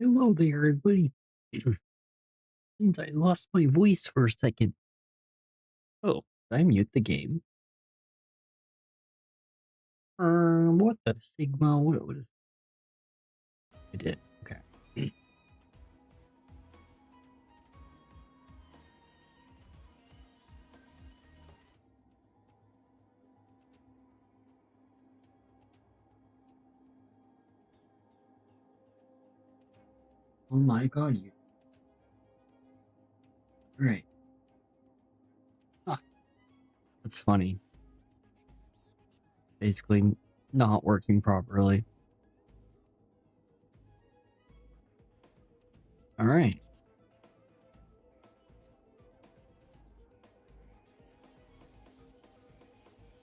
Hello there, everybody. Seems I lost my voice for a second. Oh, did I mute the game? What the Sigma? What is? I did. Okay. Oh my god, you. Right. Ah, that's funny. Basically, not working properly. All right.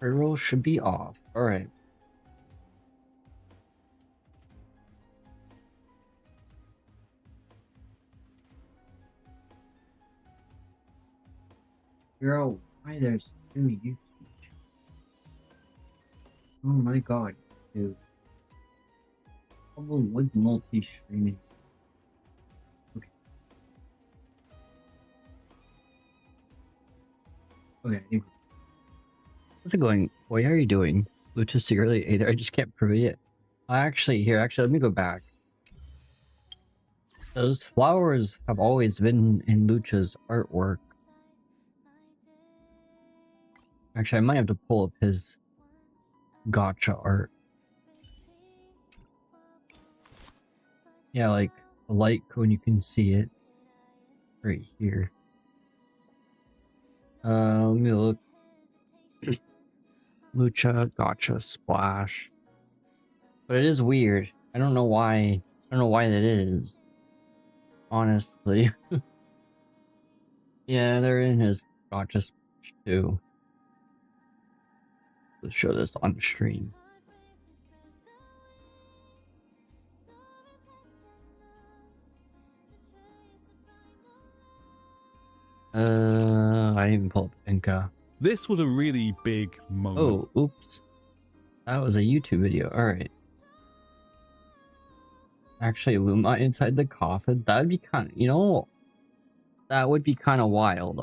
Payroll should be off. All right. Girl, why there's two YouTube channels? Oh my god, dude. Problem with multi-streaming. Okay. Okay. Anyway. How's it going? Boy, how are you doing? Lucha secretly ate it. I just can't prove it yet. Actually, let me go back. Those flowers have always been in Lucha's artwork. Actually, I might have to pull up his gotcha art. Yeah, like the light cone, you can see it right here. Let me look. Lucha, gotcha, splash. But it is weird. I don't know why. I don't know why that is. Honestly. Yeah, they're in his gotcha splash too. Let's show this on stream. I even pulled up Inca. This was a really big moment. Oh, oops. That was a YouTube video. Alright. Actually, Luma inside the coffin? That would be kind of, you know, that would be kind of wild.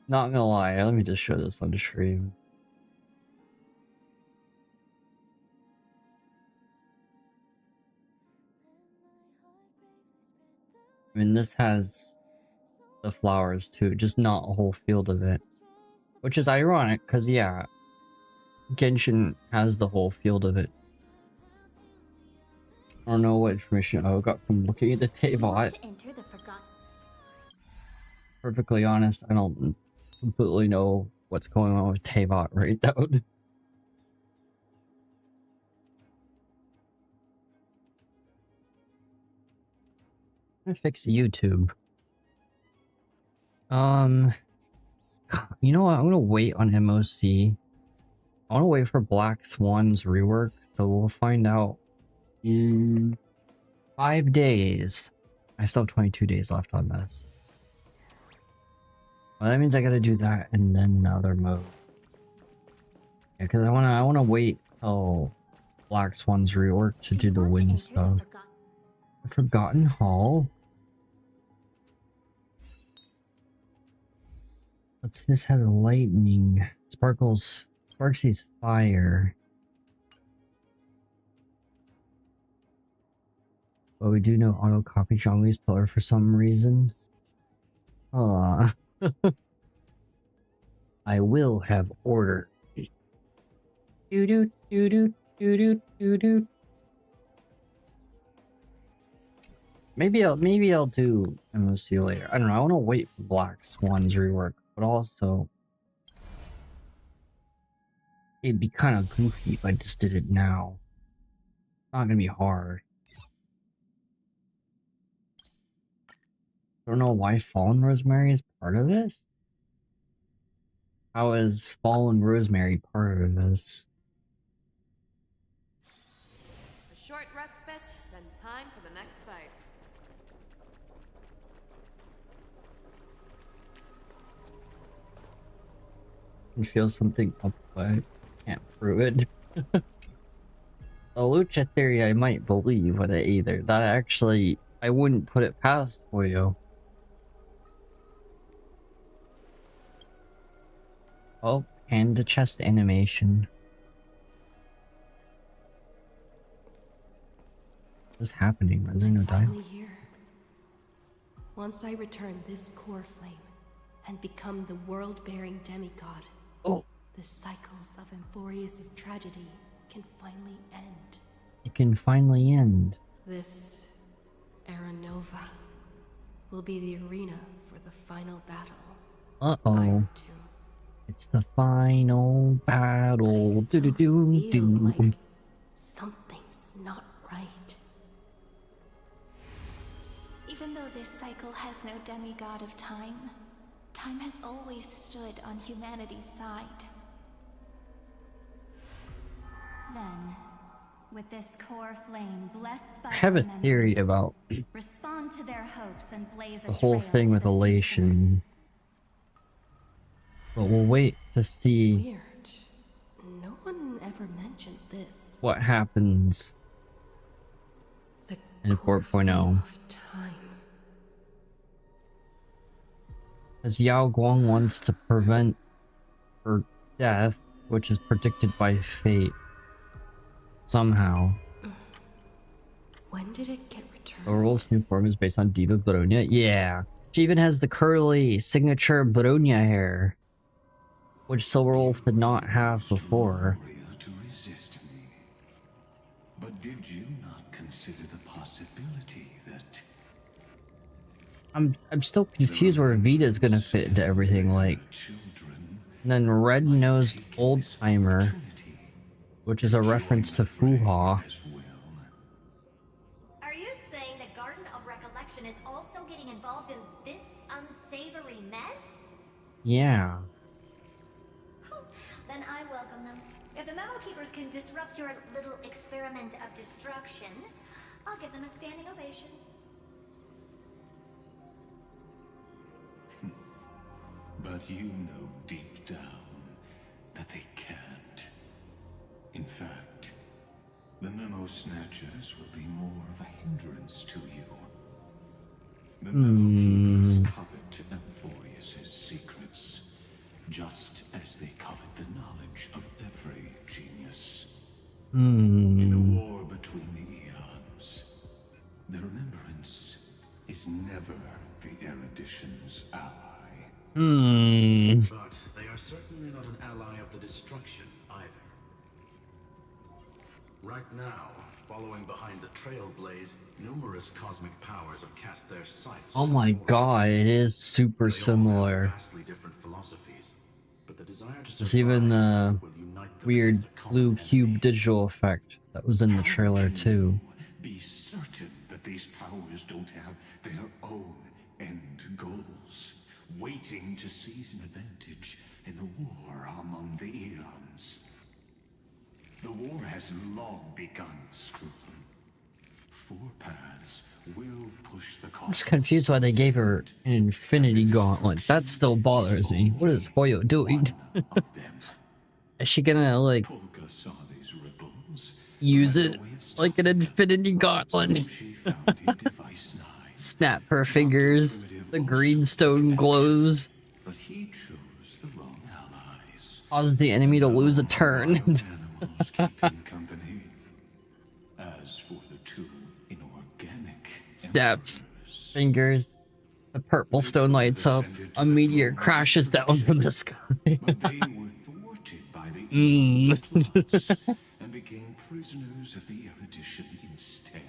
Not gonna lie, let me just show this on the stream. I mean, this has the flowers too, just not a whole field of it. Which is ironic, because yeah, Genshin has the whole field of it. I don't know what information I got from looking at the Teyvat. Perfectly honest, I don't completely know what's going on with Teyvat right now. I'm gonna fix YouTube. You know what? I'm gonna wait on MOC. I want to wait for Black Swan's rework, so we'll find out in 5 days. I still have 22 days left on this. Well, that means I gotta do that and then another mode. Yeah, because I wanna wait till Black Swan's rework to do the wind stuff. The Forgotten Hall. What's this? Has lightning. Sparksy's fire. But we do know auto copy Zhongli's pillar for some reason. I will have order. Doo doo doo doo doo doo doo. Maybe I'll do MOC later. I don't know. I want to wait for Black Swan's rework, but also it'd be kind of goofy if I just did it now. It's not gonna be hard. I don't know why Fallen Rosemary is part of this. How is Fallen Rosemary part of this? A short respite, then time for the next fight. I feel something up, but I can't prove it. The lucha theory I might believe with it either. That actually, I wouldn't put it past for you. Oh, and the chest animation. What's happening? Is there no dialogue? Finally here. Once I return this core flame and become the world-bearing demigod, Oh, the cycles of Emphorius' tragedy can finally end. it can finally end. This Era Nova will be the arena for the final battle. Uh-oh. Iron 2. It's the final battle. But I still Do-do-do-do. feel like something's not right. Even though this cycle has no demigod of time, time has always stood on humanity's side. Then, with this core flame blessed by I have a our theory memories, about respond to their hopes and blaze a the whole trail thing to with the future. elation. But we'll wait to see Weird. No one ever mentioned this. what happens The in core 4.0. flame of time. As Yao Guang wants to prevent her death, which is predicted by fate. Somehow. When did it get returned? Oral's new form is based on Diva Baronia. Yeah. She even has the curly signature Baronia hair, which Silverwolf did not have before. To resist me. But did you not consider the possibility that I'm still confused where Vita's gonna fit into everything, like. children And then Red-Nosed Old Timer, which is a reference to Fuha. as well? Are you saying the Garden of Recollection is also getting involved in this unsavory mess? Yeah. Then I welcome them. If the Memo Keepers can disrupt your little experiment of destruction, I'll give them a standing ovation. But you know deep down that they can't. In fact, the Memo Snatchers will be more of a hindrance to you. The Memo Keepers covet Emphorius' secrets, just as they covet the knowledge of every genius. In a war between the eons, the Remembrance is never the Erudition's ally. But they are certainly not an ally of the destruction either. Right now, following behind the Trailblaze, numerous cosmic powers have cast their sights Oh on my Emphorius. god, it is super They all have similar. vastly different philosophies, but the desire to There's even survive the will unite them weird against a common blue enemy. cube digital effect that was in the trailer too. Be certain that these powers don't have their own end goals, waiting to seize an advantage in the war among the eons. The war has long begun, Scruton. Four paths will push the I'm just confused why they gave her an infinity gauntlet. That still bothers me. What is Hoyo doing? of them. Is she gonna, like, Polka saw these ripples. use it like an infinity gauntlet? She found a device nigh, Snap her fingers, the greenstone glows, but he chose the wrong allies. causes the enemy to lose a turn. Animals keep him company. As for the two inorganic Snaps fingers, the purple stone lights up, a meteor crashes down from the sky. but they were thwarted by the eons' plots and became prisoners of the erudition instead.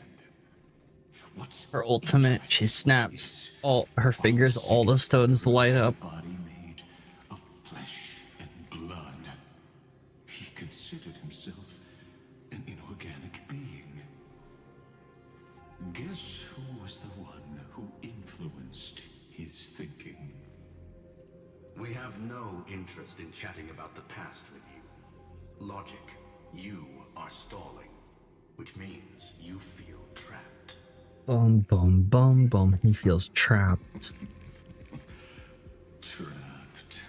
What's Her ultimate, she snaps all her fingers, all the stones light up. body made of flesh and blood? He considered himself an inorganic being. Guess who was the one who influenced his thinking? We have no interest in chatting about the past with you. Logic, you are stalling, which means you feel trapped. Boom, boom, boom, boom. He feels trapped. Trapped.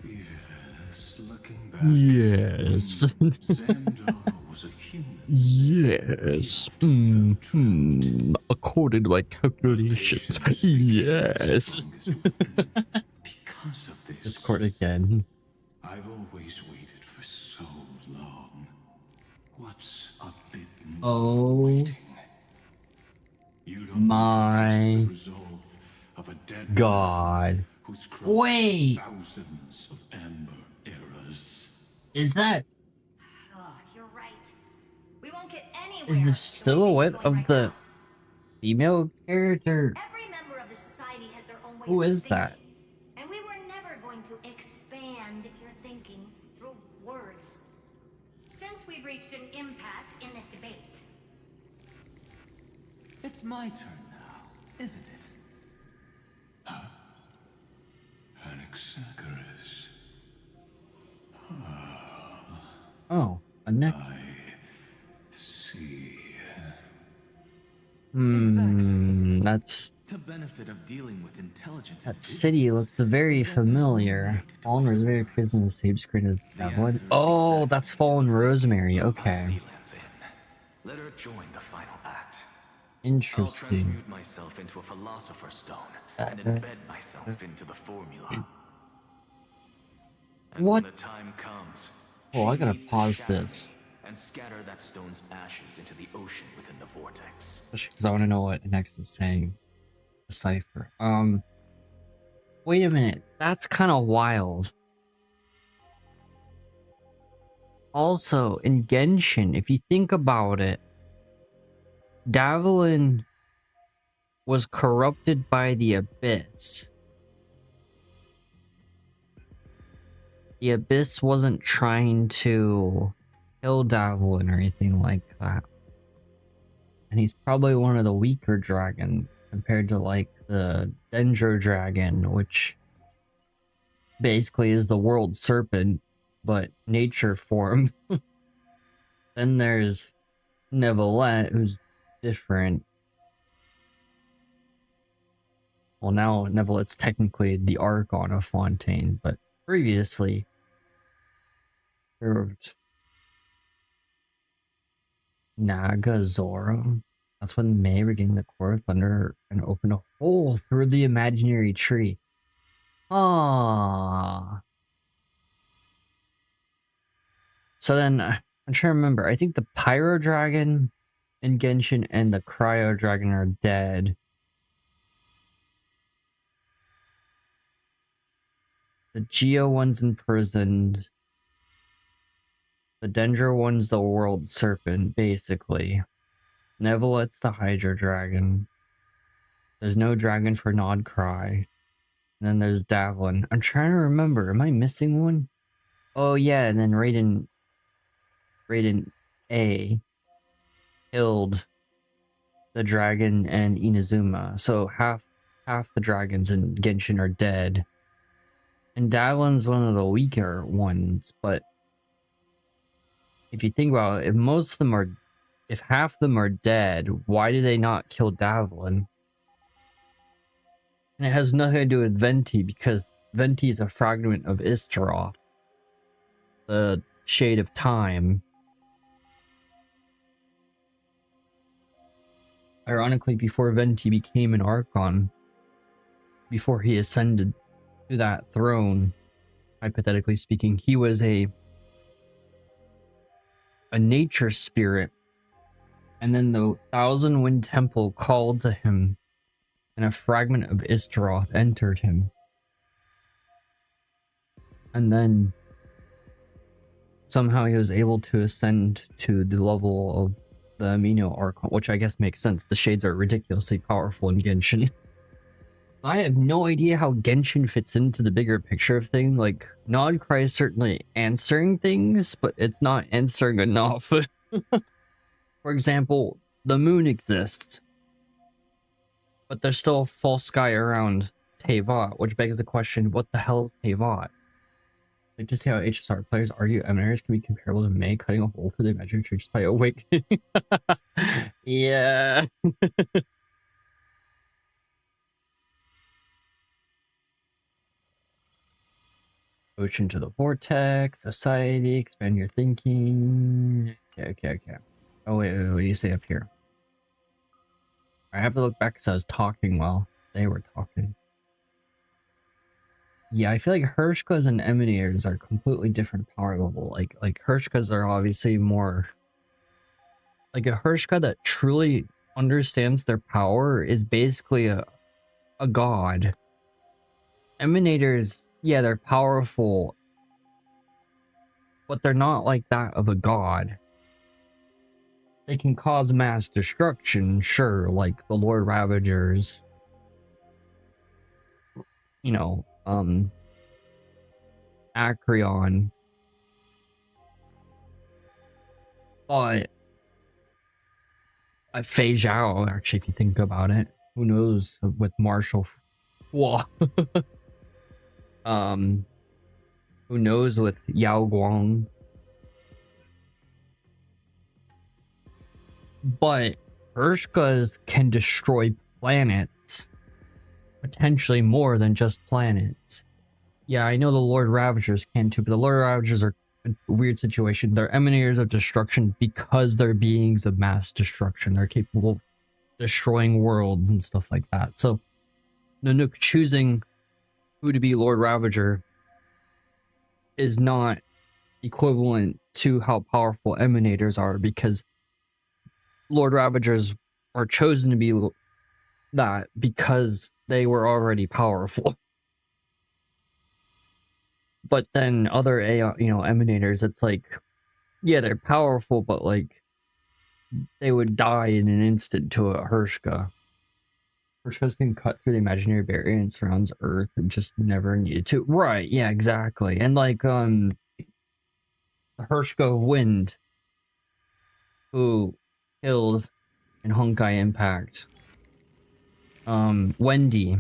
Yes, looking back. Yes. Xandar was a human. Yes. According to my calculations, yes. Because of this, Discord again. I've always waited for so long. What's a bit more Oh waiting? You don't want to taste the resolve of a dead God. man who's crossed Wait. thousands of amber eras. Is that Oh, you're right. We won't get anywhere. is the way silhouette things are going of right the now. female character? Every member of the society has their own way Who of is thinking, that? and we were never going to expand your thinking through words. Since we've reached an impasse in this debate, It's my turn now, isn't it? Anaxagoras. Oh, a next. See. That's The benefit of dealing with intelligent that city looks very familiar. Fallen Rosemary appears in the same screen as that one. Oh, that's Fallen Rosemary. Okay, Sealand's in. Let her join the final act. I'll interesting. transmute myself into a philosopher's stone and embed myself into the formula. And What? when the time comes, Oh, I she gotta needs to pause shatter this. me and scatter that stone's ashes into the ocean within the vortex. Because I want to know what next is saying. The cipher. Wait a minute. That's kind of wild. Also, in Genshin, if you think about it, Davlin was corrupted by the Abyss. The Abyss wasn't trying to kill Davlin or anything like that. And he's probably one of the weaker dragons compared to like the Dendro dragon, which basically is the world serpent, but nature form. Then there's Neuvillette, who's different. Well, now Neuvillette's technically the Archon of Fontaine, but previously served Nagazora. That's when May regained the core of thunder and opened a hole through the imaginary tree. Ah. So then, I'm trying to remember. I think the Pyro Dragon in Genshin and the Cryo Dragon are dead. The Geo one's imprisoned. The Dendro one's the World Serpent, basically. Neuvillette's the Hydra Dragon. There's no dragon for Nod Cry. And then there's Davlin. I'm trying to remember. Am I missing one? Oh yeah, and then Raiden A killed the dragon and Inazuma. So half the dragons in Genshin are dead. And Davlin's one of the weaker ones, but if you think about it, if half of them are dead, why do they not kill Davlin? And it has nothing to do with Venti, because Venti is a fragment of Istaroth, the Shade of Time. Ironically, before Venti became an Archon, before he ascended to that throne, hypothetically speaking, he was a nature spirit. And then the Thousand Wind Temple called to him, and a fragment of Istaroth entered him. And then somehow he was able to ascend to the level of the Amino Archon, which I guess makes sense. The shades are ridiculously powerful in Genshin. I have no idea how Genshin fits into the bigger picture of things. Like, Nod Cry is certainly answering things, but it's not answering enough. For example, the moon exists, but there's still a false sky around Teyvat, which begs the question, what the hell is Teyvat? Like, to see how HSR players argue emanators can be comparable to May cutting a hole through the imaginary tree just by awakening. Yeah. Ocean to the vortex, society, expand your thinking. Okay. Oh wait, what do you say up here? I have to look back because I was talking while they were talking. Yeah, I feel like Hershkas and Emanators are completely different power level. Like Hershkas are obviously more like a Hershka that truly understands their power is basically a god. Emanators, yeah, they're powerful, but they're not like that of a god. They can cause mass destruction, sure, like the Lord Ravagers. You know, Acreon. But Fei Zhao, actually, if you think about it, who knows with Marshall? Whoa. Who knows with Yao Guang? But Urshkas can destroy planets, potentially more than just planets. Yeah, I know the Lord Ravagers can too, but the Lord Ravagers are a weird situation. They're emanators of destruction because they're beings of mass destruction. They're capable of destroying worlds and stuff like that. So Nanook choosing who to be Lord Ravager is not equivalent to how powerful emanators are, because Lord Ravagers are chosen to be that because they were already powerful. But then other AI, emanators, it's like, yeah, they're powerful, but like they would die in an instant to a Hershka. Hershkas can cut through the imaginary barrier and surrounds Earth and just never needed to. Right, yeah, exactly. And like the Hershka of Wind, who kills in Honkai Impact. Wendy.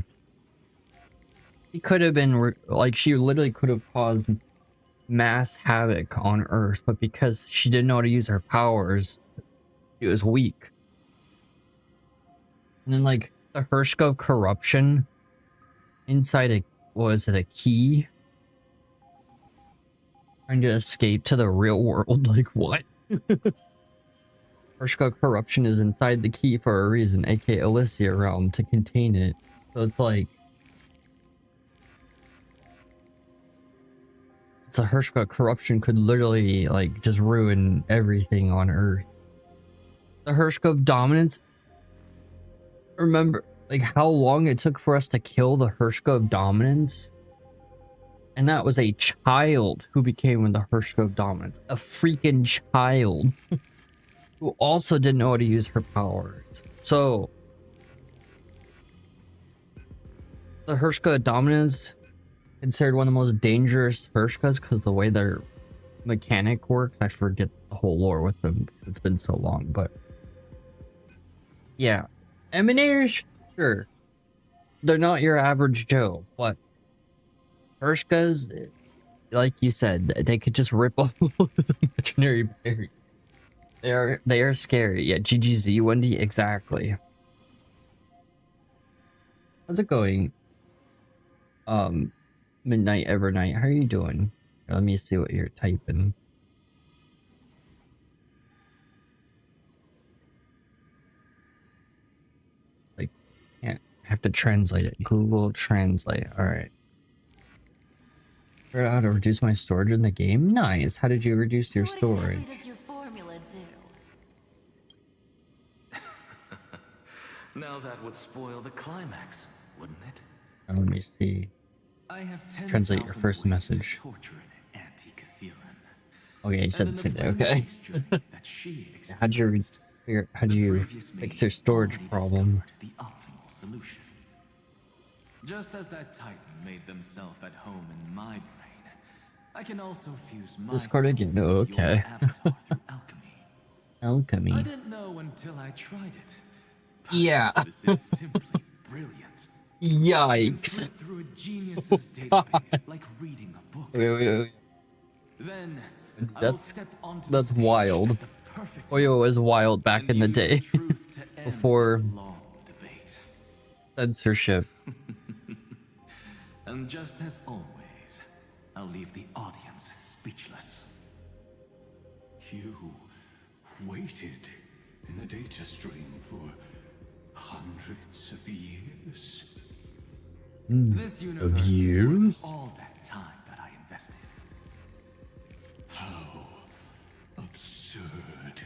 She could have been she literally could have caused mass havoc on Earth, but because she didn't know how to use her powers, she was weak. And then like the Hershka of corruption inside a key? Trying to escape to the real world, like what? Hershka of corruption is inside the key for a reason, aka Elysia realm, to contain it. So it's like the Hershka corruption could literally like just ruin everything on Earth. The Hershka of dominance. Remember like how long it took for us to kill the Hershka of dominance? And that was a child who became the Hershka of dominance. A freaking child who also didn't know how to use her powers. So the Hershka of dominance considered one of the most dangerous Hershkas because the way their mechanic works. I forget the whole lore with them because it's been so long, but yeah. Emanators, sure. They're not your average Joe, but Hershkas, like you said, they could just rip off the imaginary barrier. They are scary. Yeah, GGZ, Wendy, exactly. How's it going? Midnight Evernight, how are you doing? Let me see what you're typing. Like, can't have to translate it. Google Translate. All right. Figured out how to reduce my storage in the game. Nice. How did you reduce your storage? What exactly does your formula do? Now that would spoil the climax, wouldn't it? Let me see. I have Translate your first message. Okay, he said the same thing. Okay. How'd you fix your storage problem? The optimal solution. Just as that Titan made themselves at home in my brain, I can also fuse my Discord again. No, okay. Alchemy. I didn't know until I tried it. Yeah. This is simply brilliant. Yikes. Through a genius's database, like reading a book. Wait. Then that's wild. Oyo was wild back in the day. Before censorship. And just as always, I'll leave the audience speechless. You waited in the data stream for hundreds of years. This universe is worth all that time that I invested. How absurd.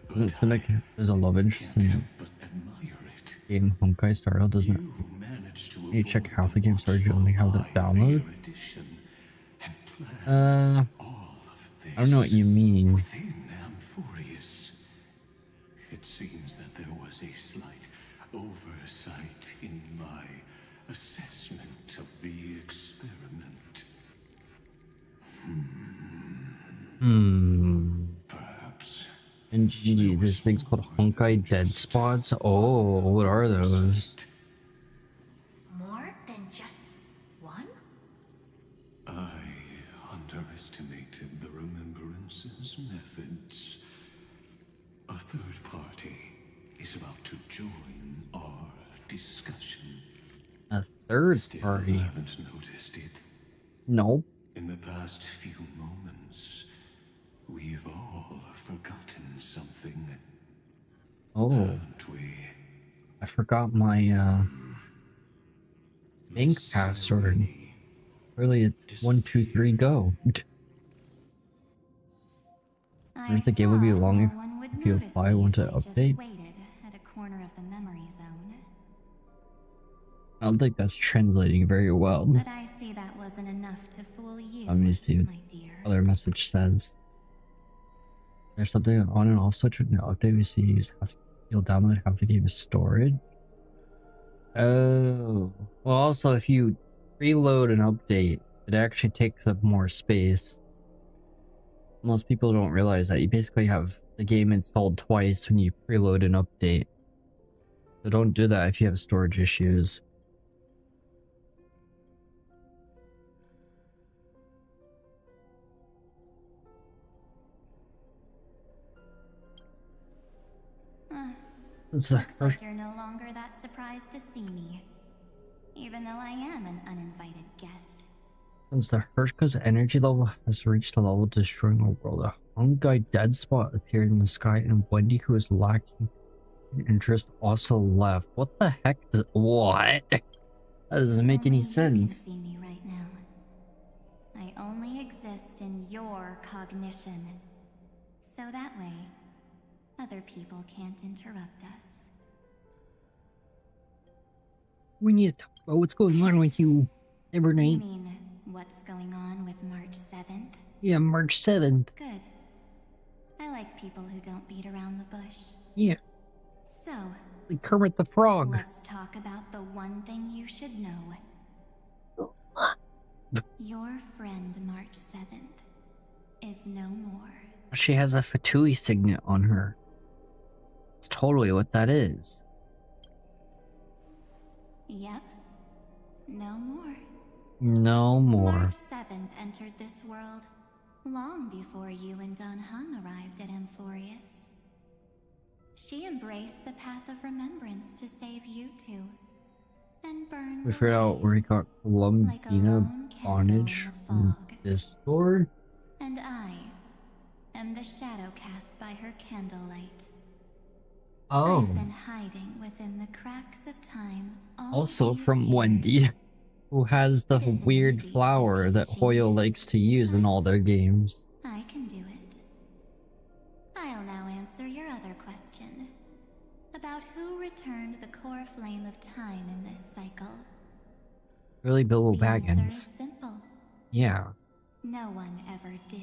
Doesn't seem like there's a love interest in But admire it. game Honkai Star Rail, doesn't it? You managed to You check avoid how the game started, you only have the download. edition and plan all of this I don't know what you mean. within Amphorius. It seems that there was a slight oversight in my assessment of the experiment. Perhaps. And GG, there's things called Honkai Dead Spots. Oh, what are those? More than just one? I underestimated the Remembrance's methods. A third party is about to join our discussion. A third Still, party? I haven't noticed it. Nope. In the past few moments, we've all forgotten something, Oh, haven't we? I forgot my bank password. Really, it's 1, 2, 3, go. I think the game would be long if you apply one to update. At a corner of the memory zone. I don't think that's translating very well. But I see that wasn't enough to fool you, Let me see what my dear. other message says. There's something on and off switch with the update we see. You'll download half the game's storage. Oh. Well, also, if you preload an update, it actually takes up more space. Most people don't realize that you basically have the game installed twice when you preload an update. So don't do that if you have storage issues. It's Looks like you're no longer that surprised to see me. Even though I am an uninvited guest. Since the Hershka's energy level has reached a level destroying a world, a Honkai Dead Spot appeared in the sky, and Wendy, who is lacking in interest, also left. What the heck? What? That doesn't make any sense. You can see me right now. I only exist in your cognition. So that way, other people can't interrupt us. We need to talk about what's going on with you, Evernight. You mean, what's going on with March 7th? Yeah, March 7th. Good. I like people who don't beat around the bush. Yeah, So, like Kermit the Frog. let's talk about the one thing you should know. Your friend March 7th is no more. She has a Fatui signet on her. It's totally what that is. Yep. No more. No more. March 7th entered this world long before you and Don Hung arrived at Amphorius. She embraced the path of remembrance to save you two, and burned We figured out where he got like a Columbina lone candle bondage in the from fog. Discord. And I am the shadow cast by her candlelight. Oh, I've been hiding within the cracks of time all also these from years. Wendy, who has the It isn't weird easy to flower see that the Hoyo genius, likes to use in all their games. I can do it. I'll now answer your other question about who returned the core flame of time in this cycle. Really, Bilbo The answer is Baggins. simple. Yeah. No one ever did.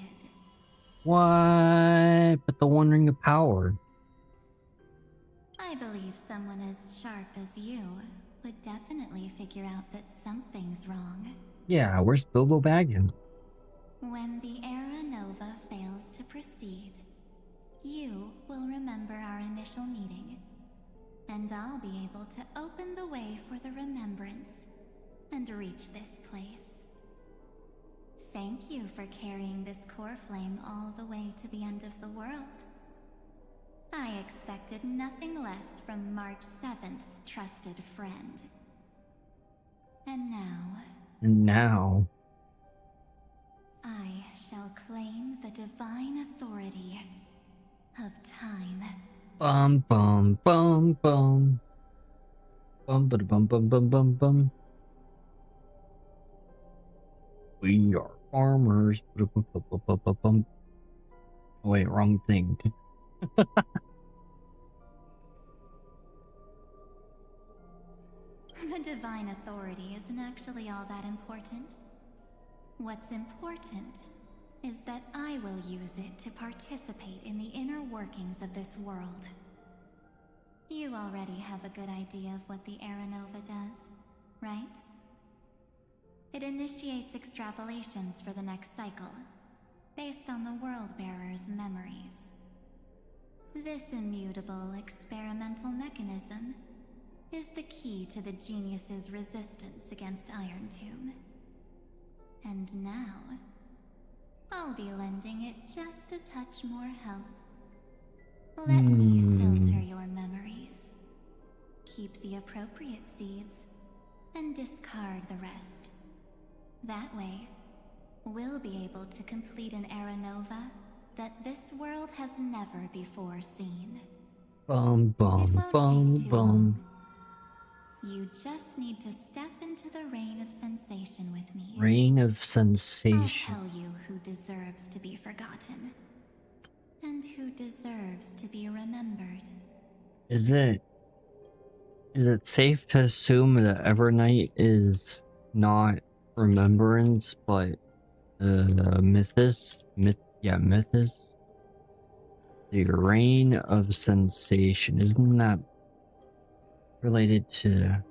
What? But the One Ring of Power. I believe someone as sharp as you would definitely figure out that something's wrong. Yeah, where's Bilbo Baggins? When the Era Nova fails to proceed, you will remember our initial meeting, and I'll be able to open the way for the remembrance and reach this place. Thank you for carrying this core flame all the way to the end of the world. I expected nothing less from March 7th's trusted friend. And now, I I shall claim the divine authority of time. Bum bum bum bum. Bum bum bum bum bum bum bum. We are farmers. Bum. Wait, wrong thing. The divine authority isn't actually all that important. What's important is that I will use it to participate in the inner workings of this world. You already have a good idea of what the Aranova does, right? It initiates extrapolations for the next cycle, based on the World-Bearer's memories. This immutable experimental mechanism is the key to the genius's resistance against Iron Tomb. And now, I'll be lending it just a touch more help. Let me filter your memories. Keep the appropriate seeds, and discard the rest. That way, we'll be able to complete an Aranova that this world has never before seen. Bum bum bum bum. You just need to step into the rain of sensation with me. Rain of sensation. I'll tell you who deserves to be forgotten, and who deserves to be remembered. Is it safe to assume that Evernight is not remembrance, but Mythos? Mythos. The Reign of Sensation. Isn't that related to...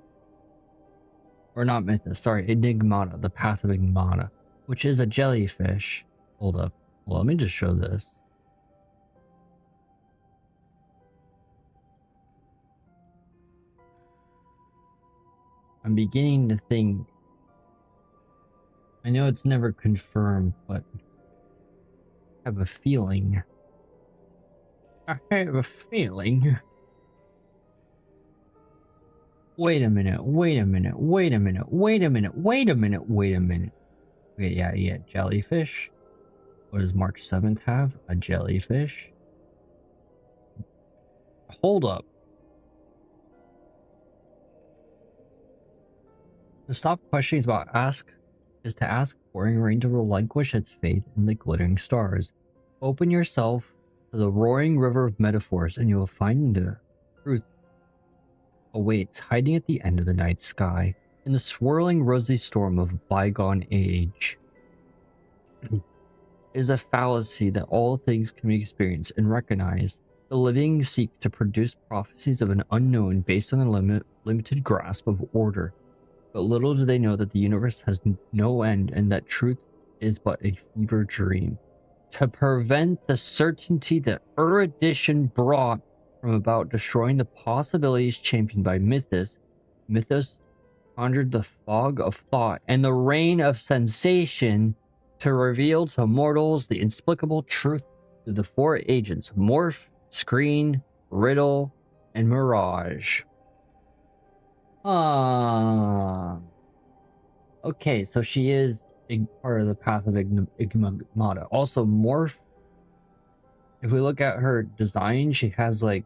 Or not Mythos, sorry, Enigmata, the Path of Enigmata, which is a jellyfish. Hold up. Well, let me just show this. I'm beginning to think... I know it's never confirmed, but I have a feeling. I have a feeling. Wait a minute, wait a minute, wait a minute, wait a minute, wait a minute, wait a minute. Okay, yeah, jellyfish. What does March 7th have? A jellyfish? Hold up. To stop questioning is to ask Pouring Rain to relinquish its fate in the glittering stars. Open yourself to the roaring river of metaphors and you will find the truth awaits hiding at the end of the night sky in the swirling rosy storm of a bygone age. It is a fallacy that all things can be experienced and recognized. The living seek to produce prophecies of an unknown based on a limited grasp of order. But little do they know that the universe has no end and that truth is but a fever dream. To prevent the certainty that erudition brought from about destroying the possibilities championed by Mythos conjured the fog of thought and the rain of sensation to reveal to mortals the inexplicable truth through the four agents: Morph, Screen, Riddle, and Mirage. Okay, so she is a part of the Path of Enigmata. Also, Morph, if we look at her design, she has like...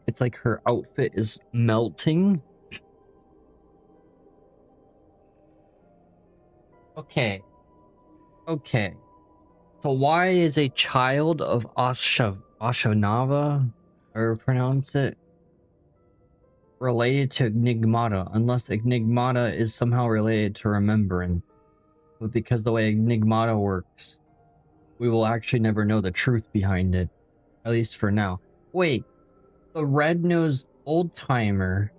It's like her outfit is melting. Okay. So why is a child of Ashonava, or pronounce it, related to Enigmata, unless Enigmata is somehow related to Remembrance? But because the way Enigmata works, we will actually never know the truth behind it. At least for now. Wait, the red-nosed old-timer,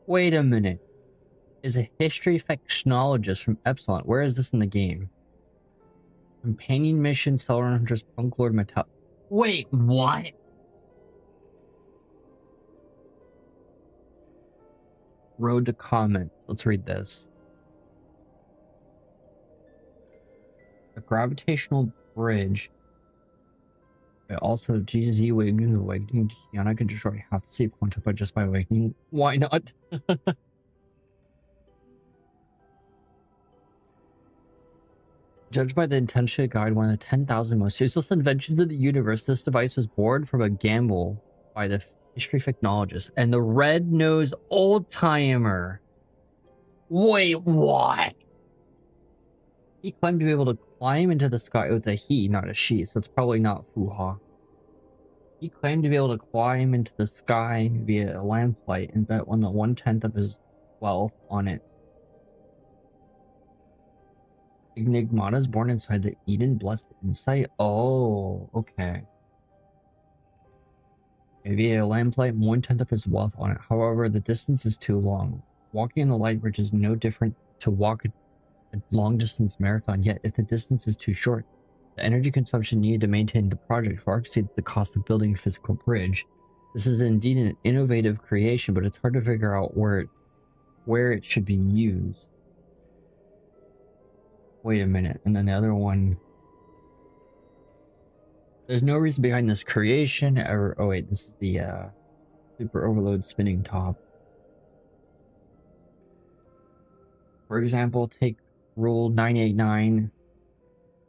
wait a minute, is a history factionologist from Epsilon. Where is this in the game? Companion mission, Solar Hunters, Punk Lord Metal. Wait, what? Road to Comment. Let's read this. A gravitational bridge. But also, GZ awakening Kiana can destroy half the sea quantum but just by awakening. Why not? Judged by the intention guide, one of the 10,000 most useless inventions in the universe, this device was born from a gamble by the history technologist and the red-nosed old-timer. Wait, what? He claimed to be able to climb into the sky. It was a he, not a she, so it's probably not Fuha. He claimed to be able to climb into the sky via a lamplight and bet on the 1/10 of his wealth on it. Enigmata is born inside the Eden Blessed Insight. Oh, okay. Via a lamplight, 1/10 of his wealth on it. However, the distance is too long. Walking in the light bridge is no different to walk a long distance marathon, yet if the distance is too short, the energy consumption needed to maintain the project far exceeds the cost of building a physical bridge. This is indeed an innovative creation, but it's hard to figure out where it should be used. Wait a minute, and then the other one. There's no reason behind this creation ever. Oh wait, this is the super overload spinning top. For example, take rule 989.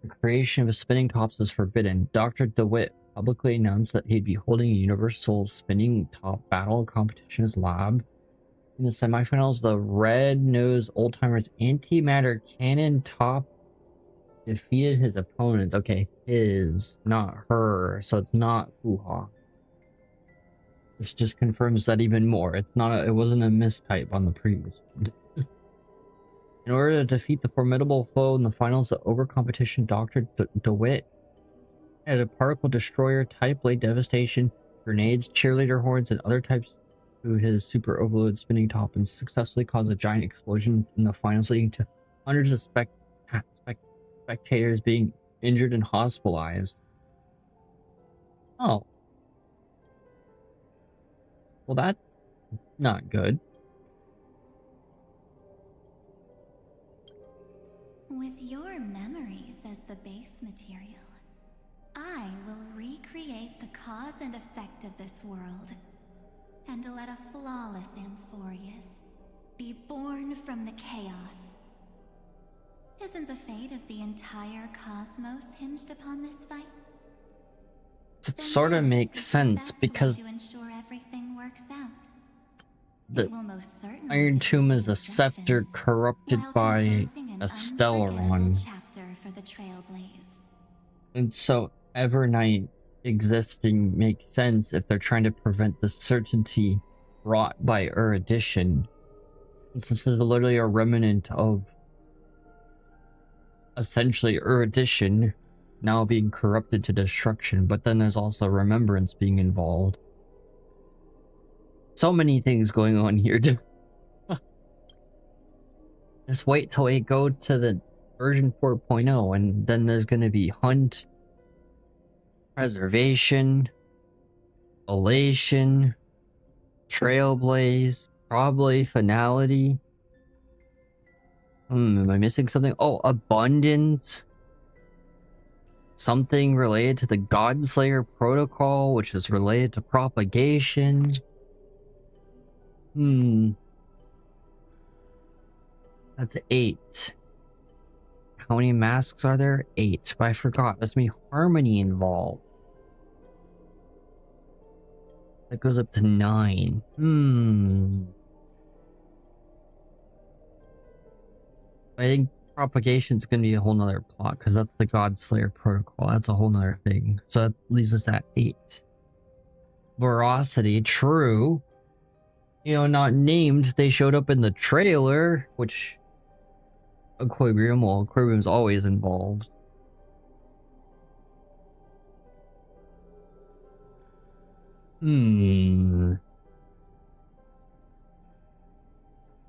The creation of spinning tops is forbidden. Dr. DeWitt publicly announced that he'd be holding a universal spinning top battle competition in his lab. In the semifinals, the red-nosed old-timer's antimatter cannon top defeated his opponents. Okay, his, not her. So it's not Fuha. This just confirms that even more. It's not. It wasn't a mistype on the previous one. In order to defeat the formidable foe in the finals of over competition, Dr. DeWitt had a particle destroyer, type blade devastation, grenades, cheerleader horns, and other types to his super overload spinning top and successfully caused a giant explosion in the finals, leading to hundreds of spectators being injured and hospitalized. Oh. Well, that's not good. With your memories as the base material, I will recreate the cause and effect of this world, and let a flawless Amphorius be born from the chaos. Isn't the fate of the entire cosmos hinged upon this fight? It sort of makes sense because to ensure everything works out. the Iron Tomb is a scepter corrupted by a Stellaron. And so Evernight existing makes sense if they're trying to prevent the certainty wrought by erudition. This is literally a remnant of essentially erudition now being corrupted to destruction, but then there's also remembrance being involved. So many things going on here. Just wait till we go to the version 4.0 and then there's going to be hunt, preservation, elation, trailblaze, probably finality. Am I missing something? Oh, abundance. Something related to the Godslayer protocol, which is related to propagation. That's 8. How many masks are there? 8. But I forgot. There's gonna be harmony involved. That goes up to 9. I think propagation's gonna be a whole nother plot, because that's the Godslayer protocol. That's a whole nother thing. So that leaves us at 8. Veracity, true. You know, not named. They showed up in the trailer, which Equilibrium, well, Equilibrium's always involved.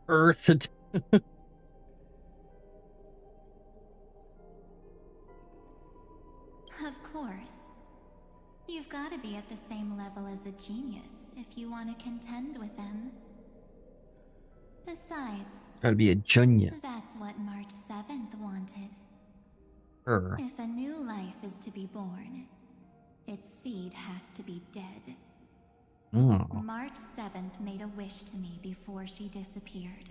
Earth. Of course. You've got to be at the same level as a genius if you want to contend with them. Besides, Gotta be a genius. that's what March 7th wanted. Her. If a new life is to be born, its seed has to be dead. March 7th made a wish to me before she disappeared.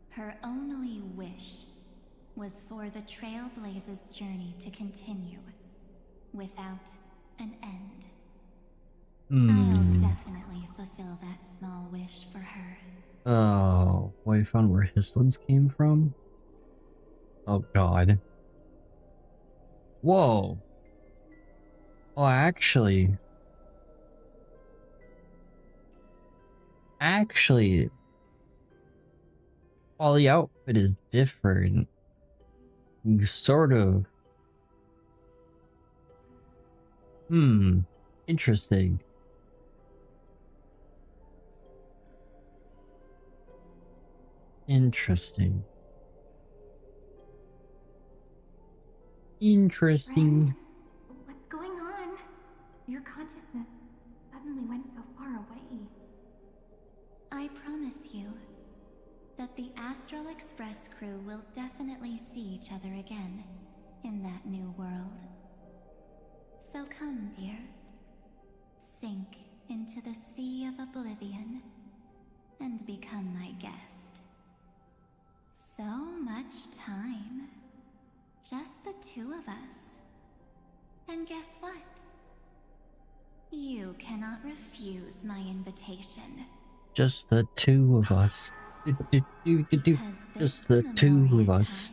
Her only wish was for the Trailblazer's journey to continue without an end. I'll definitely fulfill that small wish for her. Oh, well, I found where Hislin's came from? Oh god. Whoa. Oh, actually, while the outfit is different, you sort of... Interesting. Interesting. Interesting. What's going on? Your consciousness suddenly went so far away. I promise you that the Astral Express crew will definitely see each other again in that new world. So come, dear. Sink into the sea of oblivion and become my guest. So much time. Just the two of us. And guess what? You cannot refuse my invitation. Just the two of us. Just the two of us.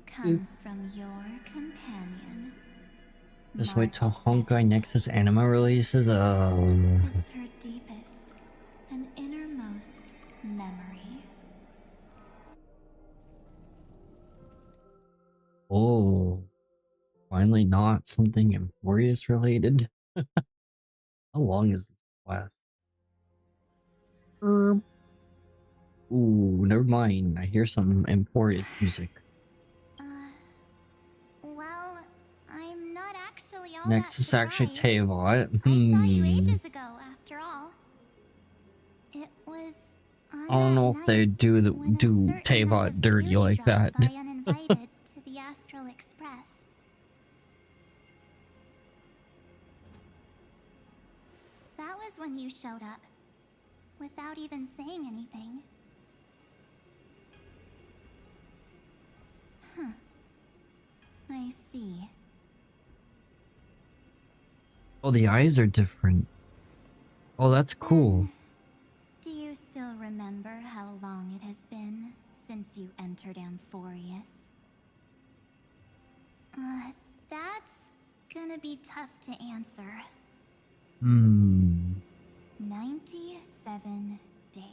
Comes from your companion. Just wait till Honkai Nexus anime releases. It's her deepest and innermost memory. Oh, finally not something Emporius related. How long is this quest? Ooh, never mind. I hear some Emporius music. Well, I'm not actually all Nexus that actually surprised. Teyvat. I saw you ages ago, after all. It was on I don't know if they do Teyvat dirty like that. by uninvited to the Astral Express. That was when you showed up, without even saying anything. Huh. I see. Oh, the eyes are different. Oh, that's cool. Do you still remember how long it has been since you entered Amphorius? That's gonna be tough to answer. 97 days.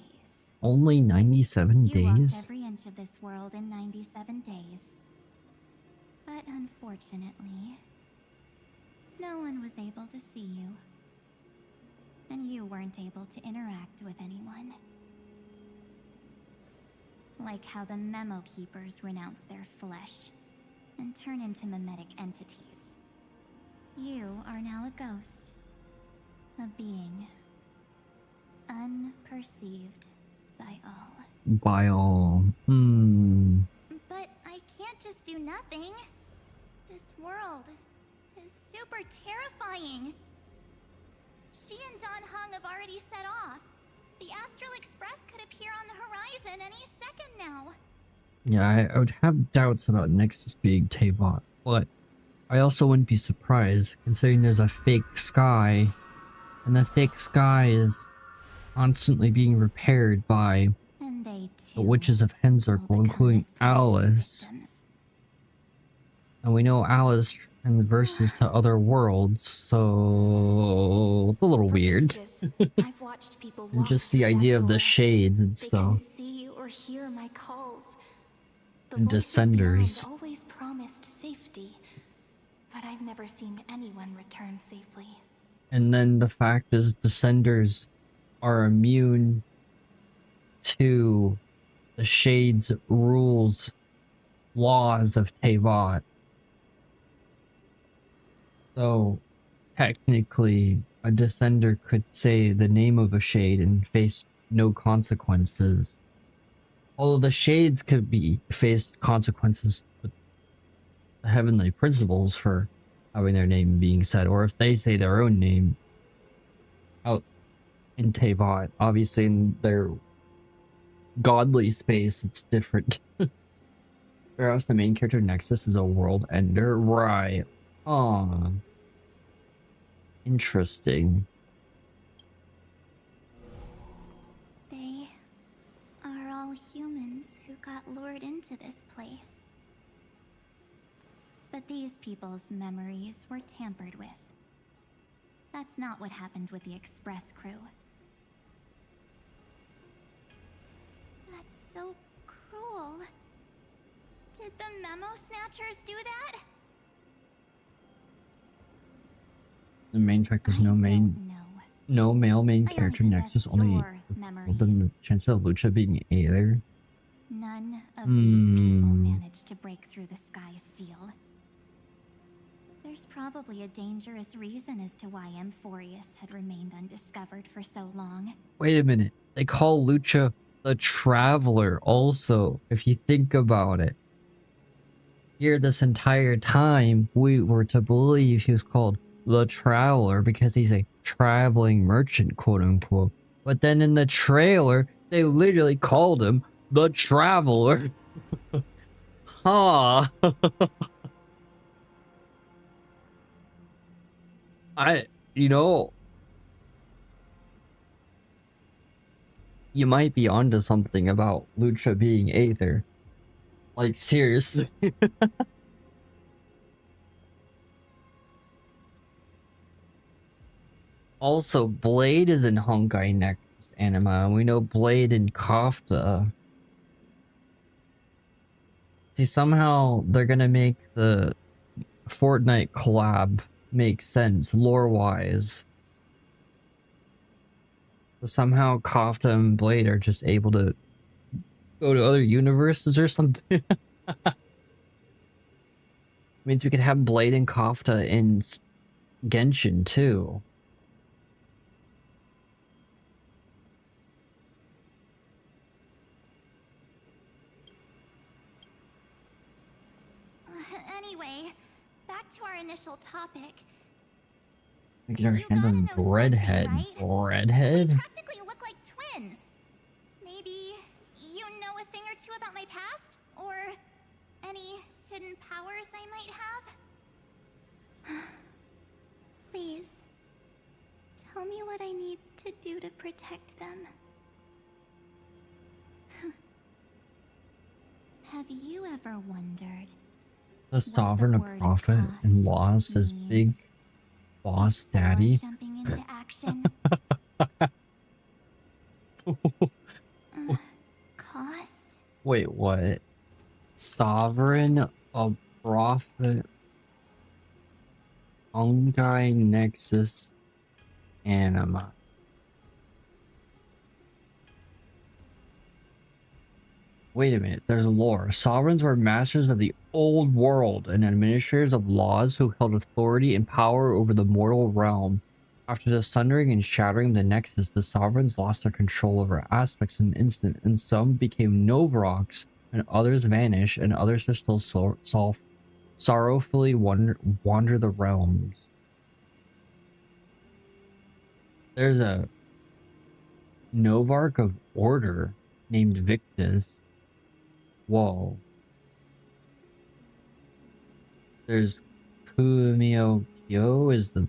Only 97 You walked days? every inch of this world in 97 days. But unfortunately, no one was able to see you. And you weren't able to interact with anyone. Like how the Memo Keepers renounce their flesh and turn into mimetic entities. You are now a ghost. A being. Unperceived by all. By all. But I can't just do nothing. This world is super terrifying. She and Don Hung have already set off. The Astral Express could appear on the horizon any second now. Yeah, I would have doubts about Nexus being Teyvat, but I also wouldn't be surprised, considering there's a fake sky, and the fake sky is constantly being repaired by the Witches of Henzirkel, including Alice. And we know Alice converses to other worlds, so it's a little weird. I've watched people And just the idea of the shades and stuff. They couldn't see or hear my calls. The And voices Descenders. behind always promised safety, but I've never seen anyone return safely. And then the fact is, Descenders are immune to the Shades' rules, laws of Teyvat. So, technically, a Descender could say the name of a Shade and face no consequences. Although the Shades could be faced consequences with the Heavenly Principles for having their name being said, or if they say their own name out in Teyvat. Obviously in their godly space it's different. Whereas the main character Nexus is a world ender, right? Oh, interesting. They are all humans who got lured into this place. But these people's memories were tampered with. That's not what happened with the Express crew. That's so cruel. Did the Memo Snatchers do that? The main fact is no male main character Nexus, only the chance of Lucha being either. None of these people managed to break through the sky's seal. There's probably a dangerous reason as to why Amphorius had remained undiscovered for so long. Wait a minute. They call Lucha the Traveler also, if you think about it. Here this entire time, we were to believe he was called the Traveler because he's a traveling merchant, quote unquote. But then in the trailer, they literally called him the Traveler. Huh. You might be onto something about Lucha being Aether. Like, seriously. Also, Blade is in Honkai Next anima, and we know Blade in Kafta. See, somehow they're gonna make the Fortnite collab make sense lore-wise. So somehow Kafta and Blade are just able to go to other universes or something. Means we could have Blade and Kafta in Genshin too. Anyway, back to our initial topic. We get our hands on Redhead. Redhead? We practically look like twins. Maybe you know a thing or two about my past? Or any hidden powers I might have? Please, tell me what I need to do to protect them. Have you ever wondered? The Sovereign of Prophet and Lost is big boss daddy. Jumping into action. Cost? Wait, what? Sovereign of Prophet Honkai Nexus anima. Wait a minute, there's lore. Sovereigns were masters of the old world and administrators of laws who held authority and power over the mortal realm. After the sundering and shattering of the Nexus, the sovereigns lost their control over aspects in an instant, and some became Novroks, and others vanished, and others are still sorrowfully wander the realms. There's a Novark of Order named Victus. Whoa. There's Kumio Kyo is the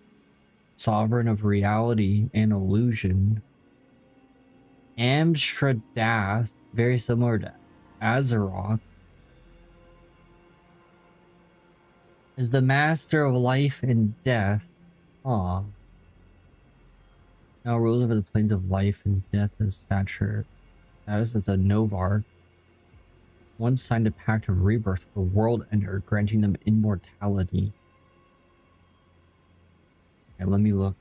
Sovereign of Reality and Illusion. Amstradath, very similar to Azeroth, is the Master of Life and Death. Aw. Now rules over the planes of life and death as status as a Novark. Once signed a pact of rebirth with the World Ender, granting them immortality. Okay, let me look.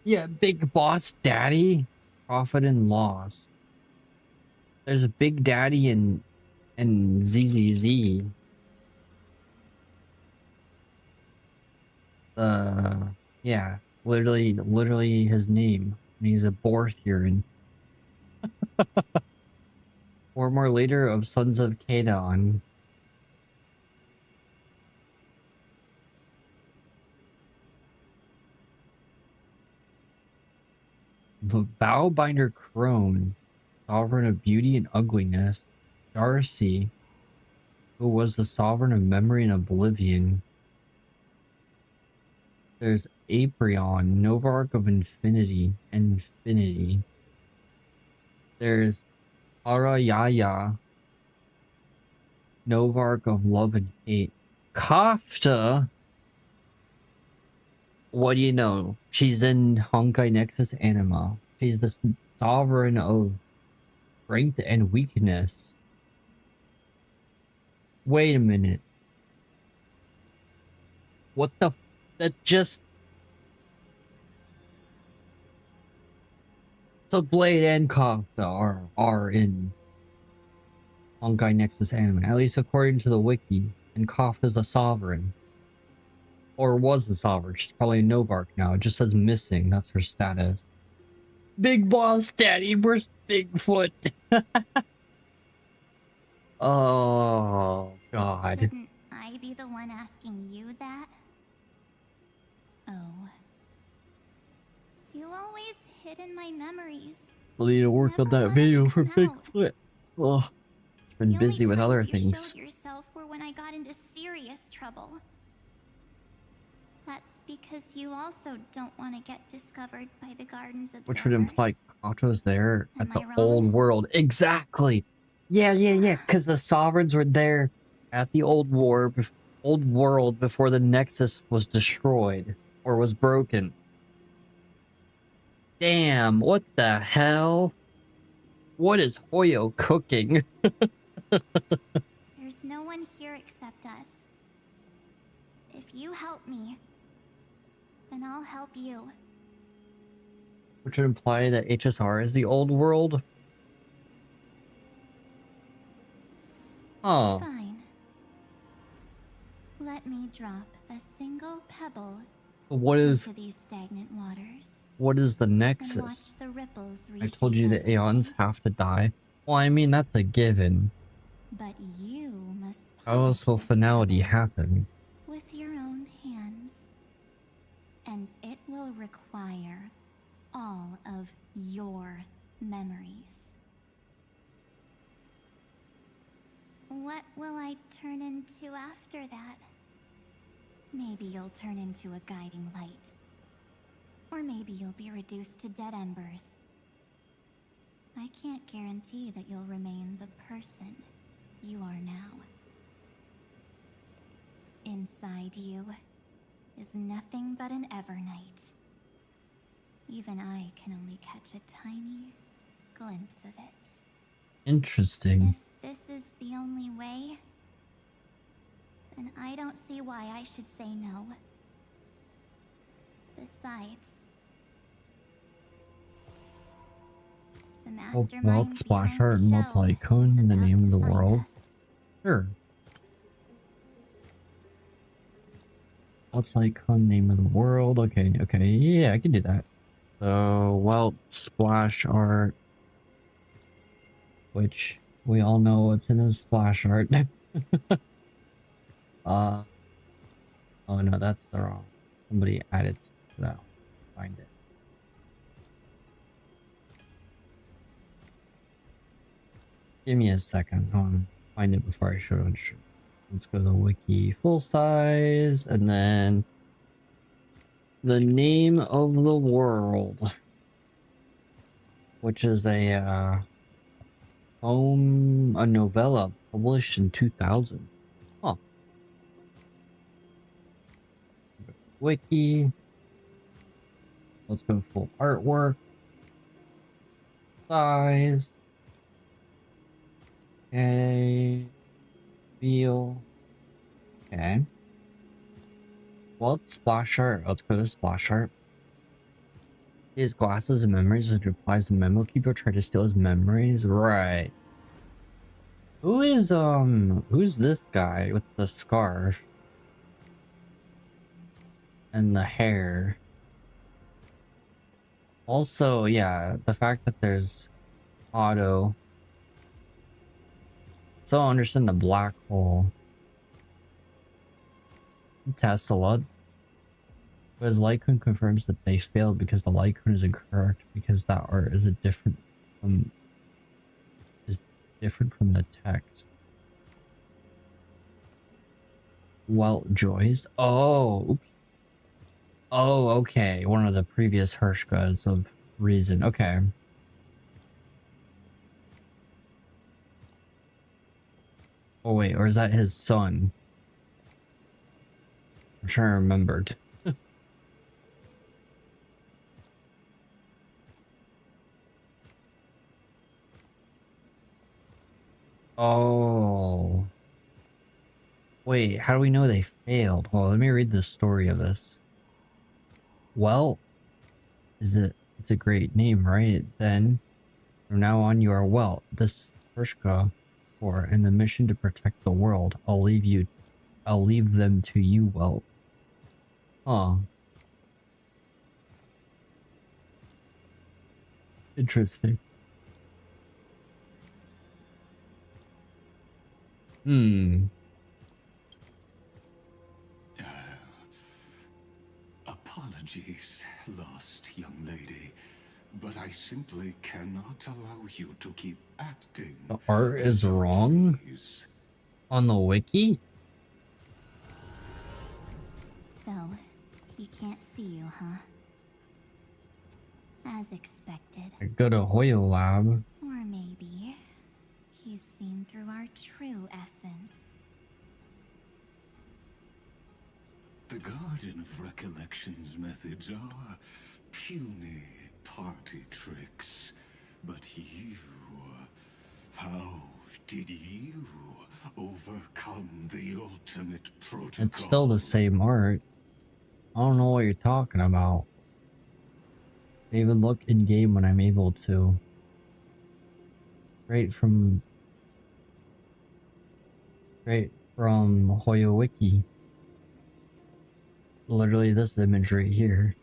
Yeah, Big Boss Daddy, Profit and Loss. There's a Big Daddy in ZZZ. Yeah, literally his name. And he's a Borthurin. Former leader of Sons of Kadon. The Bowbinder Crone, Sovereign of Beauty and Ugliness. Darcy, who was the sovereign of memory and oblivion. There's Aprion, Novarch of Infinity. There's Arayaya, Novarch of Love and Hate. Kafta, what do you know? She's in Honkai Nexus Anima. She's the sovereign of strength and weakness. Wait a minute. What the that just... So Blade and Kafta are in Honkai Nexus Anime, at least according to the wiki, and Kafka's a sovereign. Or was a sovereign. She's probably a Novarch now. It just says missing. That's her status. Big Boss Daddy, where's Bigfoot? Oh, God. Shouldn't I be the one asking you that? Oh. You always hid in my memories. I need to work on that video for Bigfoot. Oh, it's been busy with other things. You showed yourself were when I got into serious trouble. That's because you also don't want to get discovered by the Garden's observers. Which would imply Kato's there at the old world. Exactly. Yeah. Because the sovereigns were there at the old world before the Nexus was destroyed or was broken. Damn, what the hell? What is Hoyo cooking? There's no one here except us. If you help me, then I'll help you. Which would imply that HSR is the old world? Oh. Fine. Let me drop a single pebble into these stagnant waters. What is the Nexus? The ripples I told you the Aeons have to die. Well, I mean, that's a given. But you must How else will finality happen? with your own hands. And it will require all of your memories. What will I turn into after that? Maybe you'll turn into a guiding light. Or maybe you'll be reduced to dead embers. I can't guarantee that you'll remain the person you are now. Inside you is nothing but an Evernight. Even I can only catch a tiny glimpse of it. Interesting. If this is the only way, then I don't see why I should say no. Besides, the mastermind Splash Art and Multi-Icon, the name of the world. Sure. Multi-Icon, name of the world. Okay, yeah, I can do that. So, well, Splash Art, which we all know what's in a Splash Art. Oh no, that's the wrong. Somebody added that. Find it. Give me a second. I want to find it before I show it. Let's go to the wiki full size, and then the name of the world, which is a novella published in 2000. Huh. Wiki. Let's go full artwork. Size. Okay. Feel. Okay. Well, it's Splash Art. Let's go to Splash Art. His glasses and memories, which implies the memo keeper tried to steal his memories. Right. Who's this guy with the scarf? And the hair. Also, yeah, the fact that there's auto. So I understand the black hole. Tesla. But his Lycon confirms that they failed because the Lycon is incorrect because that art is a different different from the text. Well, Joyce. Oh, oops. Oh, okay. One of the previous Hershkas of reason. Okay. Oh wait, or is that his son? I'm trying to remember. Oh. Wait, how do we know they failed? Well, let me read the story of this. Well, it's a great name, right? Then, from now on you are Welt. This Hershka for and the mission to protect the world. I'll leave them to you, Welt. Huh. Interesting. Hmm. Apologies, lost young lady, but I simply cannot allow you to keep acting. The art is wrong on the wiki? So, he can't see you, huh? As expected. I go to Hoyo Lab. Or maybe he's seen through our true essence. The Garden of Recollection's methods are puny party tricks. But you... how did you overcome the ultimate protocol? It's still the same art. I don't know what you're talking about. I even look in game when I'm able to. Right from Hoyo Wiki. Literally this image right here.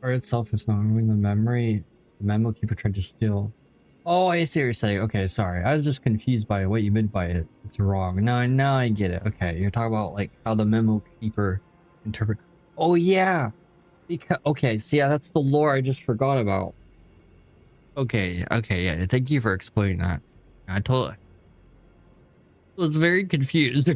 Art itself is not removing the memory. The memo keeper tried to steal. Oh, I see what you're saying. Okay, sorry. I was just confused by what you meant by it. It's wrong. Now I get it. Okay, you're talking about like how the memo keeper interpret. Oh yeah. Because okay, see, yeah, that's the lore I just forgot about. Okay, yeah. Thank you for explaining that. I was very confused.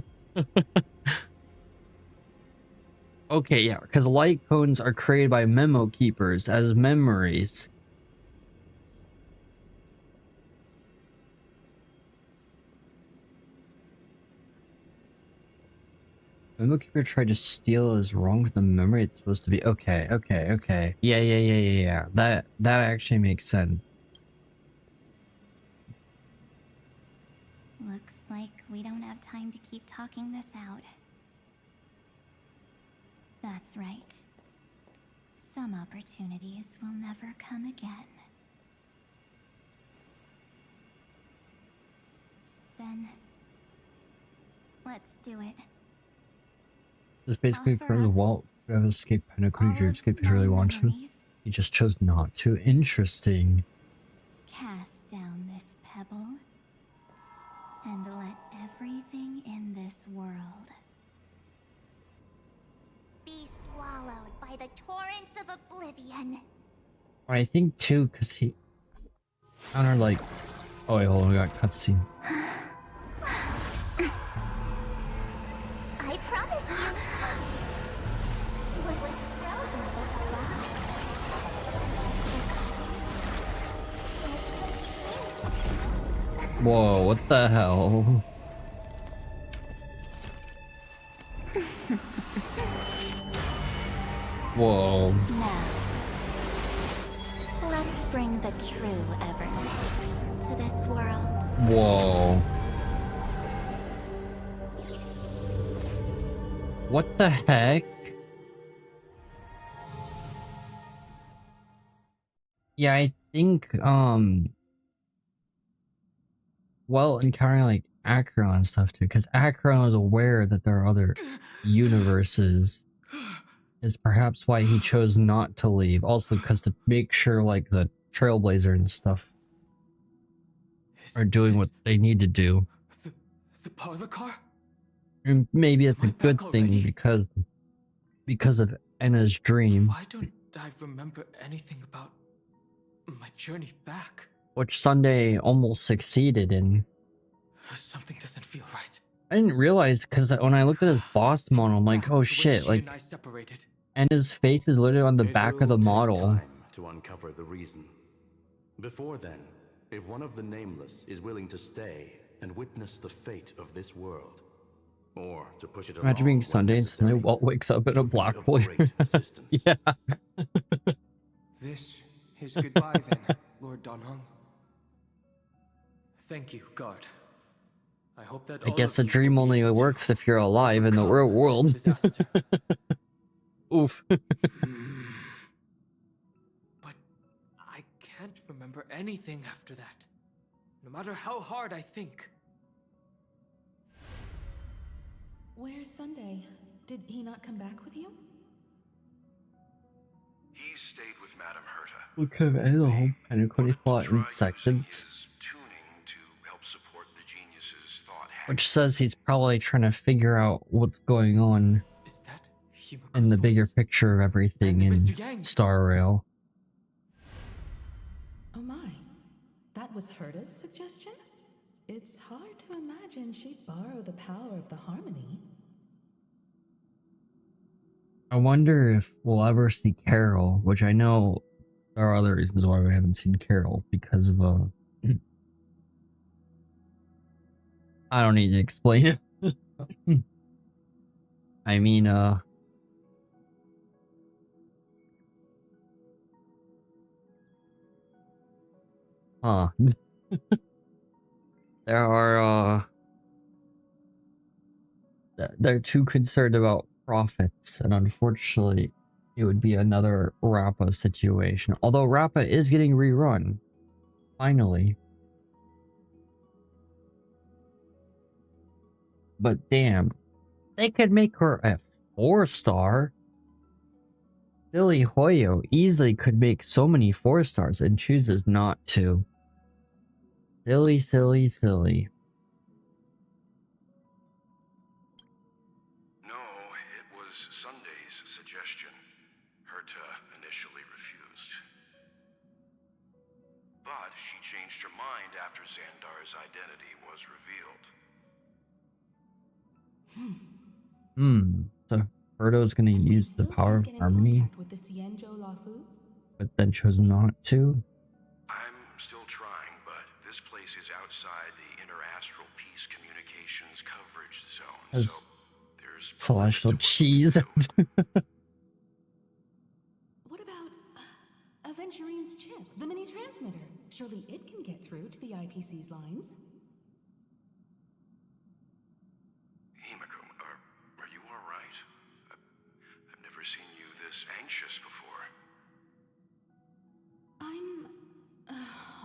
Okay, yeah, because light cones are created by memo keepers as memories. Memo keeper tried to steal is wrong with the memory it's supposed to be. Okay. Yeah. That actually makes sense. Looks like we don't have time to keep talking this out. That's right. Some opportunities will never come again. Then, let's do it. This basically confirms Walt could have escaped Pinnacle. He escaped if he really wanted to. He just chose not to. Interesting. Cast down this pebble and let everything in this world be swallowed by the torrents of oblivion. I think too, because he countered like. Oh wait, hold on, we got cutscene. I promise you, what was frozen was alive. Whoa, what the hell? Whoa. Now, let's bring the true Evernight to this world. Whoa. What the heck? Yeah, I think, well, encountering like Acheron and stuff too, because Acheron was aware that there are other universes, is perhaps why he chose not to leave. Also, because to make sure like the Trailblazer and stuff are doing what they need to do. The parlor car? And maybe it's a good thing because of Enna's dream. Why don't I remember anything about my journey back. Which Sunday almost succeeded in. Something doesn't feel right. I didn't realize because when I looked at his boss model, I'm like, oh shit, like, and his face is literally on the back of the model. Time to uncover the reason. Before then, if one of the Nameless is willing to stay and witness the fate of this world, or to push it along, imagine being Sunday and suddenly Walt wakes up in a black hole. Yeah. This is goodbye then, Lord Donhong. Thank you, guard. I hope that I guess the dream only works if you're alive in the real world. Oof. But I can't remember anything after that. No matter how hard I think. Where's Sunday? Did he not come back with you? He stayed with Madame Herta. What kind of animal and plot in seconds? Which says he's probably trying to figure out what's going on in the bigger picture of everything in Star Rail. Oh my, that was Herta's suggestion? It's hard to imagine she'd borrow the power of the harmony. I wonder if we'll ever see Carol, which I know there are other reasons why we haven't seen Carol, because of I don't need to explain it. I mean, there are, they're too concerned about profits, and unfortunately, it would be another Rappa situation. Although Rappa is getting rerun, finally. But damn, they could make her a 4-star. Silly Hoyo easily could make so many 4-stars and chooses not to. Silly, silly, silly. No, it was Sunday's suggestion. Herta initially refused. But she changed her mind after Xandar's identity was revealed. So Birdo's gonna use the power of harmony, but then chose not to. I'm still trying, but this place is outside the interastral peace communications coverage zone. As so there's celestial cheese. What about Aventurine's chip, the mini transmitter? Surely it can get through to the IPC's lines. Seen you this anxious before. I'm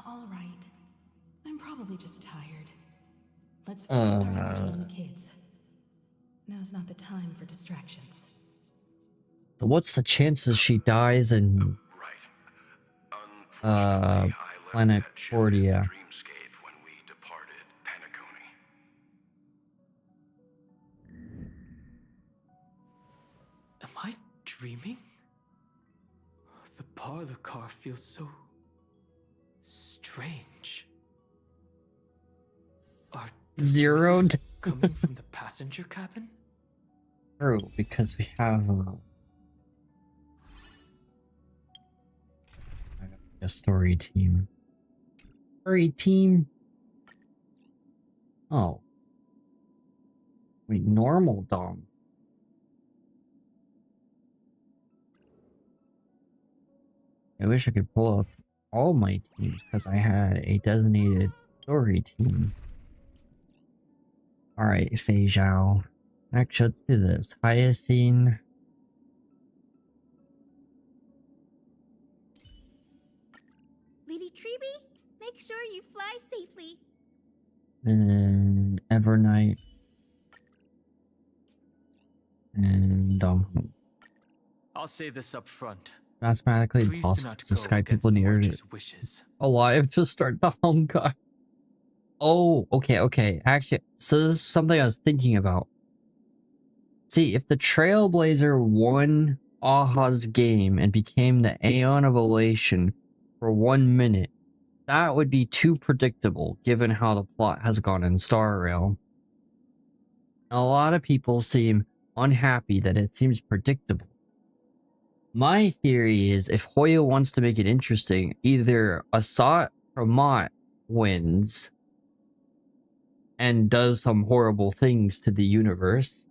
all right. I'm probably just tired. Let's focus our energy on the kids. Now's not the time for distractions. So what's the chances she dies in Planet Cordia? Dreamscape when we departed Penacony. Am I dreaming? The parlor car feels so strange. Are Zeroed coming from the passenger cabin? True, because we have a story team. Story team. Oh. Wait, normal dom. I wish I could pull up all my teams because I had a designated story team. Alright, Fei Zhao. Actually, let's do this. Hyacinth. Lady Treeby, make sure you fly safely. Then Evernight. And I'll say this up front. mathematically impossible to Sky people near alive to start the Honkai. Oh, okay. Actually, so this is something I was thinking about. See, if the Trailblazer won Aha's game and became the Aeon of Elation for 1 minute, that would be too predictable given how the plot has gone in Star Rail. A lot of people seem unhappy that it seems predictable. My theory is if Hoyo wants to make it interesting, either Asat or Mott wins and does some horrible things to the universe.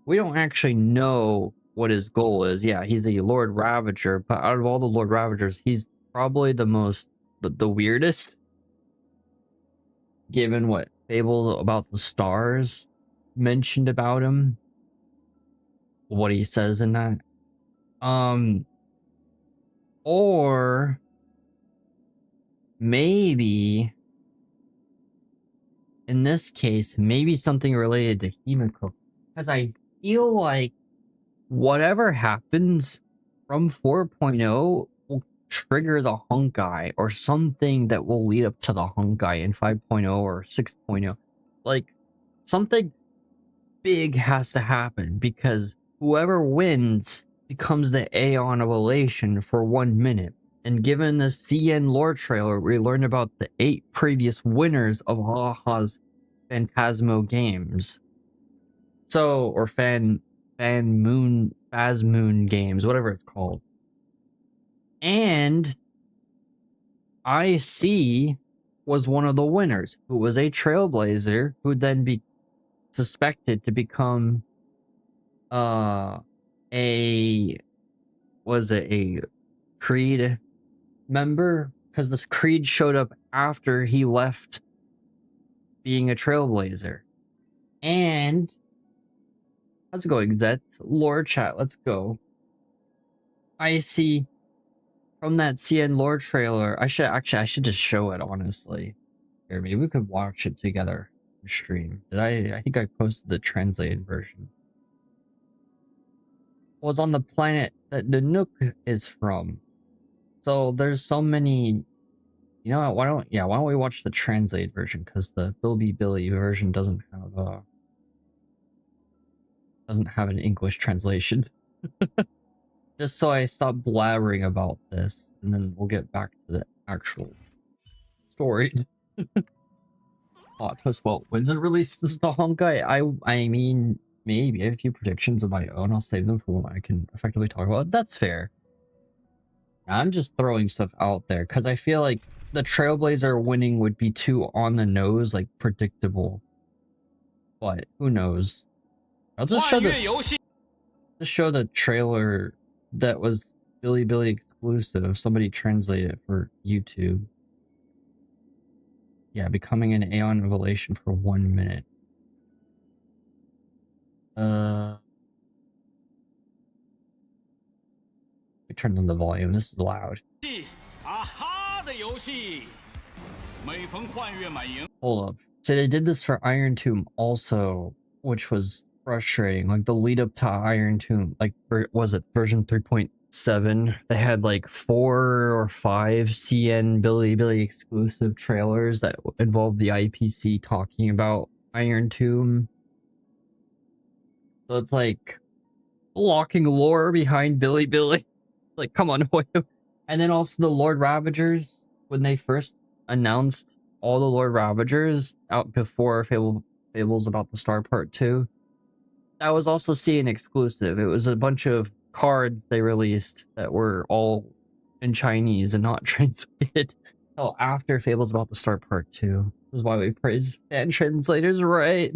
We don't actually know what his goal is. Yeah, he's a Lord Ravager, but out of all the Lord Ravagers, he's probably the most, the weirdest. Given what Fable about the stars mentioned about him. What he says in that. Or maybe in this case, maybe something related to Himiko. Because I feel like whatever happens from 4.0 will trigger the Honkai or something that will lead up to the Honkai in 5.0 or 6.0. Like, something big has to happen because whoever wins becomes the Aeon of Elation for 1 minute. And given the CN lore trailer, we learned about the 8 previous winners of Aha's Phantasmo games. So, or Phasmoon games, whatever it's called. And IC was one of the winners, who was a trailblazer, who would then be suspected to become a Creed member, because this Creed showed up after he left being a trailblazer. And how's it going, Zet? Lore chat, let's go. I see from that CN lore trailer, I should just show it, honestly. Here, maybe we could watch it together on stream. I think I posted the translated version. Was on the planet that the Nook is from. So there's so many. You know what? Why don't we watch the translated version? Because the Billy version doesn't have an English translation. Just so I stop blabbering about this, and then we'll get back to the actual story. Plot twist. Well, when's it released? This is the Honkai. I mean, maybe I have a few predictions of my own. I'll save them for when I can effectively talk about it. That's fair. I'm just throwing stuff out there because I feel like the Trailblazer winning would be too on the nose, like predictable. But who knows? I'll just show the trailer that was Billy exclusive. Somebody translated it for YouTube. Yeah, becoming an Aeon of Elation for 1 minute. We turned on the volume. This is loud. Hold up. So they did this for Iron Tomb also, which was frustrating. Like the lead up to Iron Tomb, like was it version 3.7? They had like 4 or 5 CN Billy exclusive trailers that involved the IPC talking about Iron Tomb. So it's like blocking lore behind Billy. Like, come on, Hoyo. And then also the Lord Ravagers, when they first announced all the Lord Ravagers out before Fables About the Star Part 2, that was also CN exclusive. It was a bunch of cards they released that were all in Chinese and not translated until after Fables About the Star Part 2. This is why we praise fan translators, right?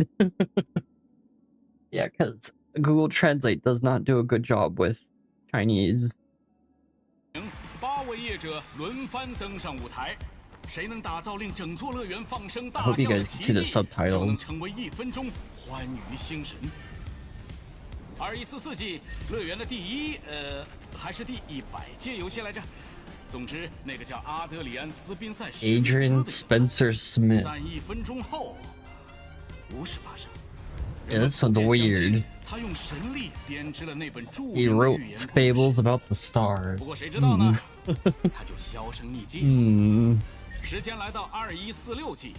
Yeah, because Google Translate does not do a good job with Chinese. I hope you guys can see the subtitles. 2144季乐园的第1还是第100届游戏来着。总之，那个叫阿德里安斯宾塞史 Adrian Spencer Smith. 但1分钟后，无事发生。 Yeah, this one's weird. 他用神力编织了那本著 He 名的 wrote 预言 Fables About the Stars. 不过谁知道呢？他就销声匿迹。时间来到2146季，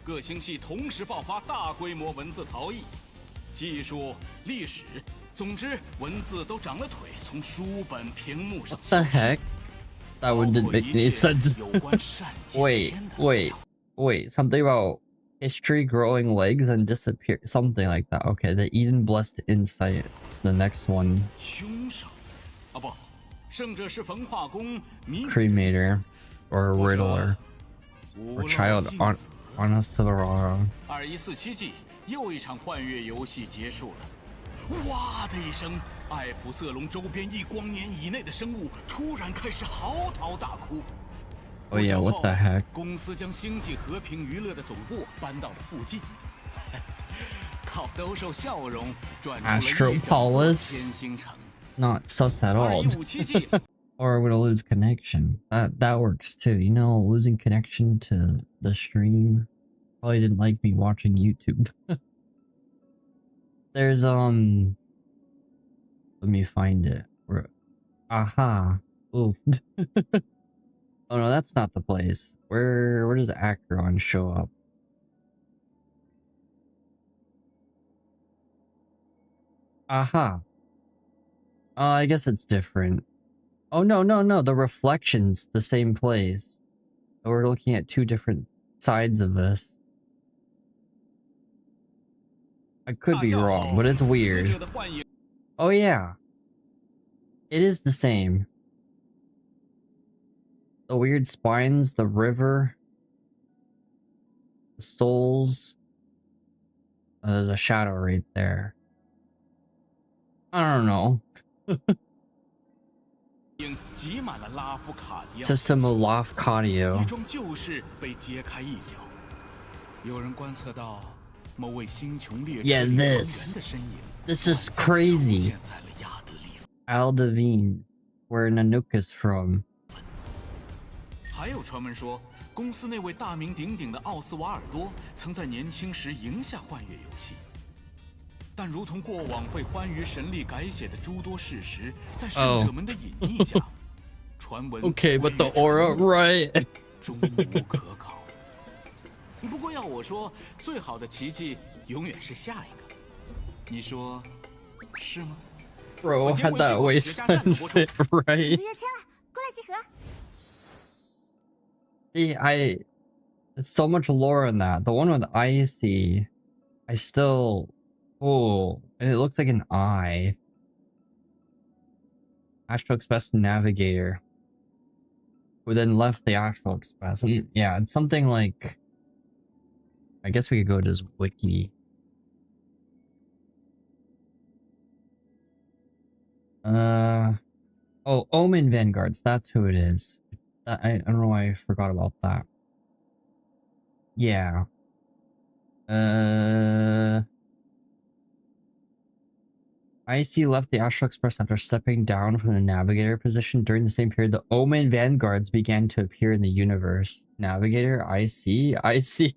各星系同时爆发大规模文字逃逸。 技术、历史、总之，文字都长了腿，从书本、屏幕上。 What the heck? That one didn't make any sense. Wait. Something about history growing legs and disappear. Something like that. Okay, the Eden Blessed Insight. It's the next one. 凶手，啊不，胜者是焚化工迷 Cremator. Or Riddler. Or Child on a Silverado. 2147季，又一场幻月游戏结束了。哇的一声，艾普瑟龙周边1光年以内的生物突然开始嚎啕大哭。 Oh yeah, what the heck? 公司将星际和平娱乐的总部搬到了附近，靠兜售笑容赚出了一整座天星城。 Not sus at all. Or I'm gonna lose connection. That works too. You know, losing connection to the stream. Probably didn't like me watching YouTube. There's let me find it. Aha. Oof. Oh no, that's not the place. Where does Acheron show up? Aha. I guess it's different. Oh no, the reflection's the same place. We're looking at two different sides of this. I could be wrong, but it's weird. Oh yeah. It is the same. The weird spines, the river, the souls. There's a shadow right there. I don't know. System of Lafcadio. Yeah, this is crazy. Aldevine, where Nanook is from. 还有传闻说，公司那位大名鼎鼎的奥斯瓦尔多曾在年轻时赢下幻月游戏，但如同过往被欢愉神力改写的诸多事实，在胜者们的隐匿下，传闻 Okay, but the aura, right? 终无可考。不过要我说，最好的奇迹永远是下一个，你说是吗 ？Bro had that waist fit, right? See, it's so much lore in that. The one with Icy, I still, oh, and it looks like an eye. Astral Express Navigator, who then left the Astral Express. And yeah, it's something like, I guess we could go to his wiki. Oh, Omen Vanguards, that's who it is. I don't know why I forgot about that. Yeah. Icy left the Astral Express after stepping down from the Navigator position. During the same period, the Omen Vanguards began to appear in the universe. Navigator, Icy. Also,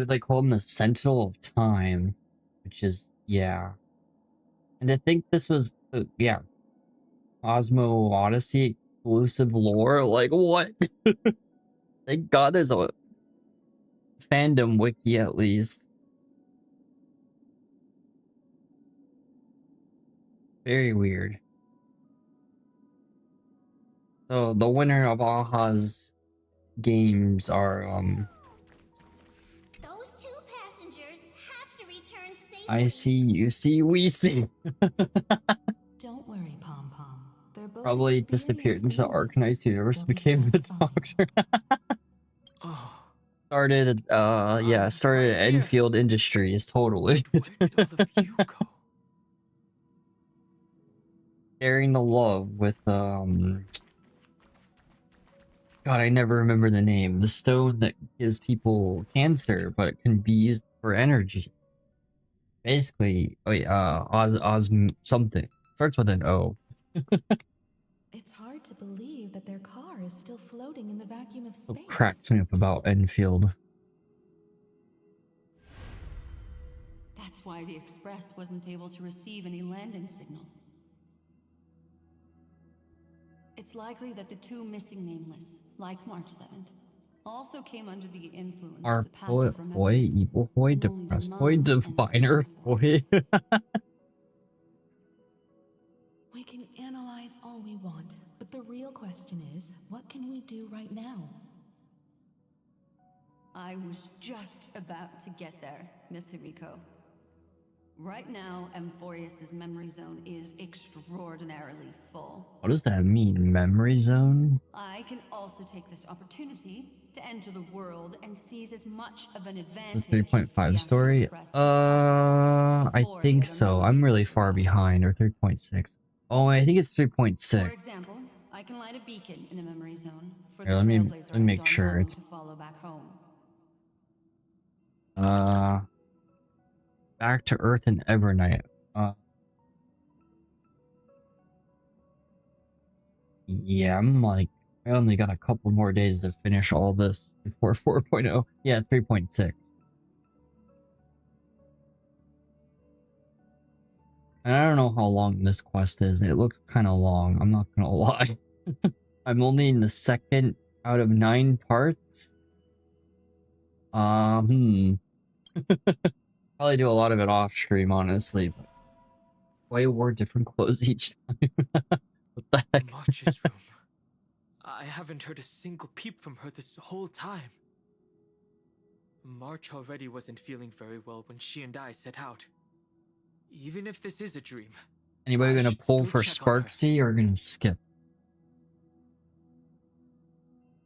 they call him the Sentinel of Time, which is, yeah. And I think this was, yeah, Cosmo Odyssey exclusive lore. Like, what? Thank God there's a fandom wiki at least. Very weird. So the winner of Aha's games are Those two passengers have to return safely. I see, you see, we see. Don't worry, Pom Pom. They're both Probably disappeared into the Arcanite's universe, became the Doctor. Started started Enfield Industries, totally. Sharing the love with God, I never remember the name. The stone that gives people cancer, but it can be used for energy. Basically, something. Starts with an O. It's hard to believe that their car is still floating in the vacuum of space. It cracks me up about Enfield. That's why the Express wasn't able to receive any landing signal. It's likely that the two missing nameless, like March 7th, also came under the influence of the path of remembrance. Evil boy, depressed boy, diviner boy. we want, but the real question is, what can we do right now? I was just about to get there, Miss Himiko. Right now, Amphorius's memory zone is extraordinarily full. What does that mean, memory zone? I can also take this opportunity to enter the world and seize as much of an The advantage. 3.5 story? I think so. I'm really far behind, or 3.6. Oh, I think it's 3.6. For example, I can light a beacon in the memory zone for Here, the let me trailblazer make I've sure gone home it's to follow back home. Back to Earth and Evernight. Yeah, I only got a couple more days to finish all this before 4.0. Yeah, 3.6. And I don't know how long this quest is. It looks kind of long. I'm not gonna lie. I'm only in the second out of 9 parts. Probably do a lot of it off stream, honestly. But way wore different clothes each time. What the heck? March's room. I haven't heard a single peep from her this whole time. March already wasn't feeling very well when she and I set out. Even if this is a dream. Anybody gonna pull for check on her. Sparksy or gonna skip?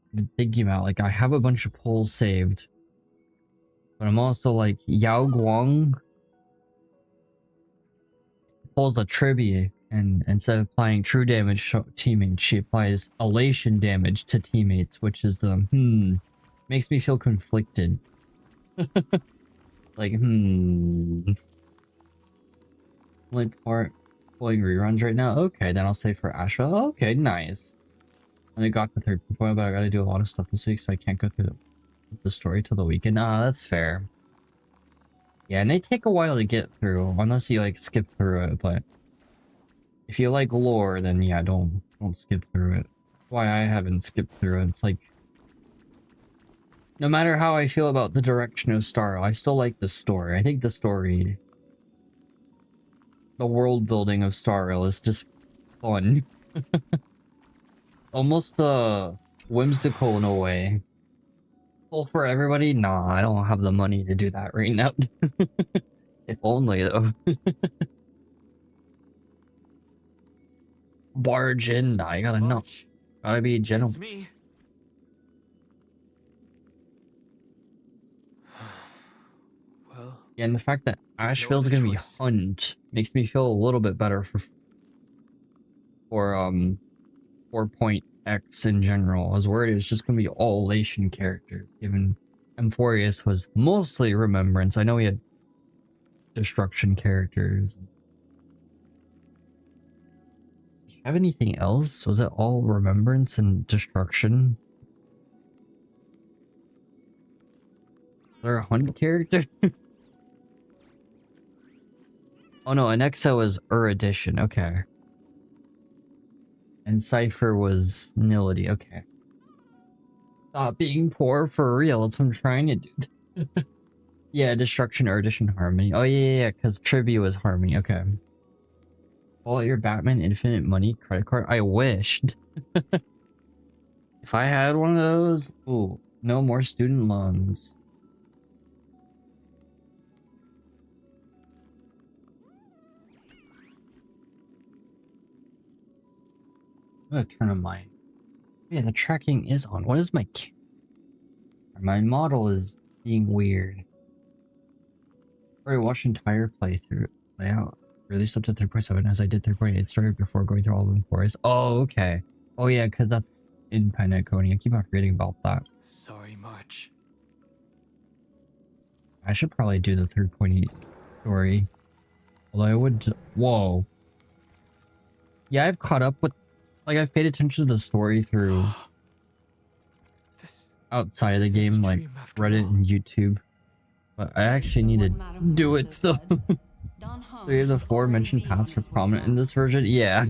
I've been thinking about, like, I have a bunch of pulls saved. But I'm also like, Yao Guang pulls the tribute, and instead of applying true damage to teammates, she applies elation damage to teammates, which is the, makes me feel conflicted. Like, Only part pulling reruns right now? Okay, then I'll save for Asheville. Okay, nice. And I got the 3.0, but I gotta do a lot of stuff this week, so I can't go through the story till the weekend. Ah, that's fair. Yeah, and they take a while to get through, unless you, like, skip through it, but if you like lore, then yeah, don't skip through it. Why I haven't skipped through it. It's like, no matter how I feel about the direction of Star, I still like the story. I think the story, the world building of Star Rail is just fun. Almost whimsical in a way. Well, for everybody? Nah, I don't have the money to do that right now. If only, though. Barge in. Nah, you gotta know. Gotta be gentle. It's me. Well, Yeah, and the fact that Asheville's gonna be Hunt makes me feel a little bit better for 4.x in general. I was worried it was just gonna be all elation characters, given Amphorius was mostly Remembrance. I know he had Destruction characters. Do you have anything else? Was it all Remembrance and Destruction? Is there a Hunt character? Oh no, Anexa was Erudition, okay. And Cypher was Nility, okay. Stop being poor for real, that's what I'm trying to do. Yeah, Destruction, Erudition, Harmony. Oh yeah, because Tribute was Harmony, okay. Pull out your Batman Infinite Money credit card? I wished. If I had one of those, ooh, no more student loans. I'm gonna turn on my... Yeah, the tracking is on. What is my... My model is being weird. Already watched entire playthrough layout. Released up to 3.7 as I did 3.8. Started before going through all of them forest. Oh, okay. Oh yeah, because that's in Penacony. I keep on forgetting about that. Sorry, March. I should probably do the 3.8 story. Although I would... Whoa. Yeah, I've caught up with... Like, I've paid attention to the story through... outside of the game, like Reddit and YouTube. But I actually need to do it still. 3 of the 4 mentioned paths were prominent in this version? Yeah.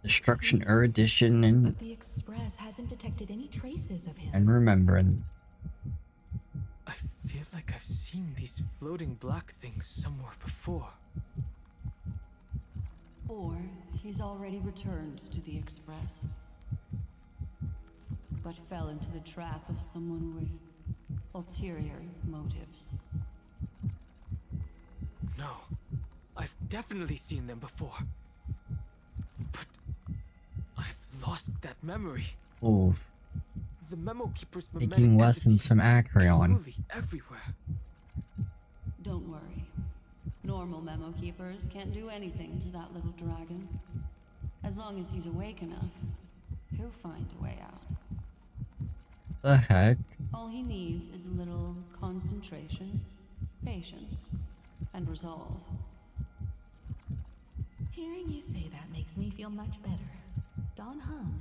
Destruction, Erudition, and... But the Express hasn't detected any traces of him. And Remembrance. I feel like I've seen these floating black things somewhere before. Or He's already returned to the Express, but fell into the trap of someone with ulterior motives. No, I've definitely seen them before. But I've lost that memory. Oof. The Memo Keeper's Taking lessons from Acreon. truly everywhere. Don't worry. Normal Memo Keepers can't do anything to that little dragon. As long as he's awake enough, he'll find a way out. The heck? All he needs is a little concentration, patience, and resolve. Hearing you say that makes me feel much better. Don Hung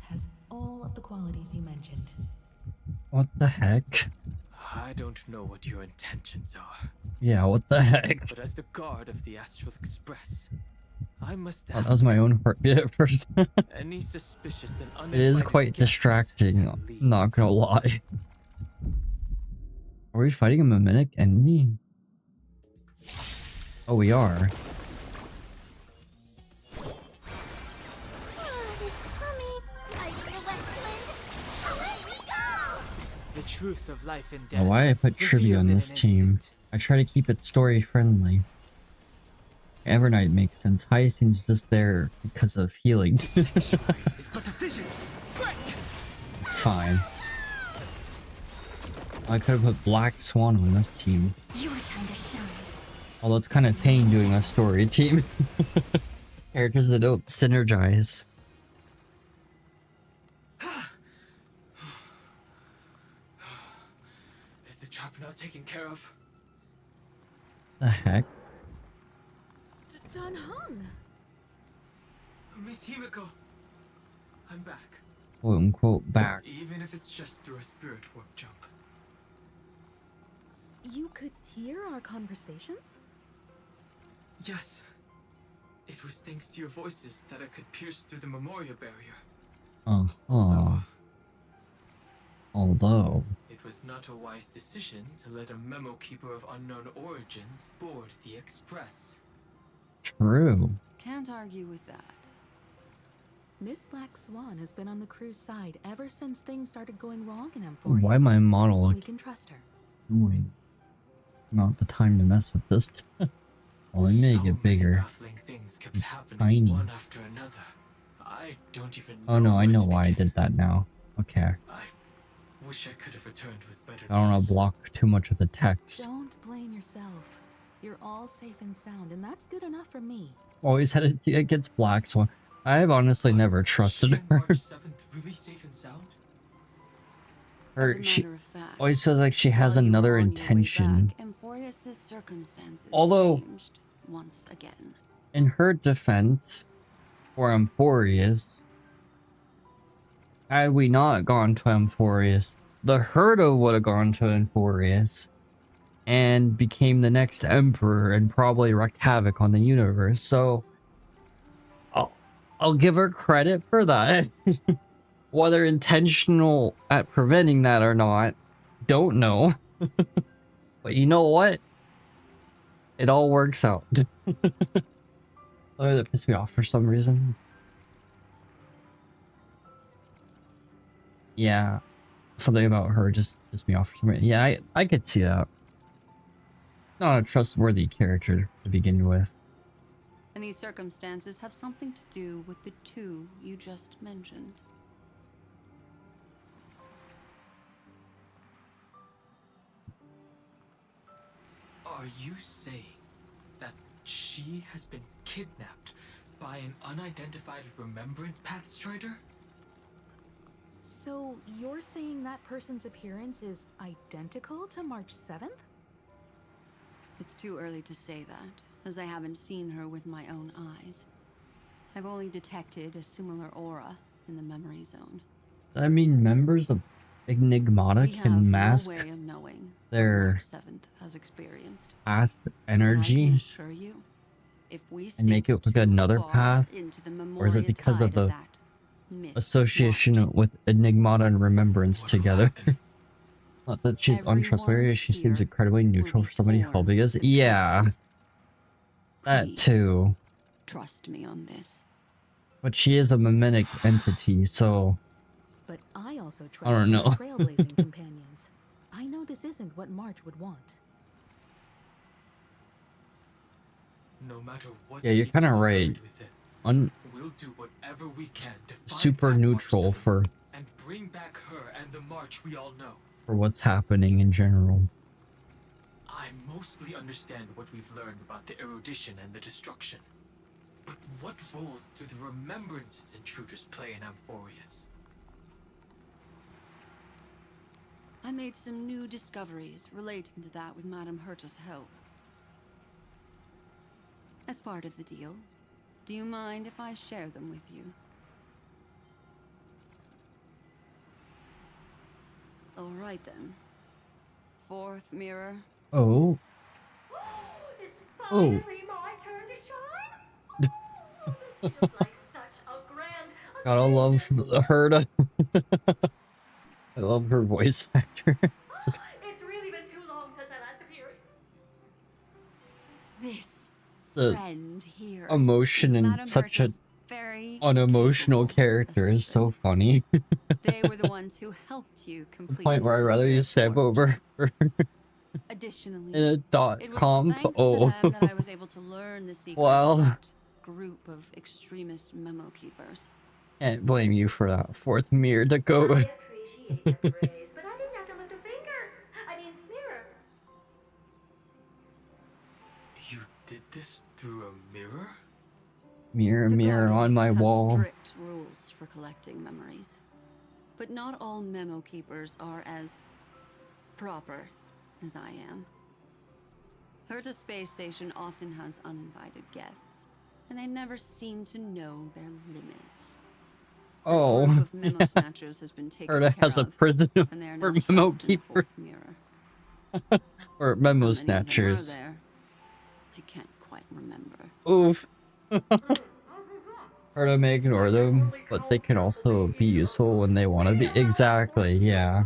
has all of the qualities you mentioned. What the heck? I don't know what your intentions are. Yeah, what the heck? But as the guard of the Astral Express, I must Oh, that was my own heartbeat at first. any suspicious and It is uninvited quite guests distracting, to leave. not gonna lie. Are we fighting a mimic enemy? Oh, we are. The truth of life and Now, death. why I put trivia on revealed in this an team? instant. I try to keep it story friendly. Evernight makes sense. Hyacinth's just there because of healing. It's but a vision. Quick! It's fine. I could have put Black Swan on this team. Your time to shine. Although it's kind of pain doing a story team. Characters that don't synergize. Is the trap now taken care of? The heck? Don Hung! Miss Himiko, I'm back. Quote unquote back. Even if it's just through a spirit warp jump. You could hear our conversations? Yes. It was thanks to your voices that I could pierce through the memorial barrier. Although. It was not a wise decision to let a memo keeper of unknown origins board the Express. True. Can't argue with that. Miss Black Swan has been on the crew's side ever since things started going wrong in M4. Why my model We look can trust her. doing? Not the time to mess with this. Well, we make it bigger. Baffling things kept happening Tiny. one after another. I don't even Oh no, I where know to why I did that now. Okay. Wish I could have returned with better I don't want news. to block too much of the text. Don't blame yourself. You're all safe and sound, and that's good enough for me. Always had it against Black Swan. I have honestly never trusted her. March 7th really safe and sound? She always feels like she has another intention. Amphorius's circumstances Although, changed once again. in her defense, for Amphorius, had we not gone to Amphorius, the Herda would have gone to Amphorius and became the next emperor and probably wreaked havoc on the universe. So I'll give her credit for that. Whether intentional at preventing that or not, don't know. But you know what? It all works out. Oh, that pissed me off for some reason. Yeah. Something about her just pissed me off for some reason. Yeah, I could see that. Not a trustworthy character to begin with. And these circumstances have something to do with the two you just mentioned. Are you saying that she has been kidnapped by an unidentified Remembrance Path Strider? So you're saying that person's appearance is identical to March 7th? It's too early to say that, as I haven't seen her with my own eyes. I've only detected a similar aura in the memory zone. I mean, members of Enigmata We can have mask no way of knowing their what March 7th has experienced. path And I can energy assure you, if we and make it look like another path, or is it because of the association with Enigmata and Remembrance together? Not that she's untrustworthy, she seems incredibly neutral for somebody helping us. Yeah. That Please, too. trust me on this. But she is a mimic entity, so But I also I trust don't your know. trailblazing companions. I know this isn't what March would want. No matter what Yeah, you're kind of right. we'll do whatever we can to find Super that neutral March for and bring back her and the March we all know. what's happening in general. I mostly understand what we've learned about the erudition and the destruction. But what roles do the remembrances intruders play in Amphorius? I made some new discoveries relating to that with Madame Herta's help. As part of the deal, do you mind if I share them with you? All right then. Fourth mirror. Oh. It's Oh. finally my turn to shine. This feels like such a grand Gotta love Herta. I love her voice actor. Just It's really been too long since I last appeared. This the friend here emotion is in Madame such a Herta's very unemotional character is so funny. They were the ones who helped you The complete point where I'd the rather you spirit stab forge. over Additionally, in a it was .com. thanks Oh. to them that I was able to learn the secrets Well. of that group of extremist memo keepers. Can't blame you for that fourth mirror to go. I appreciate the praise, but I didn't have to lift a finger. I mean, mirror. You did this through a mirror? Mirror, The mirror Guardian on my has wall. strict rules for collecting memories, but not all memo keepers are as proper as I am. Herta Space Station often has uninvited guests, and they never seem to know their limits. Oh, A group of memo snatchers has been taken Herta care has a of, prison and they are for now memo trapped in the keeper. fourth mirror. Or How memo many of them are snatchers. there? I can't quite remember. Oof. Herta may ignore them, but they can also be useful when they want to be. Exactly, yeah.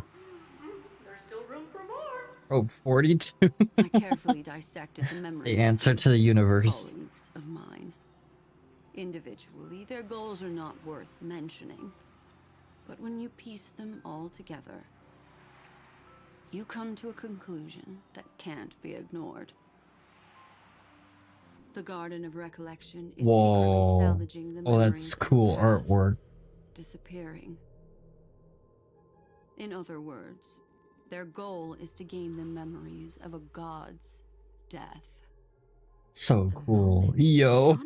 There's still room for more. Oh, 42. I carefully dissected the memories The of answer these to the universe. colleagues of mine. Individually, their goals are not worth mentioning. But when you piece them all together, you come to a conclusion that can't be ignored. The Garden of Recollection is secretly Whoa. salvaging the Oh, memories that's of cool the past, artwork. disappearing. In other words, their goal is to gain the memories of a god's death. So cool. Yo.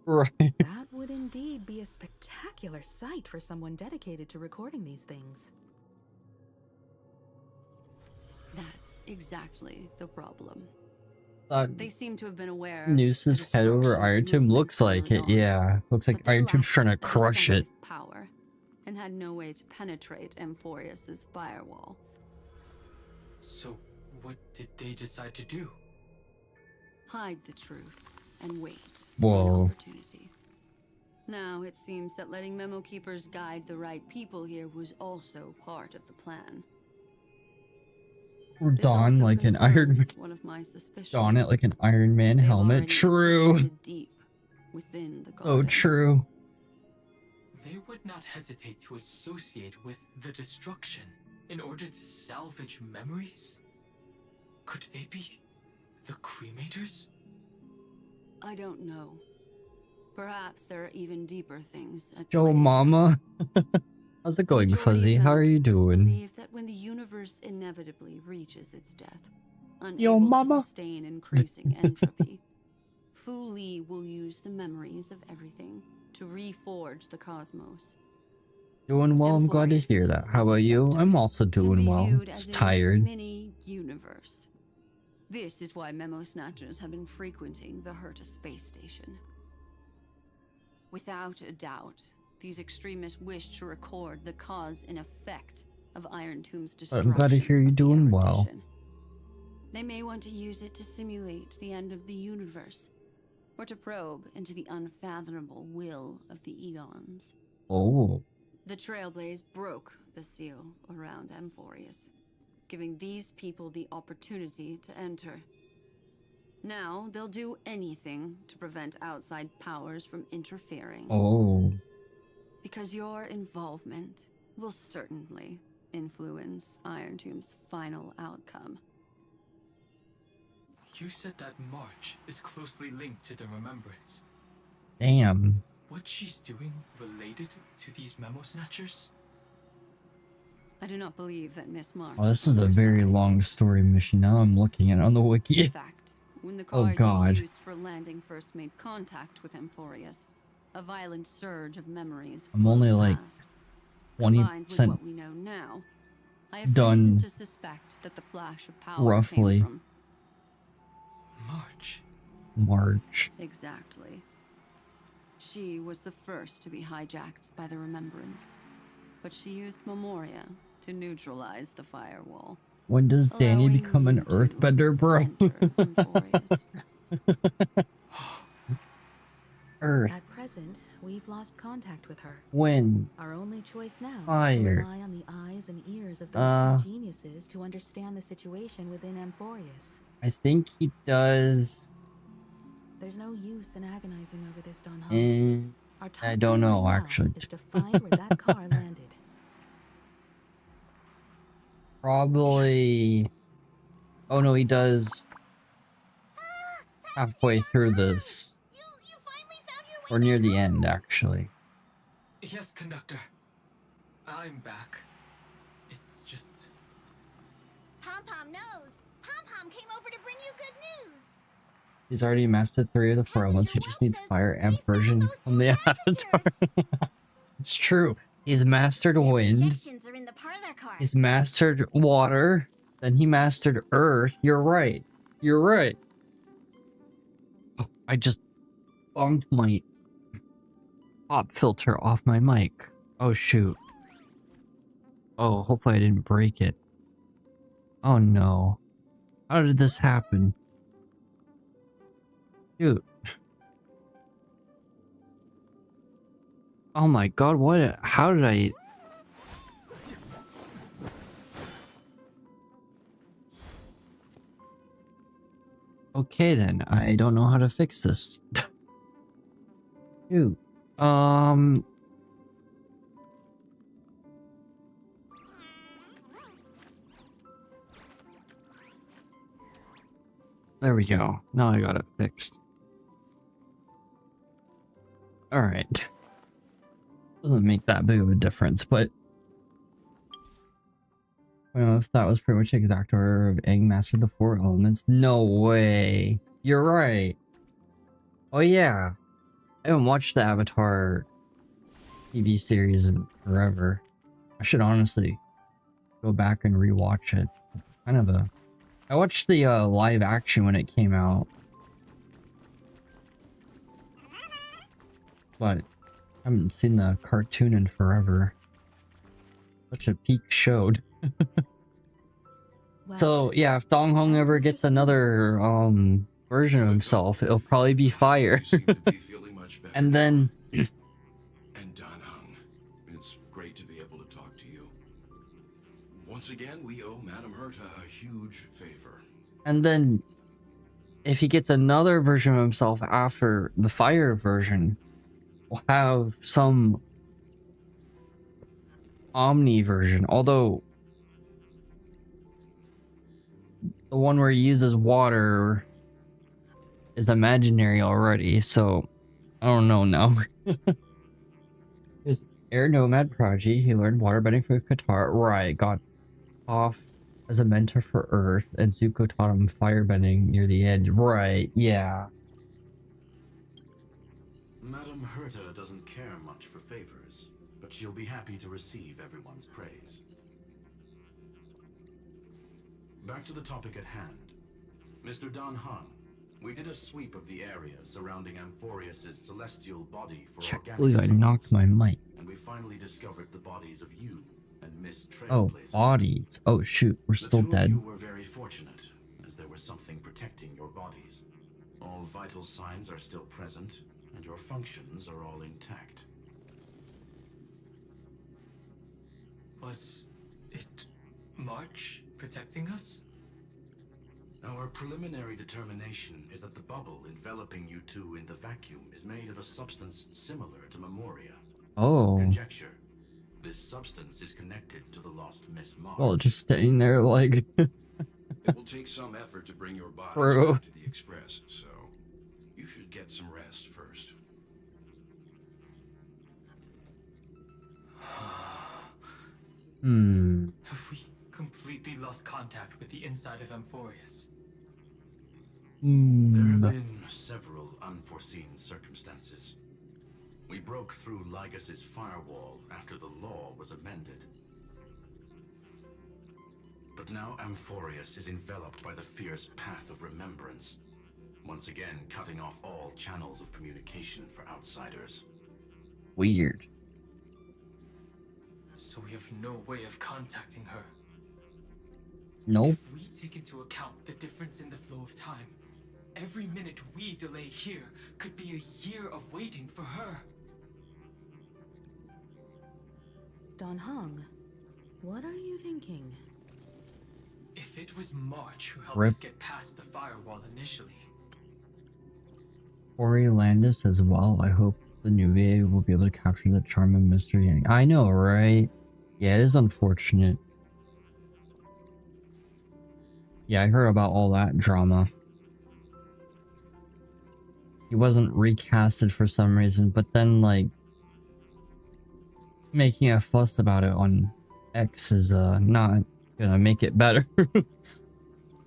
Right. That would indeed be a spectacular sight for someone dedicated to recording these things. That's exactly the problem. That They seem to have been aware Noose's of the head over destruction's Iron Tomb movement looks like it, early on, yeah. Looks like but they Iron Tomb's trying to lacked a crush it. decisive power and had no way to penetrate Amphorius's firewall. So, what did they decide to do? Hide the truth and wait for Whoa. an opportunity. Now it seems that letting memo keepers guide the right people here was also part of the plan. Or This don also like an Iron confirms one of my suspicions. Don it like an Iron Man They've helmet. already True. infiltrated deep within the So garden. true. They would not hesitate to associate with the destruction in order to salvage memories? Could they be the cremators? I don't know. Perhaps there are even deeper things at Yo, play. mama. How's it going, Majority of Fuzzy? How are you doing? believe that when the universe inevitably reaches its death, Yo, unable mama. to sustain increasing entropy, Fu Li will use the memories of everything to reforge the cosmos. Doing well, I'm glad to hear that. How about you? I'm also doing well. Viewed Just as a tired. mini universe. This is why memo snatchers have been frequenting the Herta space station. Without a doubt, these extremists wish to record the cause and effect of Iron Tomb's But destruction. I'm glad to hear you're doing well. They may want to use it to simulate the end of the universe, or to probe into the unfathomable will of the eons. Oh. The Trailblaze broke the seal around Amphorius, giving these people the opportunity to enter. Now, they'll do anything to prevent outside powers from interfering. Oh. Because your involvement will certainly influence Iron Tomb's final outcome. You said that March is closely linked to the Remembrance. Damn. What she's doing related to these memo snatchers? I do not believe that Miss March. Oh, this is a very long story mission. Now I'm looking at it on the wiki. In fact, when the Oh car god. you used for landing first made contact with Amphorius, a violent surge of memories I'm only flowed like past. Combined with 20% what we know now, I have done reason to suspect that the flash of power roughly. came from March. Exactly. She was the first to be hijacked by the Remembrance, but she used Memoria to neutralize the firewall. When does Danny allowing become an you to earthbender, bro? Earth. At present, we've lost contact with her. When? Our only choice now is to Fire. rely on the eyes and ears of those two geniuses to understand the situation within Amphorius. I think he does. There's no use in agonizing over this, Don Ho. Our top I don't know, priority now actually. is to find where that car landed. Probably. Oh no, he does. Halfway through this. Or near the end, actually. Yes, Conductor. I'm back. It's just... Pom-Pom knows. Pom-Pom came over to bring you good news. He's already mastered 3 of the 4 elements. He just needs fire amp version from the avatar. It's true. He's mastered wind. Are in the parlor car. He's mastered water. Then he mastered earth. You're right. You're right. Oh, I just bumped my pop filter off my mic. Oh shoot. Oh, hopefully I didn't break it. Oh no. How did this happen? Dude. Oh my god, what? How did I... Okay then, I don't know how to fix this. Dude. There we go. Now I got it fixed. Alright. Doesn't make that big of a difference, but... Well, if that was pretty much the exact order of Aang mastered the 4 elements. No way. You're right. Oh yeah. I haven't watched the Avatar TV series in forever. I should honestly go back and rewatch it. Kind of a... I watched the live action when it came out. But I haven't seen the cartoon in forever. Such a peak showed. So yeah, if Dong Hong ever gets another version of himself, it'll probably be fire. And then And Don Hung, it's great to be able to talk to you. Once again, we owe Madame Herta a huge favor. and then if he gets another version of himself after the fire version, we'll have some Omni version. Although the one where he uses water is imaginary already, so I don't know now. His Air Nomad Prodigy, he learned waterbending from Qatar. Right, got off as a mentor for Earth, and Zuko taught him firebending near the edge. Right, yeah. Madame Herta doesn't care much for favors, but she'll be happy to receive everyone's praise. Back to the topic at hand. Mr. Don Han, we did a sweep of the area surrounding Amphorius' celestial body for Can't organic believe I signs, knocked my mic. and we finally discovered the bodies of you and Miss Oh, Trailblazer. bodies. Oh shoot, we're still The two of dead. you were very fortunate, as there was something protecting your bodies. All vital signs are still present, and your functions are all intact. Was it March protecting us? Our preliminary determination is that the bubble enveloping you two in the vacuum is made of a substance similar to Memoria. Oh. Conjecture. This substance is connected to the lost Miss March. Well, just staying there like... It will take some effort to bring your bodies Bro. back to the Express, so you should get some rest first. Have we completely lost contact with the inside of Amphorius? There have been several unforeseen circumstances. We broke through Lygas's firewall after the law was amended. But now Amphorius is enveloped by the fierce path of remembrance, once again cutting off all channels of communication for outsiders. Weird. So we have no way of contacting her. Nope. If we take into account the difference in the flow of time, every minute we delay here could be a year of waiting for her. Don Hong, what are you thinking? If it was March who helped Rip. us get past the firewall initially. Ori Landis as well. I hope the new VA will be able to capture the charm and mystery. I know, right? Yeah, it is unfortunate. Yeah, I heard about all that drama. He wasn't recasted for some reason, but then, like, making a fuss about it on X is not gonna make it better.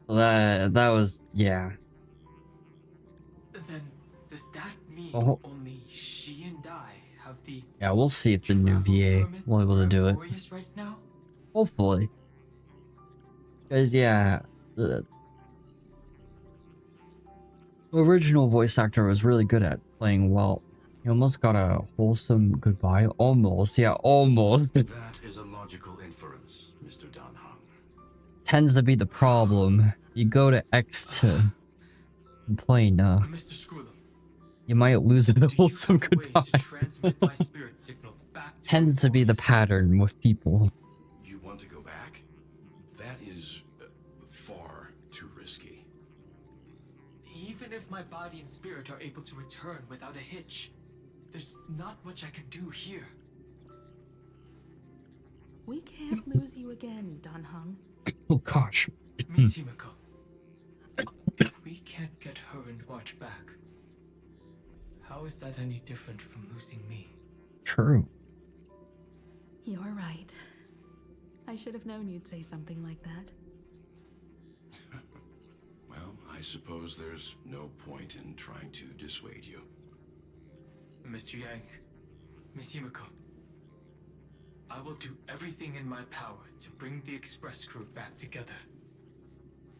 So that was, yeah. Then does that mean Oh. only she and I have the Yeah, we'll see if the new VA will be able to do it. Amphorius right now? Hopefully. Because, yeah, the original voice actor was really good at playing well. He almost got a wholesome goodbye. Almost, yeah, almost. That is a logical inference, Mr. Don Hung. Tends to be the problem. You go to X to complain, Mr. Screwlum, you might lose a wholesome goodbye. transmit my spirit signal back to Tends to be the pattern with people. You want to go back? That is far too risky. Even if my body and spirit are able to return without a hitch, there's not much I can do here. We can't lose you again, Don Hung. Oh gosh. Miss Himiko, if we can't get her and March back, how is that any different from losing me? True. You're right. I should have known you'd say something like that. Well, I suppose there's no point in trying to dissuade you. Mr. Yang, Miss Himiko, I will do everything in my power to bring the Express crew back together.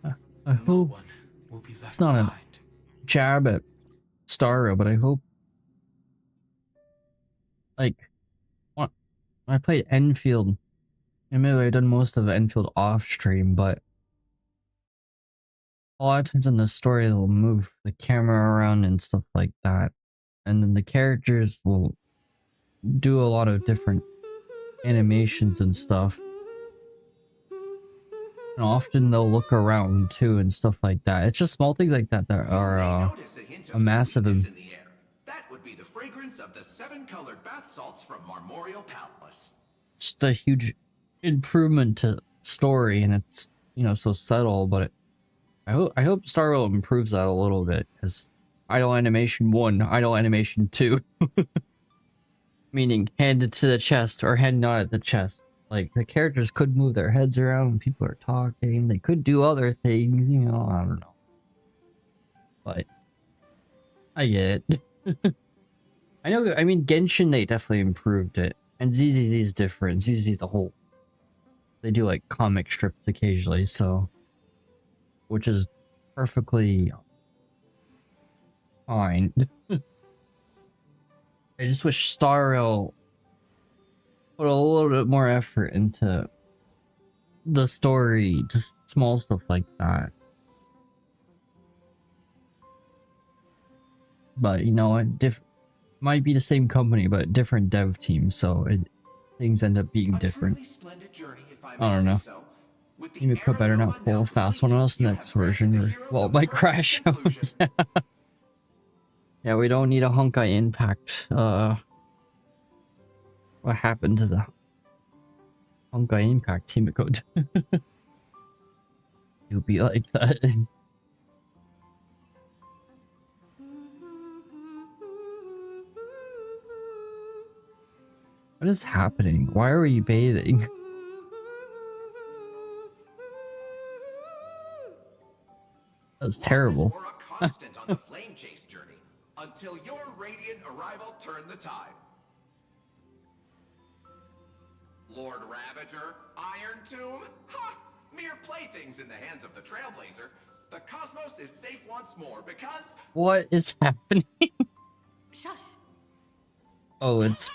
I hope one will be left it's not behind. a jab at Starro, but I hope, like, when I played Enfield, admittedly I've done most of Enfield off stream, but a lot of times in the story they'll move the camera around and stuff like that, and then the characters will do a lot of different animations and stuff. And often they'll look around too and stuff like that. It's just small things like that that are a massive That would be the fragrance of the 7-colored bath salts from Marmorial Palace. just a huge improvement to story, and it's, you know, so subtle. But I hope Star Wars improves that a little bit, because idle animation 1, idle animation 2, meaning hand it to the chest or head not at the chest. Like, the characters could move their heads around when people are talking. They could do other things, you know, I don't know. But I get it. I know, I mean, Genshin, they definitely improved it. And ZZZ is different. ZZZ is the whole... They do, like, comic strips occasionally, so... Which is perfectly... fine. I just wish Star Rail put a little bit more effort into the story, just small stuff like that. But you know what, might be the same company, but different dev team, so things end up being different. Splendid journey, if I I don't know. say so. Himiko better not pull a fast one on us next version, or well, it might crash out. Yeah. Yeah, we don't need a Honkai impact. What happened to the Honkai impact, Himiko? You'll be like that. What is happening? Why are we bathing? That was terrible. Were a constant on the flame chase journey until your radiant arrival turned the tide. Lord Ravager, Iron Tomb, ha! Mere playthings in the hands of the Trailblazer. The cosmos is safe once more because... What is happening? Shush. Oh, it's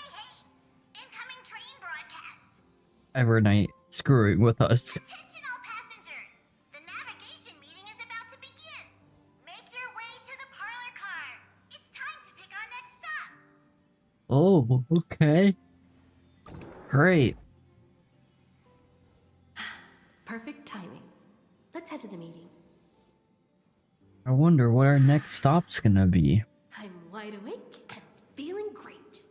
Evernight screwing with us. Oh, okay. Great. Perfect timing. Let's head to the meeting. I wonder what our next stop's gonna be. I'm wide awake and feeling great.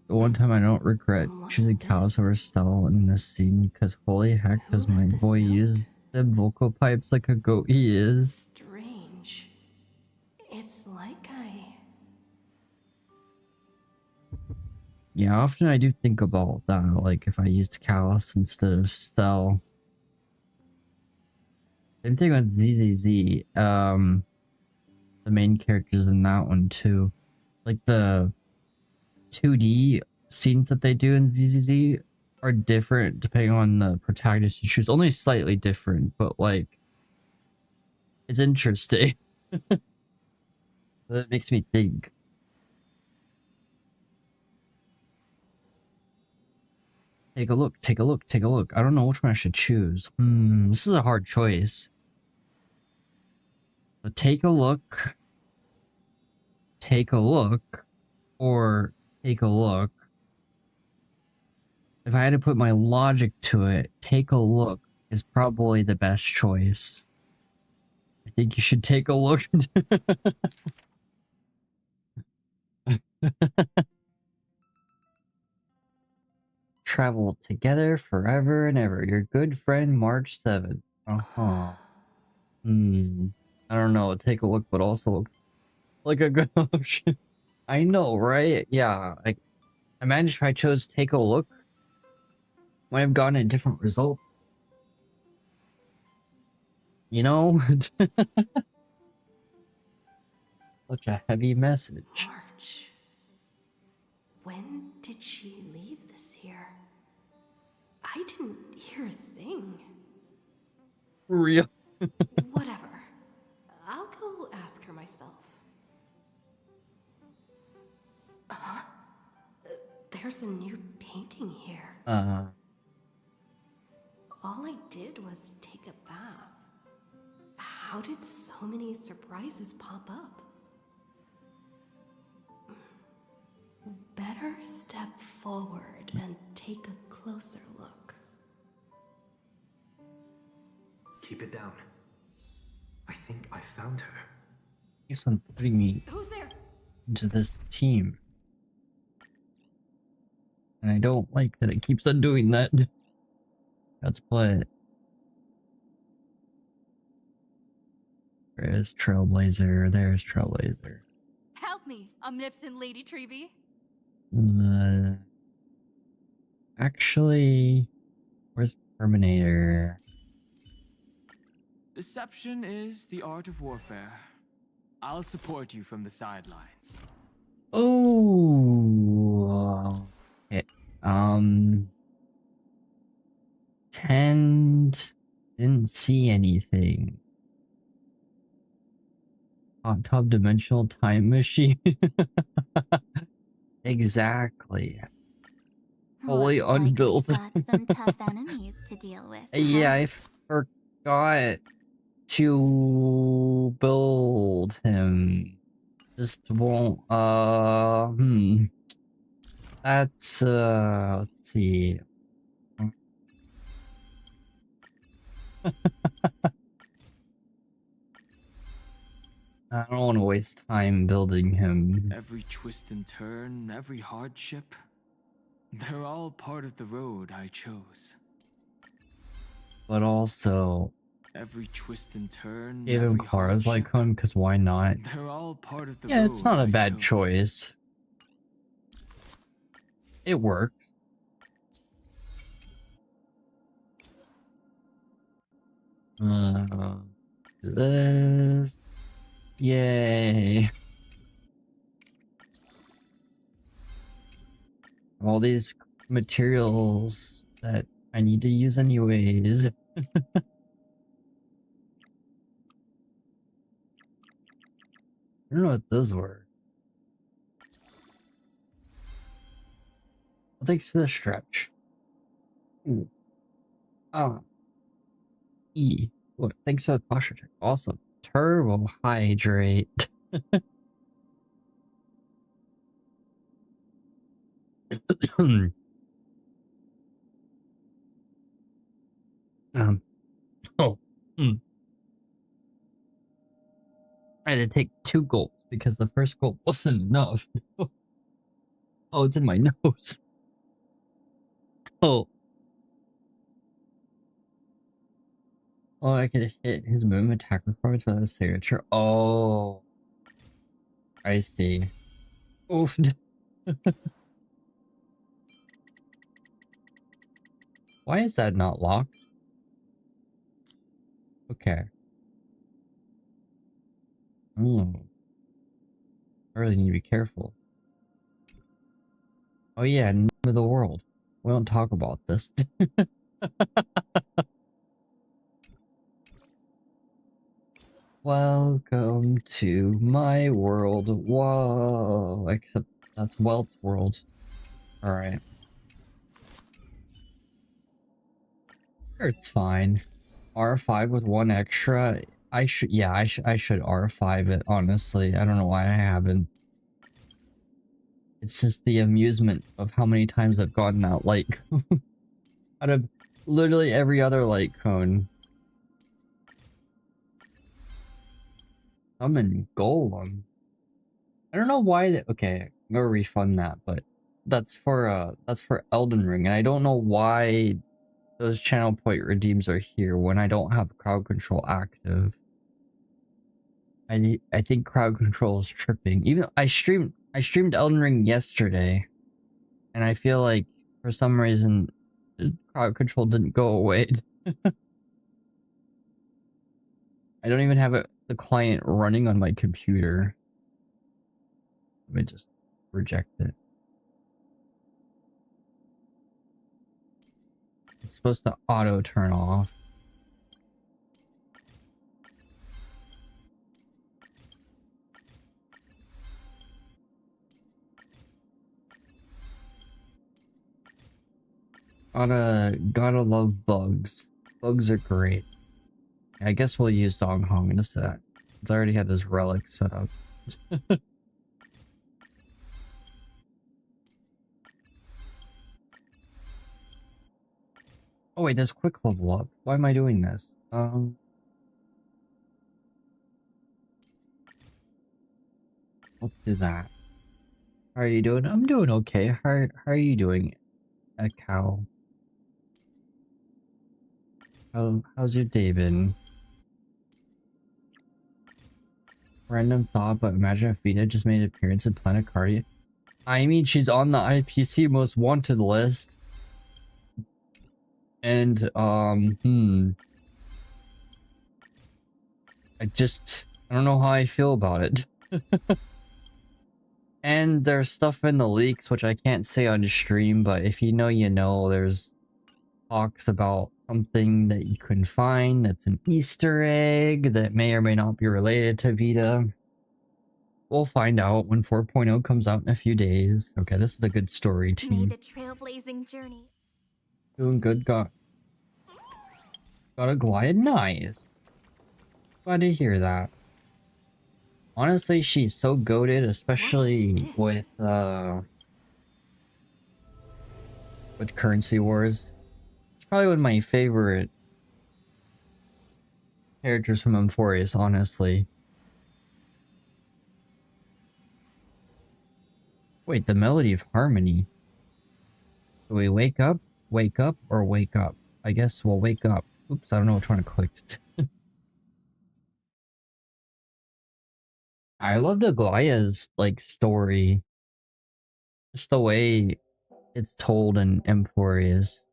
The one time I don't regret choosing cows over Stella in this scene, because holy heck does my boy use the vocal pipes like a goat he is. Strange. It's like Yeah, often I do think about that, like if I used Callus instead of Stell. Same thing with ZZZ, the main characters in that one too. Like the 2D scenes that they do in ZZZ are different depending on the protagonist you choose. Only slightly different, but like, it's interesting. That makes me think. Take a look, take a look, take a look. I don't know which one I should choose. This is a hard choice. So take a look, or take a look. If I had to put my logic to it, take a look is probably the best choice. I think you should take a look. Travel together forever and ever. Your good friend, March 7th. I don't know. Take a look, but also look like a good option. I know, right? Yeah. Like, imagine if I chose take a look. Might have gotten a different result. You know? Such a heavy message. March. When did she leave this year? I didn't hear a thing. Real. Whatever. I'll go ask her myself. There's a new painting here. All I did was take a bath. How did so many surprises pop up? Better step forward and take a closer look. Keep it down. I think I found her. Keeps on putting me into this team. And I don't like that it keeps on doing that. Let's play it. There's Trailblazer, there's Trailblazer. Help me, omnipotent Lady Treeby. Actually, where's Terminator? Deception is the art of warfare. I'll support you from the sidelines. Oh, okay. 10 didn't see anything. Hot tub dimensional time machine. Exactly. Fully unbuilt. Got some tough enemies to deal with. Yeah, I forgot to build him. Just won't, let's see. I don't want to waste time building him. Every twist and turn, every hardship, they're all part of the road I chose. But also, Every twist and turn, gave him every Clara's hardship, icon because why not? they're all part of the Yeah, road it's not a I bad chose. choice. It works. This. Yay. All these materials that I need to use anyways. I don't know what those were. Well, thanks for the stretch. Ooh. E. What? Thanks for the posture check. Awesome. Turbo hydrate. Oh. I had to take 2 gulps because the first gulp wasn't enough. Oh, it's in my nose. Oh. Oh, I could hit his movement attack requirements without a signature. Oh. I see. Oof. Why is that not locked? Okay. Oh. I really need to be careful. Oh yeah, name of the world. We don't talk about this. Welcome to my world. Whoa. Except that's Welt's world. Alright. It's fine. R5 with 1 extra. I should R5 it, honestly. I don't know why I haven't. It's just the amusement of how many times I've gotten that light cone. Out of literally every other light cone. Summon Golem. I don't know why that. Okay, I'm gonna refund that, but that's for Elden Ring, and I don't know why those channel point redeems are here when I don't have crowd control active. I think crowd control is tripping. Even I streamed Elden Ring yesterday, and I feel like for some reason crowd control didn't go away. I don't even have the client running on my computer. Let me just reject it. It's supposed to auto turn off. Gotta love bugs. Bugs are great. I guess we'll use Dong Hong in a sec. It's already had this relic set up. Oh wait, there's quick level up. Why am I doing this? Let's do that. How are you doing? I'm doing okay. How are you doing, a cow? How's your day been? Random thought, but imagine if Vita just made an appearance in Planet Cardia. I mean, she's on the IPC most wanted list. And, I don't know how I feel about it. And there's stuff in the leaks, which I can't say on stream, but if you know, you know, there's talks about something that you couldn't find that's an Easter egg that may or may not be related to Vita. We'll find out when 4.0 comes out in a few days. Okay, this is a good story, May team. the trailblazing journey. Doing good, got a Goliath. Nice. Glad to hear that. Honestly, she's so goated, especially with with Currency Wars. It's probably one of my favorite characters from Emphorius, honestly. Wait, the Melody of Harmony. Do we wake up, or wake up? I guess we'll wake up. Oops, I don't know which one to click. I love the Glaia's, like, story. Just the way it's told in Emphorius.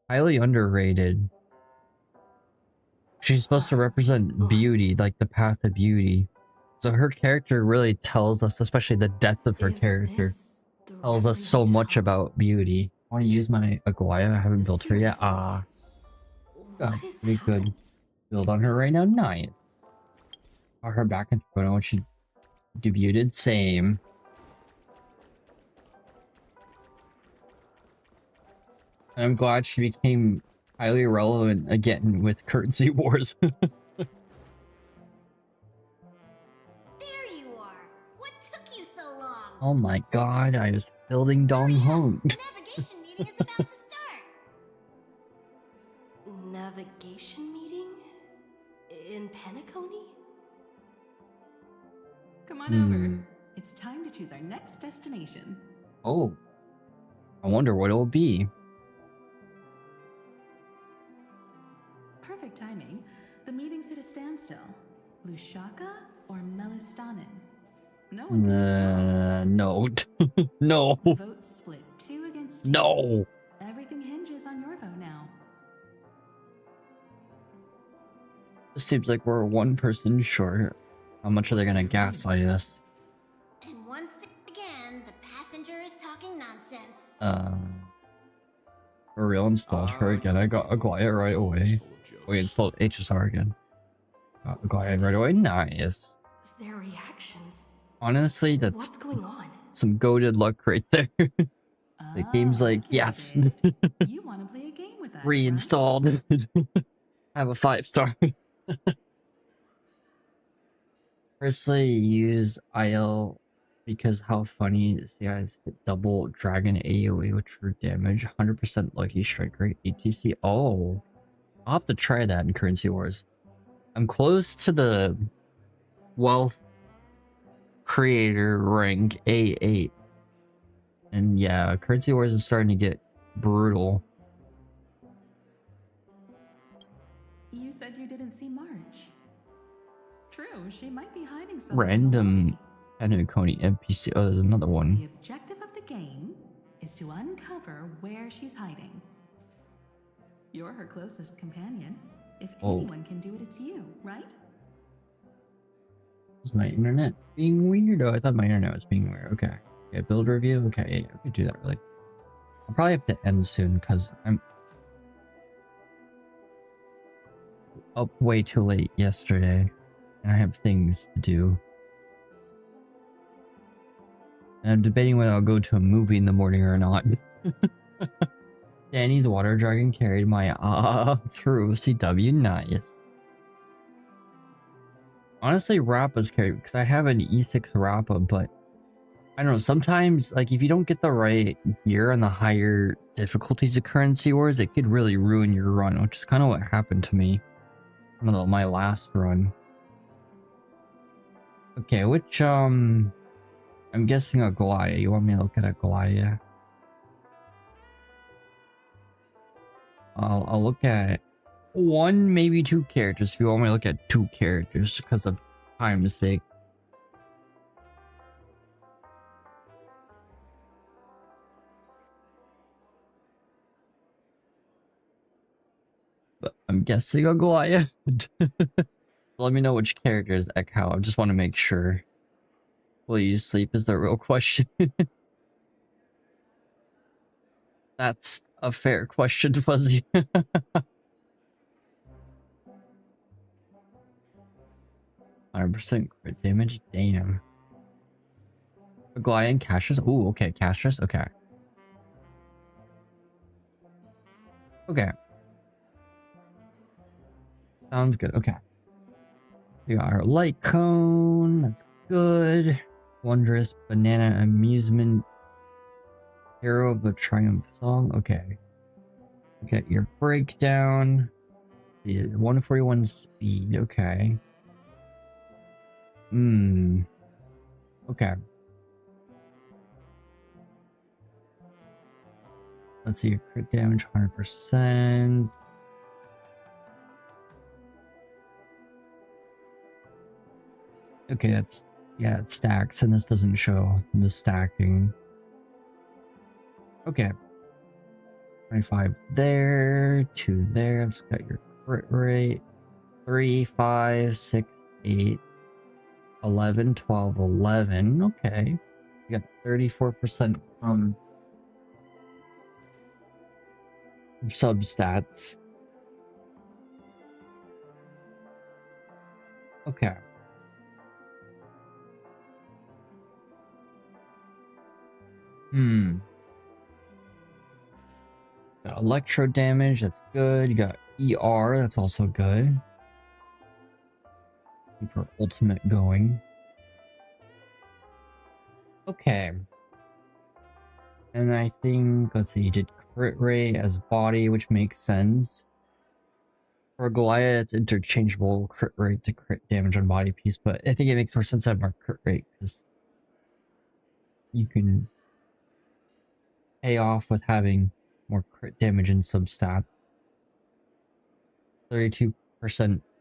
Highly underrated. She's supposed to represent beauty, like the path of beauty. So her character really tells us, especially the depth of her character, tells us so much about beauty. I want to use my Aglaia. I haven't built her yet. Got pretty good build on her right now. Nice. Got her back in when she debuted. Same. And I'm glad she became highly relevant again with Currency Wars. There you are. What took you so long? Oh my god, I was building Dong Hong. Navigation meeting is about to start. Navigation meeting? In Penacony? Come on over. It's time to choose our next destination. Oh. I wonder what it'll be. Perfect timing. The meeting's at a standstill. Lushaka or Melistanen? No one can No. No. vote split 2 against 2. No. Everything hinges on your vote now. It seems like we're one person short. How much are they gonna gaslight us? And once again, the passenger is talking nonsense. For real, installed her again. I got Aglaia right away. We installed HSR again. Got Aglaia right away. Nice. Their reactions. Honestly, that's What's going on? some goated luck right there. The game's like, yes. You want to play a game with us? Reinstalled. Have a 5-star. Firstly, use IL because how funny this guys hit double dragon AoE with true damage, 100% lucky strike rate, ATC. Oh, I'll have to try that in Currency Wars. I'm close to the wealth creator rank A8. And yeah, Currency Wars is starting to get brutal. You said you didn't see March. True, she might be hiding somewhere. Random Penacony NPC. Oh, there's another The one. objective of the game is to uncover where she's hiding. You're her closest companion. If anyone can do it, it's you, right? Is my internet being weird? Oh, I thought my internet was being weird. Okay. Yeah, build review. Okay, yeah, we could do that really. I'll probably have to end soon because I'm up way too late yesterday and I have things to do. And I'm debating whether I'll go to a movie in the morning or not. Danny's water dragon carried my through CW. Nice. Honestly, Rappa's carried because I have an E6 Rappa, but I don't know, sometimes, like, if you don't get the right gear on the higher difficulties of Currency Wars, it could really ruin your run, which is kind of what happened to me on my last run. Okay, which, I'm guessing Aglaia. You want me to look at Aglaia? I'll look at 1, maybe 2 characters if you want me to look at 2 characters because of time's sake. But I'm guessing Aglaia. Let me know which character is Echo. I just want to make sure. Will you sleep is the real question. That's a fair question, Fuzzy. 100% crit damage? Damn. Aglaia and Castrus? Ooh, okay, Castrus? Okay. Okay. Sounds good. Okay. We got our light cone. That's good. Wondrous banana amusement. Hero of the Triumph song. Okay. Get your breakdown. The 141 speed. Okay. Okay. Let's see. Your crit damage 100%. Okay, that's, yeah, it stacks, and this doesn't show the stacking. Okay. 25 there, 2 there. Let's get your crit rate. 3, 5, 6, 8, 11, 12, 11. Okay. You got 34% from substats. Okay. Got electro damage, that's good. You got ER, that's also good. Keep her ultimate going. Okay. And I think, let's see, you did crit rate as body, which makes sense. For Goliath, it's interchangeable crit rate to crit damage on body piece, but I think it makes more sense to have more crit rate because you can pay off with having more crit damage and substats. 32%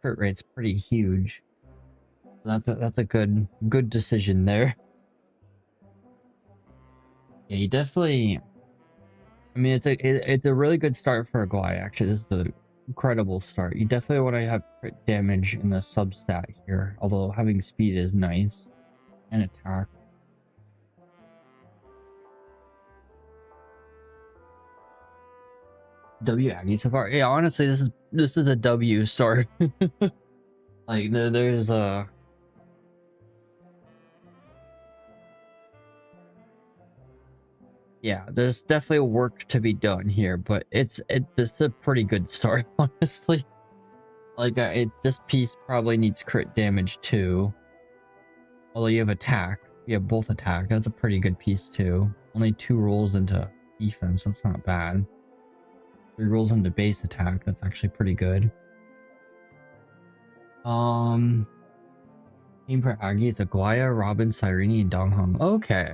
crit rate's pretty huge. That's a good decision there. Yeah, you definitely. I mean, it's a really good start for a Goliath. Actually, this is an incredible start. You definitely want to have crit damage in the substat here, although having speed is nice and attack. W Aggie so far. Yeah, honestly, this is a W start. Like there's a. Yeah, there's definitely work to be done here, but it's a pretty good start, honestly. Like this piece probably needs crit damage too. Although you have attack, you have both attack. That's a pretty good piece too. Only 2 rolls into defense. That's not bad. 3 rolls into base attack. That's actually pretty good. Team for Aggie is Aglaya, Robin, Cyrene, and Donghong. Okay.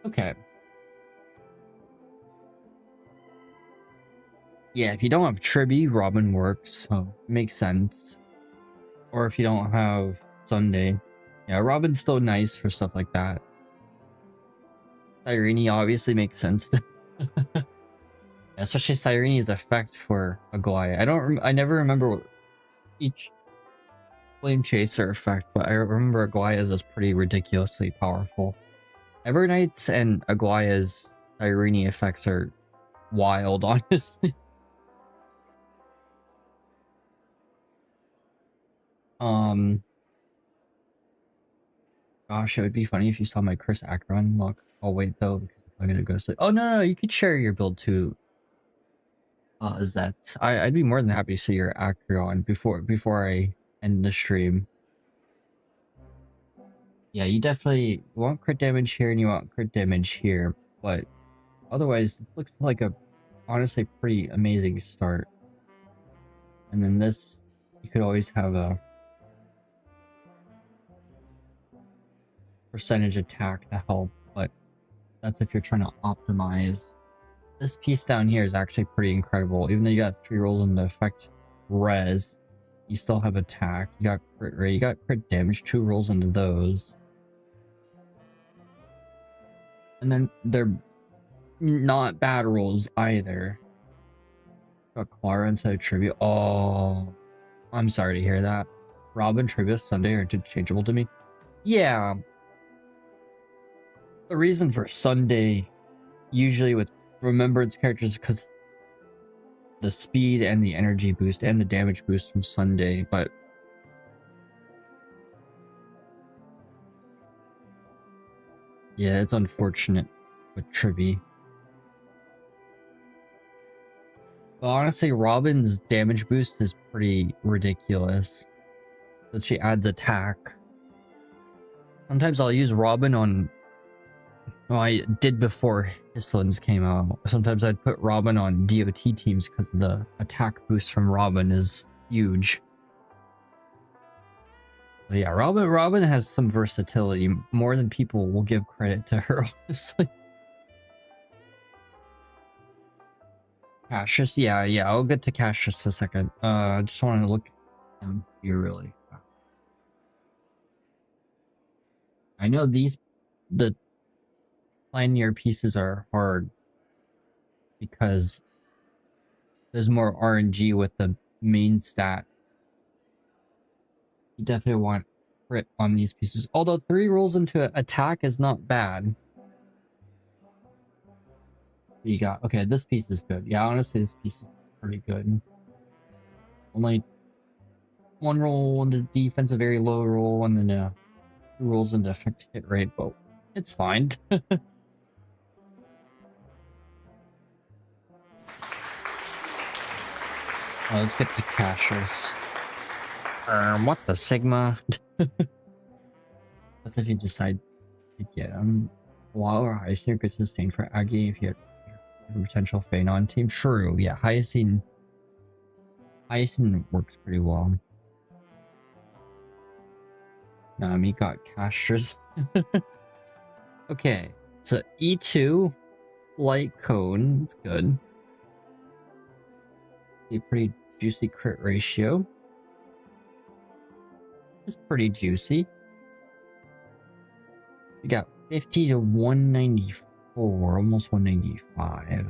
Okay. Yeah, if you don't have Tribby, Robin works. So makes sense. Or if you don't have Sunday. Yeah, Robin's still nice for stuff like that. Cyrene obviously makes sense. Especially Cyrene's effect for Aglaya. I never remember each Flame Chaser effect, but I remember Aglaya's is pretty ridiculously powerful. Evernight's and Aglaya's Cyrene effects are wild, honestly. Gosh, it would be funny if you saw my Chris Akron look. I'll wait though, because I'm gonna go to sleep. Oh no, you could share your build too. Zets. I'd be more than happy to see your Akron before I end the stream. Yeah, you definitely want crit damage here and you want crit damage here, but otherwise it looks like a honestly pretty amazing start. And then this, you could always have a percentage attack to help, but that's if you're trying to optimize. This piece down here is actually pretty incredible. Even though you got 3 rolls in the effect res, you still have attack. You got crit rate, you got crit damage, 2 rolls into those. And then they're not bad rolls either. Got Clara instead of Trivia. Oh, I'm sorry to hear that. Robin, Trivia, Sunday are interchangeable to me. Yeah. The reason for Sunday, usually with Remembrance characters, is because the speed and the energy boost and the damage boost from Sunday, but yeah, it's unfortunate with Trivy. But honestly, Robin's damage boost is pretty ridiculous. That she adds attack. Sometimes I'll use Robin on Well, I did before Hislin's came out. Sometimes I'd put Robin on DOT teams because the attack boost from Robin is huge. But yeah, Robin has some versatility, more than people will give credit to her, honestly. Cassius, yeah, I'll get to Cassius in a second. I just want to look down here really fast. I know the linear pieces are hard because there's more RNG with the main stat. You definitely want crit on these pieces. Although 3 rolls into attack is not bad. You got, okay, this piece is good. Yeah, honestly, this piece is pretty good. Only 1 roll into defense, a very low roll, and then 2 rolls into effect hit rate, but it's fine. Let's get to Cassius. What the Sigma? That's if you decide to get him. While or Hyacinth could sustain for Aggie if you had a potential Feign on team. True, yeah, Hyacinth works pretty well. Nami got Cassius. Okay, so E2, light cone, it's good. A pretty juicy crit ratio. It's pretty juicy. We got 50 to 194, almost 195. Let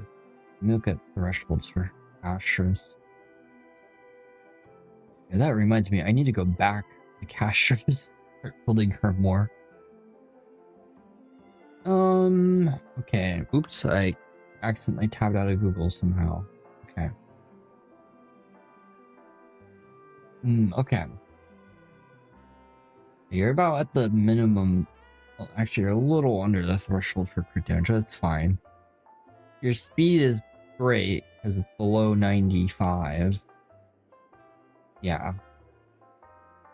me look at thresholds for Cassius. Yeah, that reminds me, I need to go back to Cassius, start building her more. Okay. Oops, I accidentally tabbed out of Google somehow. Okay. Okay. You're about at the minimum. Well, actually, you're a little under the threshold for crit damage. That's fine. Your speed is great because it's below 95. Yeah.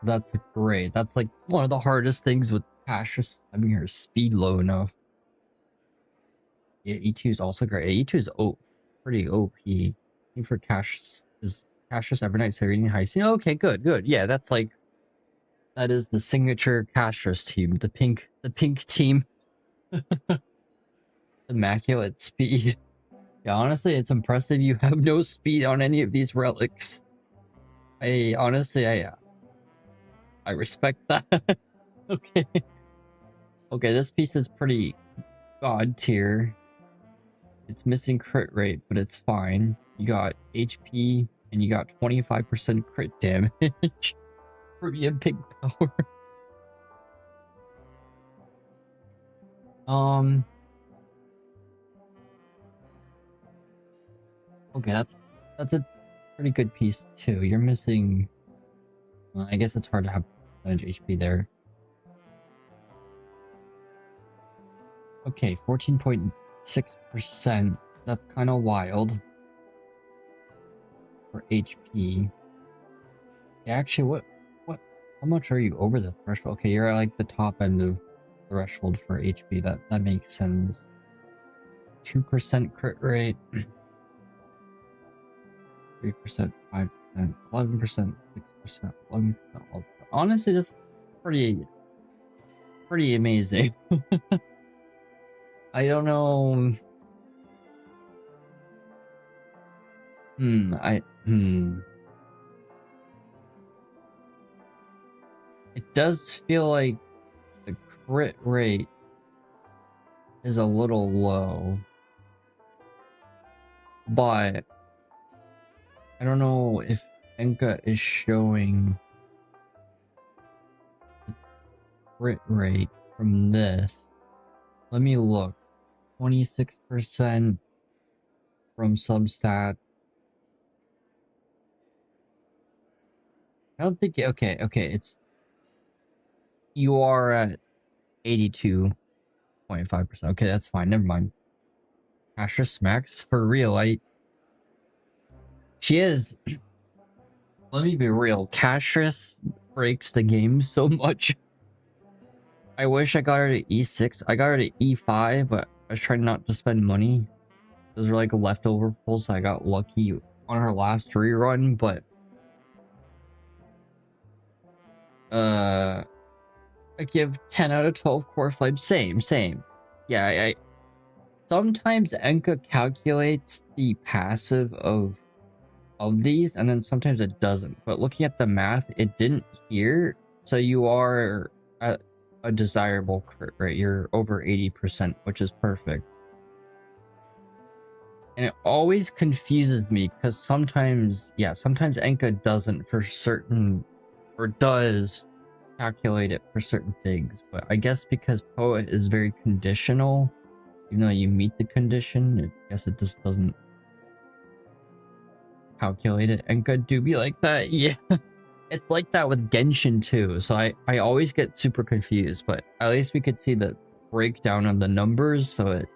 That's great. That's like one of the hardest things with Cassius, having her speed low enough. Yeah, E2 is also great. E2 is pretty OP. I think for Cassius is Cassius, Evernight, Serene, Hyacinth. Okay, good. Yeah, that's like, that is the signature Cassius team. The pink team. Immaculate speed. Yeah, honestly, it's impressive you have no speed on any of these relics. I respect that. Okay. Okay, this piece is pretty god tier. It's missing crit rate, but it's fine. You got HP and you got 25% crit damage for being big power. Okay, that's a pretty good piece too. You're missing. Well, I guess it's hard to have percentage HP there. Okay, 14.6%. That's kind of wild for HP. Yeah, actually, what? How much are you over the threshold? Okay, you're at like the top end of threshold for HP. That makes sense. 2% crit rate. 3%, 5%, 11%, 6%, 11%. Honestly, that's pretty amazing. I don't know. It does feel like the crit rate is a little low, but I don't know if Enka is showing the crit rate from this. Let me look. 26% from Substat. I don't think... Okay, it's... You are at 82.5%. Okay, that's fine. Never mind. Cassius smacks for real. She is... Let me be real. Cassius breaks the game so much. I wish I got her to E6. I got her to E5, but I was trying not to spend money. Those are like leftover pulls, so I got lucky on her last rerun, but I give 10 out of 12 core flame. Same. Yeah, I sometimes Enka calculates the passive of these, and then sometimes it doesn't. But looking at the math, it didn't here, so you are at a desirable crit rate. You're over 80%, which is perfect. And it always confuses me because sometimes Enka doesn't for certain, or does calculate it for certain things. But I guess because Poet is very conditional, even though you meet the condition, I guess it just doesn't calculate it. Enka do be like that. Yeah. It's like that with Genshin too. So I always get super confused, but at least we could see the breakdown of the numbers, so it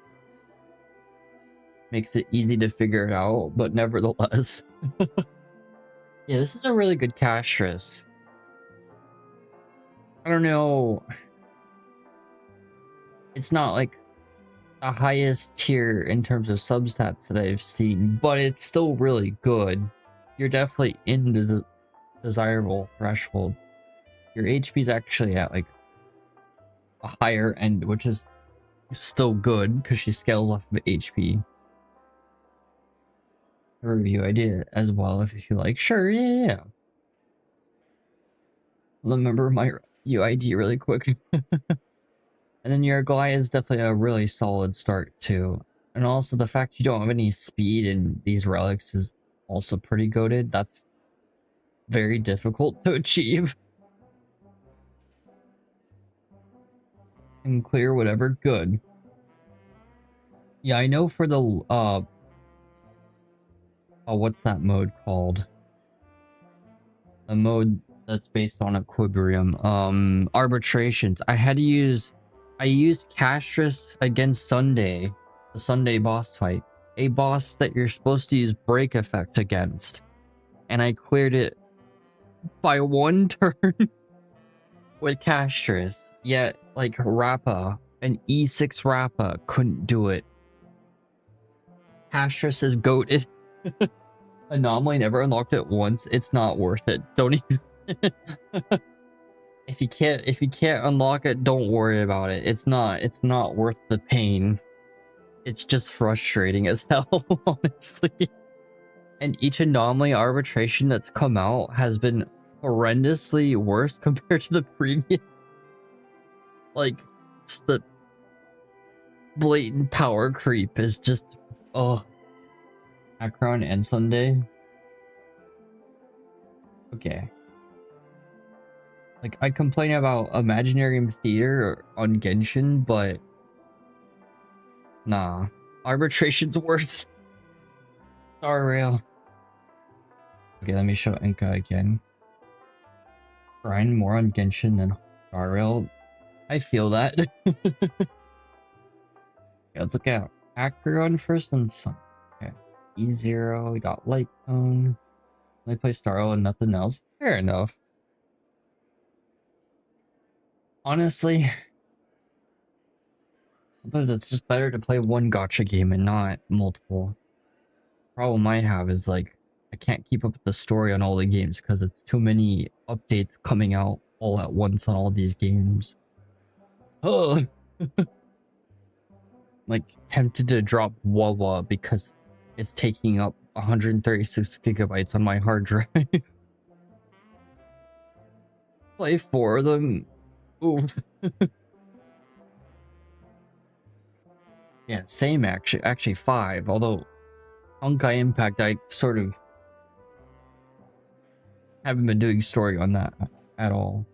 makes it easy to figure it out, but nevertheless. Yeah, this is a really good castress. I don't know. It's not like the highest tier in terms of substats that I've seen, but it's still really good. You're definitely in the desirable threshold. Your HP is actually at like a higher end, which is still good because she scales off of HP. A review idea as well if you like. Sure, yeah. Remember my UID really quick. And then your Goliath is definitely a really solid start too. And also the fact you don't have any speed in these relics is also pretty goated. That's very difficult to achieve. And clear whatever good. Yeah, I know for the what's that mode called? A mode that's based on equilibrium. Arbitrations. I used Castress against Sunday, the Sunday boss fight. A boss that you're supposed to use break effect against. And I cleared it by one turn with Castress. Yet, like, Rappa, an E6 Rappa couldn't do it. Castress is goated. Anomaly never unlocked it once. It's not worth it. Don't even... If you can't unlock it, don't worry about it. It's not worth the pain. It's just frustrating as hell, honestly. And each anomaly arbitration that's come out has been horrendously worse compared to the previous. Like, just the blatant power creep is just, Akron and Sunday. Okay. Like, I complain about Imaginarium Theater on Genshin, but nah. Arbitration's worse. Star Rail. Okay, let me show Enka again. Grind more on Genshin than Star Rail. I feel that. Okay, let's look at Akron first and Sun. Okay. E0, we got Light Cone. Only play Star Rail and nothing else. Fair enough. Honestly, sometimes it's just better to play one gacha game and not multiple. Problem I have is like I can't keep up with the story on all the games because it's too many updates coming out all at once on all these games. Oh, like tempted to drop Wawa because it's taking up 136 gigabytes on my hard drive. Play 4 of them. Ooh. Yeah, same actually 5, although Honkai Impact I sort of haven't been doing story on that at all.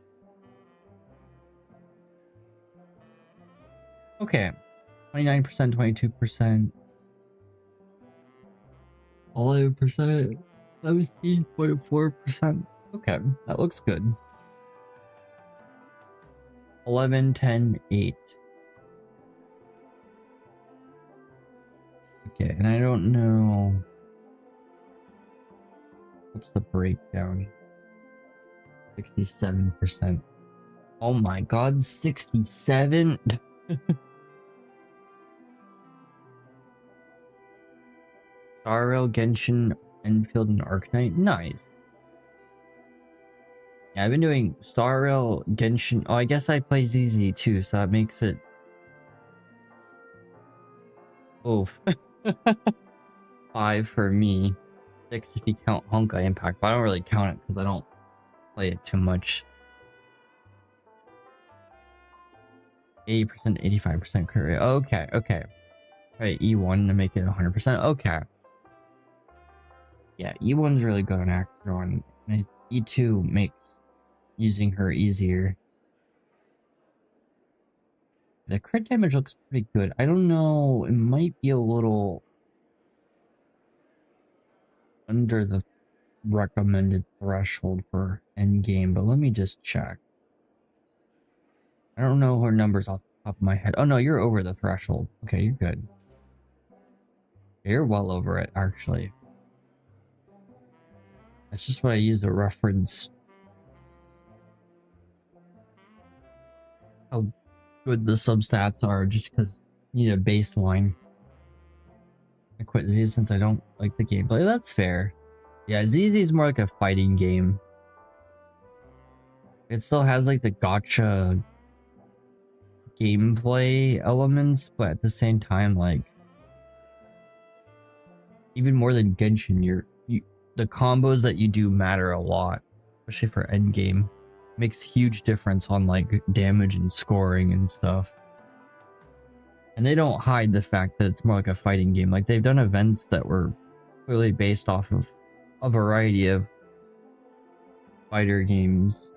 Okay. 29%, 22%. 11%. 17.4%. Okay, that looks good. 11, 10, 8. Okay, and I don't know... What's the breakdown? 67%. Oh my god, 67? Star Rail, Genshin, Enfield, and Arknight? Nice. Yeah, I've been doing Star Rail, Genshin. Oh, I guess I play ZZ too, so that makes it... Oof. 5 for me. 6 if you count Honkai Impact, but I don't really count it because I don't play it too much. 80%, 85% crit rate. Okay, okay. Right, E1 to make it 100%. Okay. Yeah, E1's really good on Acheron. And E2 makes using her easier. The crit damage looks pretty good. I don't know, it might be a little under the recommended threshold for endgame, but let me just check. I don't know her numbers off the top of my head. Oh no, you're over the threshold. Okay, you're good. You're well over it, actually. That's just what I use to reference how good the substats are, just because you need a baseline. I quit Z since I don't like the gameplay. That's fair. Yeah, ZZ is more like a fighting game. It still has like the gotcha gameplay elements, but at the same time, like, even more than Genshin, the combos that you do matter a lot, especially for endgame. Makes huge difference on like damage and scoring and stuff. And they don't hide the fact that it's more like a fighting game. Like, they've done events that were clearly based off of a variety of fighter games.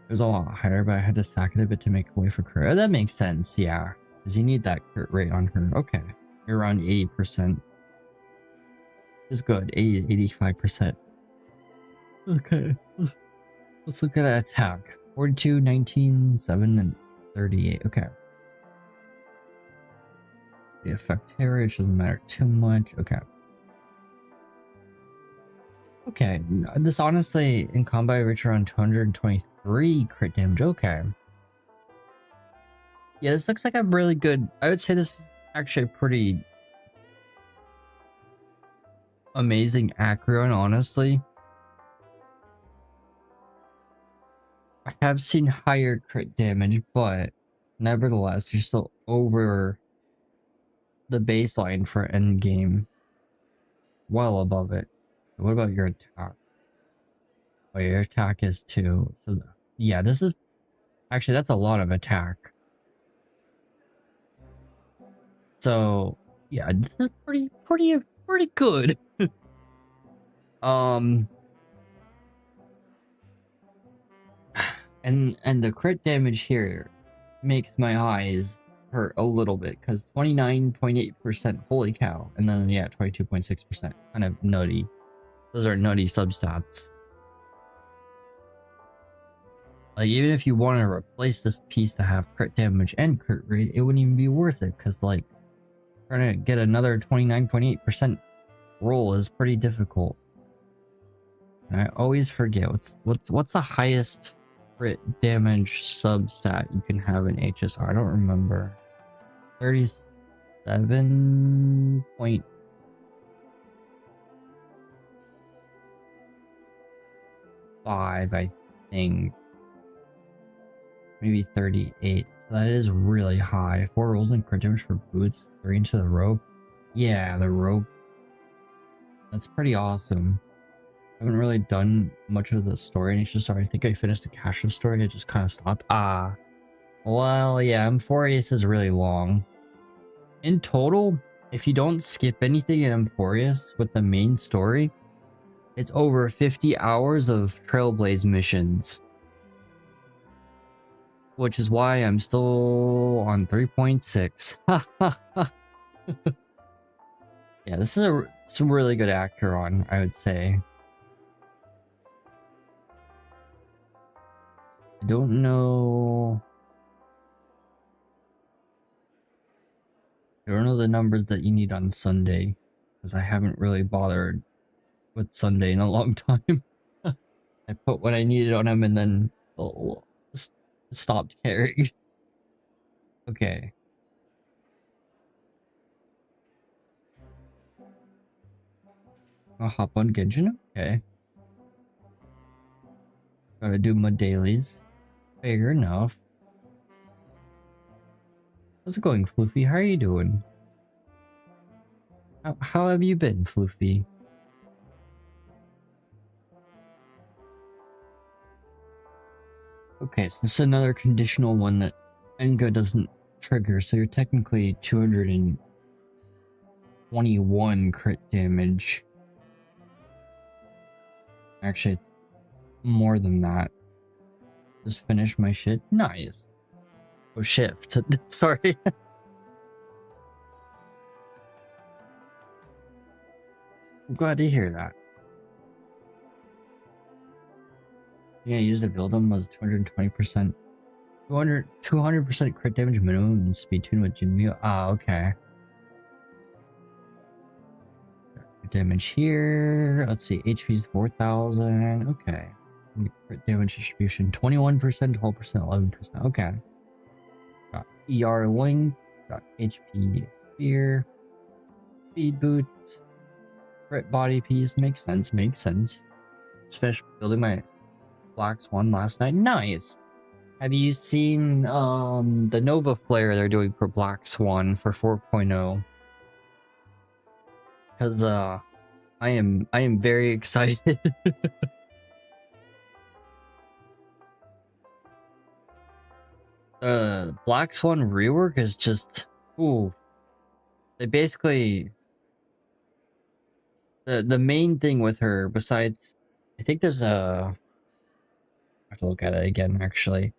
It was a lot higher, but I had to sack it a bit to make way for crit. Oh, that makes sense, yeah. Because you need that crit rate on her. Okay. You're around 80%. It's good. 80 to 85%. Okay. Let's look at attack. 42, 19, 7, and 38. Okay. The effect area doesn't matter too much. Okay. Okay. This honestly, in combat, I reach around 223 crit damage. Okay. Yeah, this looks like a really good... I would say this is actually a pretty amazing Acron, honestly. I have seen higher crit damage, but nevertheless, you're still over the baseline for endgame. Well above it. What about your attack? Oh, your attack is 2. So, yeah, this is... Actually, that's a lot of attack. So, yeah, this is pretty good. And the crit damage here makes my eyes hurt a little bit, because 29.8%, holy cow. And then, yeah, 22.6%, kind of nutty. Those are nutty substats. Like, even if you want to replace this piece to have crit damage and crit rate, it wouldn't even be worth it, because, like, trying to get another 29.8% roll is pretty difficult. And I always forget, what's the highest crit damage substat you can have in HSR? I don't remember. 37 point... I think. Maybe 38. So that is really high. 4 rolls in crit damage for boots. 3 into the rope. Yeah, the rope. That's pretty awesome. I haven't really done much of the story. And it's just, I think I finished the Casha story. I just kind of stopped. Ah. Well, yeah, Emphorius is really long. In total, if you don't skip anything in Emphorius with the main story, it's over 50 hours of Trailblaze missions. Which is why I'm still on 3.6. Yeah, this is some really good Acheron, I would say. I don't know... I don't know the numbers that you need on Sunday, because I haven't really bothered with Sunday in a long time. I put what I needed on him and then stopped caring. Okay. I'll hop on Genshin? Okay. Gotta do my dailies. Fair enough. How's it going, Floofy? How are you doing? How have you been, Floofy? Okay, so this is another conditional one that Enga doesn't trigger, so you're technically 221 crit damage. Actually, it's more than that. Just finish my shit. Nice. Oh, shift. Sorry. I'm glad to hear that. Yeah, use the build them was 220%. 200% crit damage minimum and speed tune with Jinmu. Ah, okay. Crit damage here. Let's see. HP is 4,000. Okay. Crit damage distribution 21%, 12%, 11%. Okay. Got ER link. Got HP spear. Speed boots. Crit body piece. Makes sense. Makes sense. Just finished building my Black Swan last night. Nice. Have you seen the Nova Flare they're doing for Black Swan for 4.0? Because I am very excited. Black Swan rework is just they basically the main thing with her, besides I think there's I have to look at it again actually.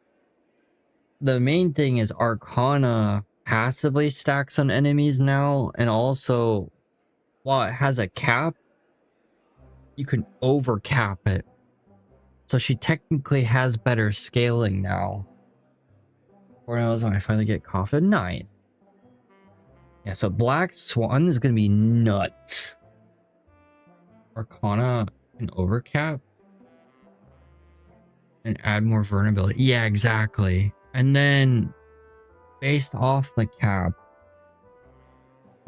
The main thing is Arcana passively stacks on enemies now, and also while it has a cap, you can over cap it. So she technically has better scaling now. 4 when I finally get Coffin. Nice. Yeah, so Black Swan is gonna be nuts. Arcana can overcap and add more vulnerability. Yeah, exactly. And then based off the cap,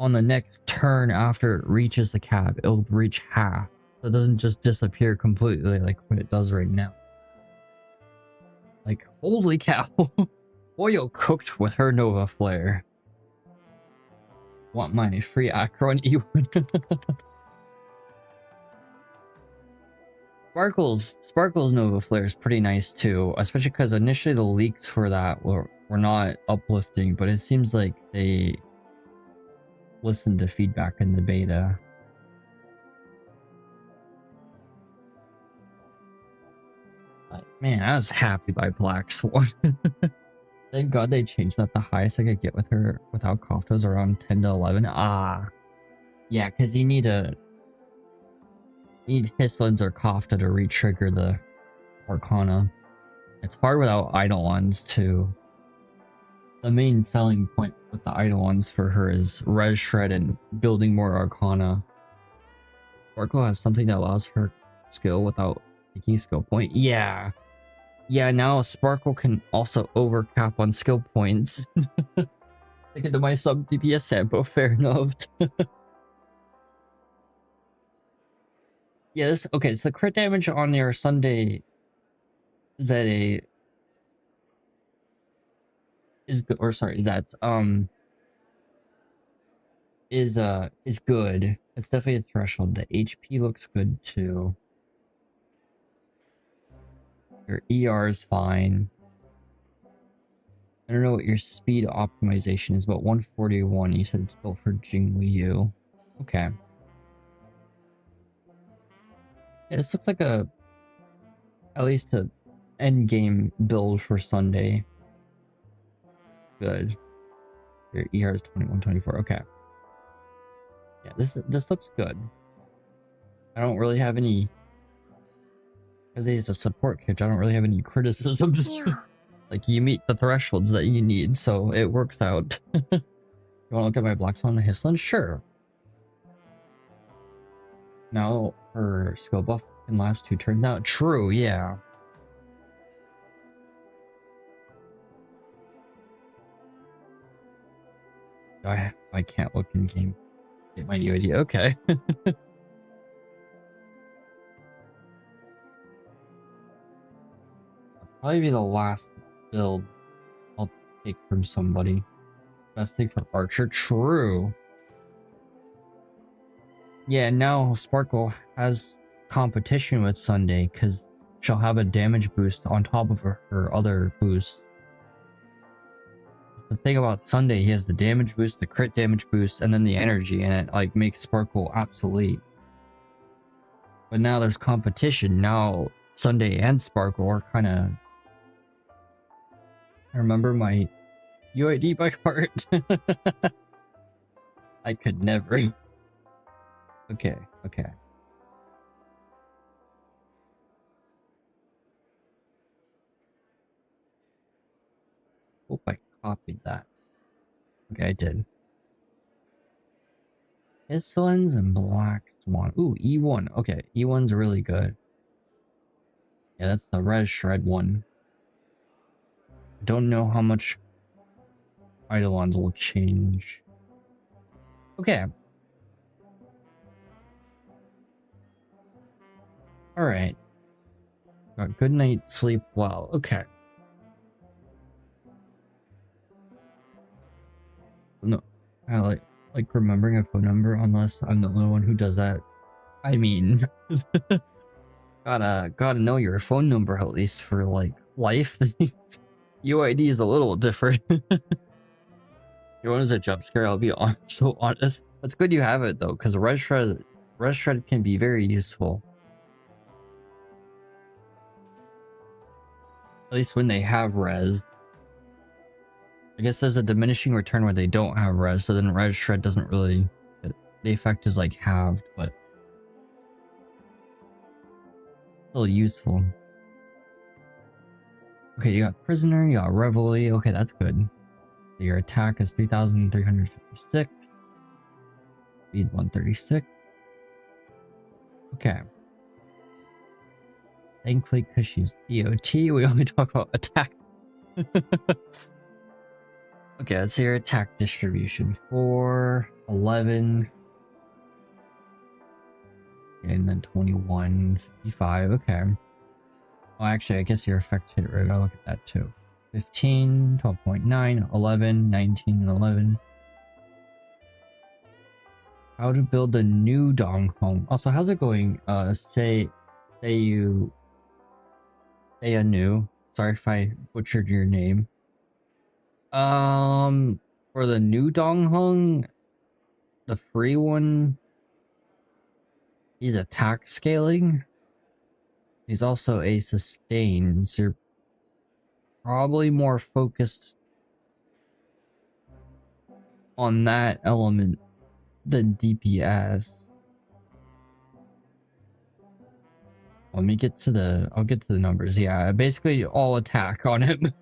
on the next turn after it reaches the cap, it'll reach half. So it doesn't just disappear completely like what it does right now. Like, holy cow. Oil cooked with her Nova Flare. Want my free Acron E1. Sparkle's Nova Flare is pretty nice too, especially because initially the leaks for that were not uplifting, but it seems like they listened to feedback in the beta. But man, I was happy by Black Swan. Thank God they changed that. The highest I could get with her without Kofta was around 10 to 11. Ah, yeah, because you need Hislin's or Kofta to re-trigger the Arcana. It's hard without Eidolons too. The main selling point with the Eidolons for her is Res Shred and building more Arcana. Sparkle has something that allows her skill without taking skill point. Yeah. Yeah, now Sparkle can also overcap on skill points. Take it to my sub DPS sample, fair enough. Yeah, okay, so the crit damage on your Sunday is good, or sorry, is good. It's definitely a threshold. The HP looks good too. Your ER is fine. I don't know what your speed optimization is, but 141. You said it's built for Jingli. Okay. Yeah, this looks like at least a endgame build for Sunday. Good. Your ER is 2124. Okay. Yeah, this looks good. I don't really have any, because he's a support kit, I don't really have any criticisms. Yeah. Like, you meet the thresholds that you need, so it works out. You want to look at my Black Swan and Hislin? Sure. Now her skill buff And last 2 turns out true, yeah. I can't look in game. Get my UID. Okay. Probably be the last build I'll take from somebody. Best thing for Archer. True. Yeah, now Sparkle has competition with Sunday because she'll have a damage boost on top of her other boosts. The thing about Sunday, he has the damage boost, the crit damage boost, and then the energy, and it like makes Sparkle obsolete. But now there's competition. Now Sunday and Sparkle are kind of... I remember my UID by heart. I could never. Okay, okay. Hope I copied that. Okay, I did. Islands and Black Swan. Ooh, E1. Okay, E1's really good. Yeah, that's the Res Shred one. I don't know how much Eidolons will change. Okay. Alright. Got good night's sleep well. Okay. No, I like remembering a phone number unless I'm the only one who does that. I mean, gotta know your phone number at least for like life things. UID is a little different. Your one is a jump scare. I'll be so honest. It's good you have it though, because Res Shred can be very useful. At least when they have res. I guess there's a diminishing return where they don't have res, so then Res Shred doesn't really... The effect is like halved, but... still useful. Okay, you got Prisoner, you got Reveille. Okay, that's good. So your attack is 3,356. Speed 136. Okay. Thankfully, because she's DOT, we only talk about attack. Okay, let's see your attack distribution. 4, 11, and then 21, 55. Okay. Well, actually, I guess your effect hit rate. I'll look at that too. 15, 12.9, 11, 19, and 11. How to build a new Dong home. Also, how's it going? Say a new. Sorry if I butchered your name. For the new Dong Hong, the free one, he's attack scaling. He's also a sustain, so you're probably more focused on that element than DPS. Let me get to the... I'll get to the numbers. Yeah, basically all attack on him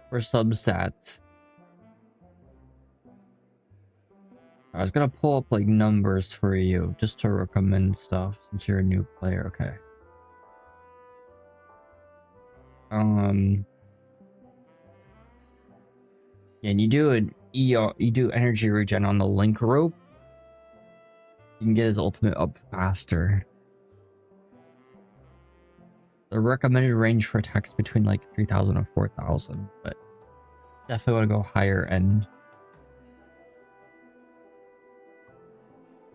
for substats. I was gonna pull up like numbers for you just to recommend stuff since you're a new player. Okay. Yeah, and you do an you do energy regen on the link rope. You can get his ultimate up faster. The recommended range for attacks between like 3,000 and 4,000, but definitely want to go higher end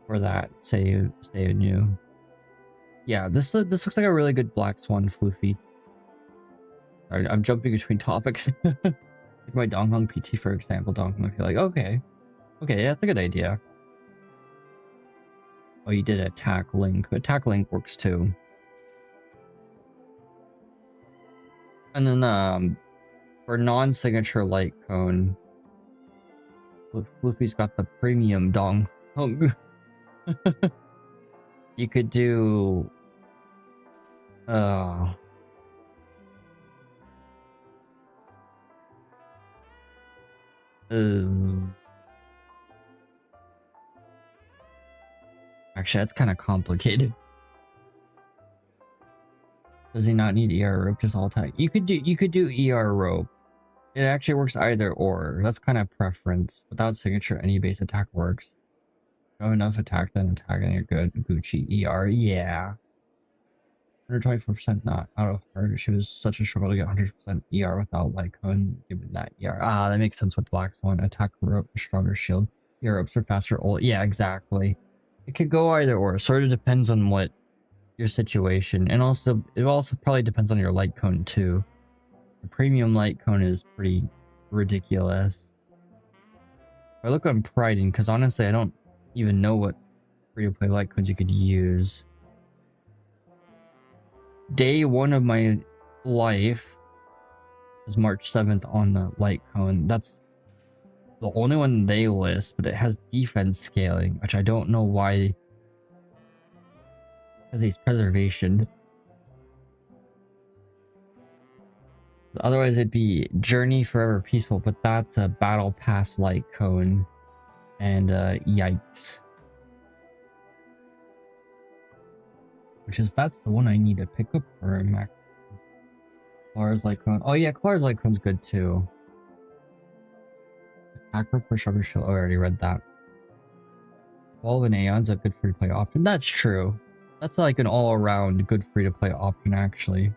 for that. Say a new. Yeah, this looks like a really good Black Swan Floofy. Sorry, I'm jumping between topics. Like my Donghong PT, for example, Donghong, I feel like, okay, yeah, that's a good idea. Oh, you did attack link. Attack link works too. And then for non-signature light cone, Floofy's got the premium Donghong. You could do actually, that's kind of complicated. Does he not need ER rope? Just all attack. You could do ER rope. It actually works either or. That's kind of preference. Without signature, any base attack works. No enough attack, then attack, and you're good. Gucci ER, yeah. 124% not out of her. She was such a struggle to get 100% ER without like giving that ER. Ah, that makes sense with Black Swan. Attack rope, stronger shield. ER ropes are faster. Ult. Yeah, exactly. It could go either or. Sort of depends on what your situation, and also it also probably depends on your light cone too. The premium light cone is pretty ridiculous. I look on Priding because honestly I don't even know what free-to-play light cones you could use. Day 1 of my life is March 7th on the light cone. That's the only one they list, but it has defense scaling, which I don't know why. Because he's preservation. Otherwise it'd be Journey Forever Peaceful, but that's a Battle Pass light cone. And yikes. That's the one I need to pick up for a Mac. Clara's light cone. Oh yeah, Clara's light cone's good too. Attack rope for Sugar Shield. Oh, I already read that. 12 and Aeon's a good free-to-play option. That's true. That's like an all-around good free-to-play option, actually.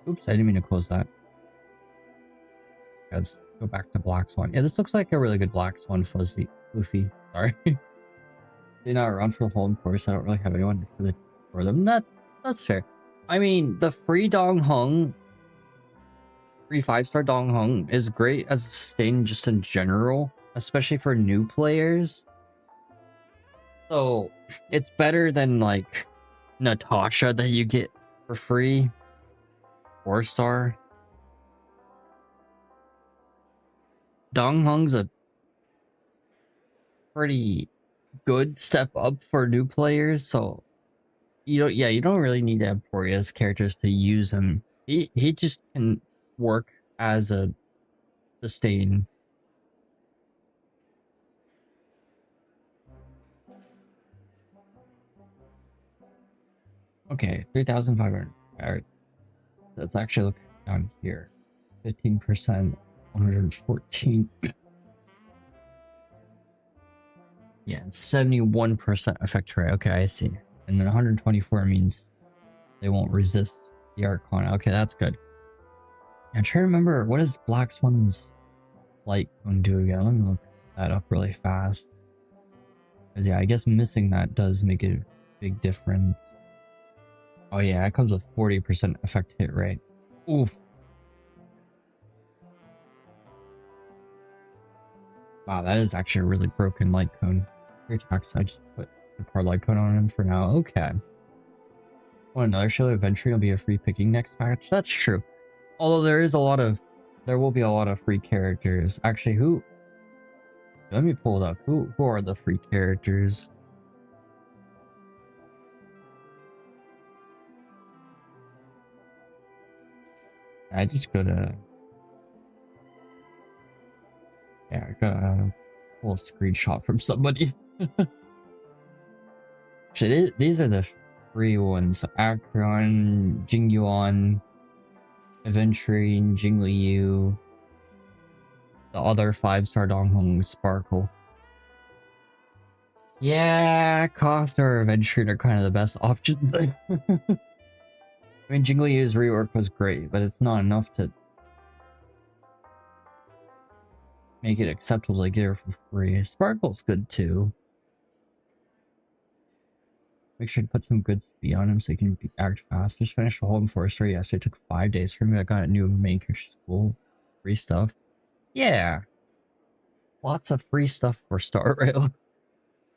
Oops, I didn't mean to close that. Let's go back to Black Swan. Yeah, this looks like a really good Black Swan Luffy. Sorry. They're not around for the whole course. I don't really have anyone for them. That's fair. I mean, the free Dong Hung, free 5-star Dong Hung is great as a sustain just in general, especially for new players. So it's better than like Natasha that you get for free 4-star. Dong Hung's a pretty good step up for new players, so you don't really need to have Boreas characters to use him. He just can work as a sustain. Okay, 3,500. Alright. Let's actually look down here. 15%, 114. Yeah, 71% effect rate. Okay, I see. And then 124 means they won't resist the Arcana. Okay, that's good. I'm trying to remember, what does Black Swan's light cone do again? Let me look that up really fast. Because yeah, I guess missing that does make a big difference. Oh yeah, it comes with 40% effect hit rate. Oof. Wow, that is actually a really broken light cone. Attacks, I just put the par light cone on him for now. Okay. Well, another show eventually will be a free picking next patch. That's true. Although there will be a lot of free characters. Actually, let me pull it up. Who are the free characters? I just gotta... Yeah, I gotta pull a screenshot from somebody. Actually, these are the free ones. Akron, Jingyuan, Aventurine, Jingliu, the other 5-star Donghong Sparkle. Yeah, Kofta or Aventurine are kind of the best options. I mean, Jingliu's rework was great, but it's not enough to make it acceptable to get her for free. Sparkle's good too. Make sure to put some good speed on him so he can act fast. Just finished the whole Forester yesterday. It took 5 days for me. I got a new maker school. Free stuff. Yeah. Lots of free stuff for Star Rail.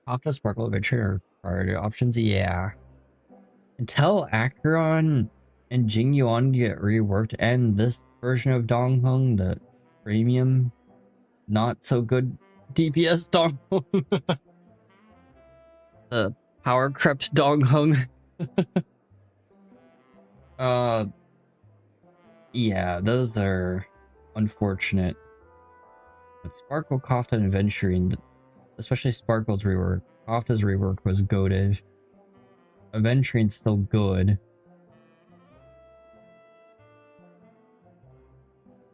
Kofta, Sparkle, Adventure, priority options. Yeah. Until Acheron and Jingyuan get reworked, and this version of Donghong, the premium, not so good DPS Donghong. The power crept Donghong. Yeah, those are unfortunate. But Sparkle, Kofta, and Aventurine, especially Sparkle's rework. Kofta's rework was goated. Aventuring's still good.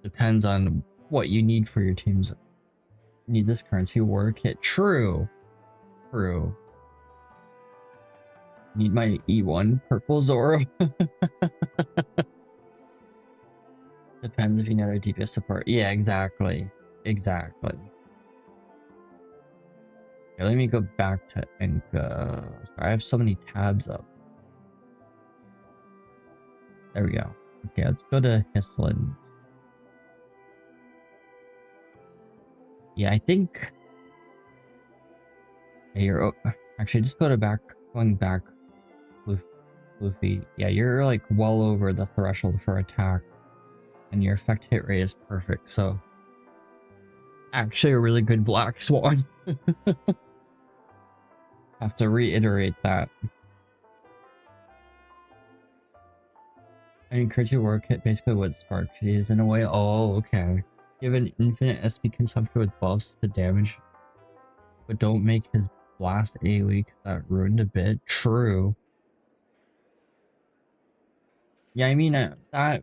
Depends on what you need for your teams. You need this currency war kit. True. True. Need my E1 purple Zoro. Depends if you know their DPS support. Yeah, exactly. Exactly. Okay, let me go back to Enka. Sorry, I have so many tabs up. There we go. Okay, let's go to Hislin's. Yeah, I think... Yeah, you're... Actually, just go to back... Going back... Luffy. Yeah, you're like well over the threshold for attack. And your effect hit rate is perfect, so... Actually a really good Black Swan. Have to reiterate that. I encourage you to work at basically what Spark is in a way. Oh, okay. You have an infinite SP consumption with buffs to damage, but don't make his blast AoE because that ruined a bit. True. Yeah, I mean, that...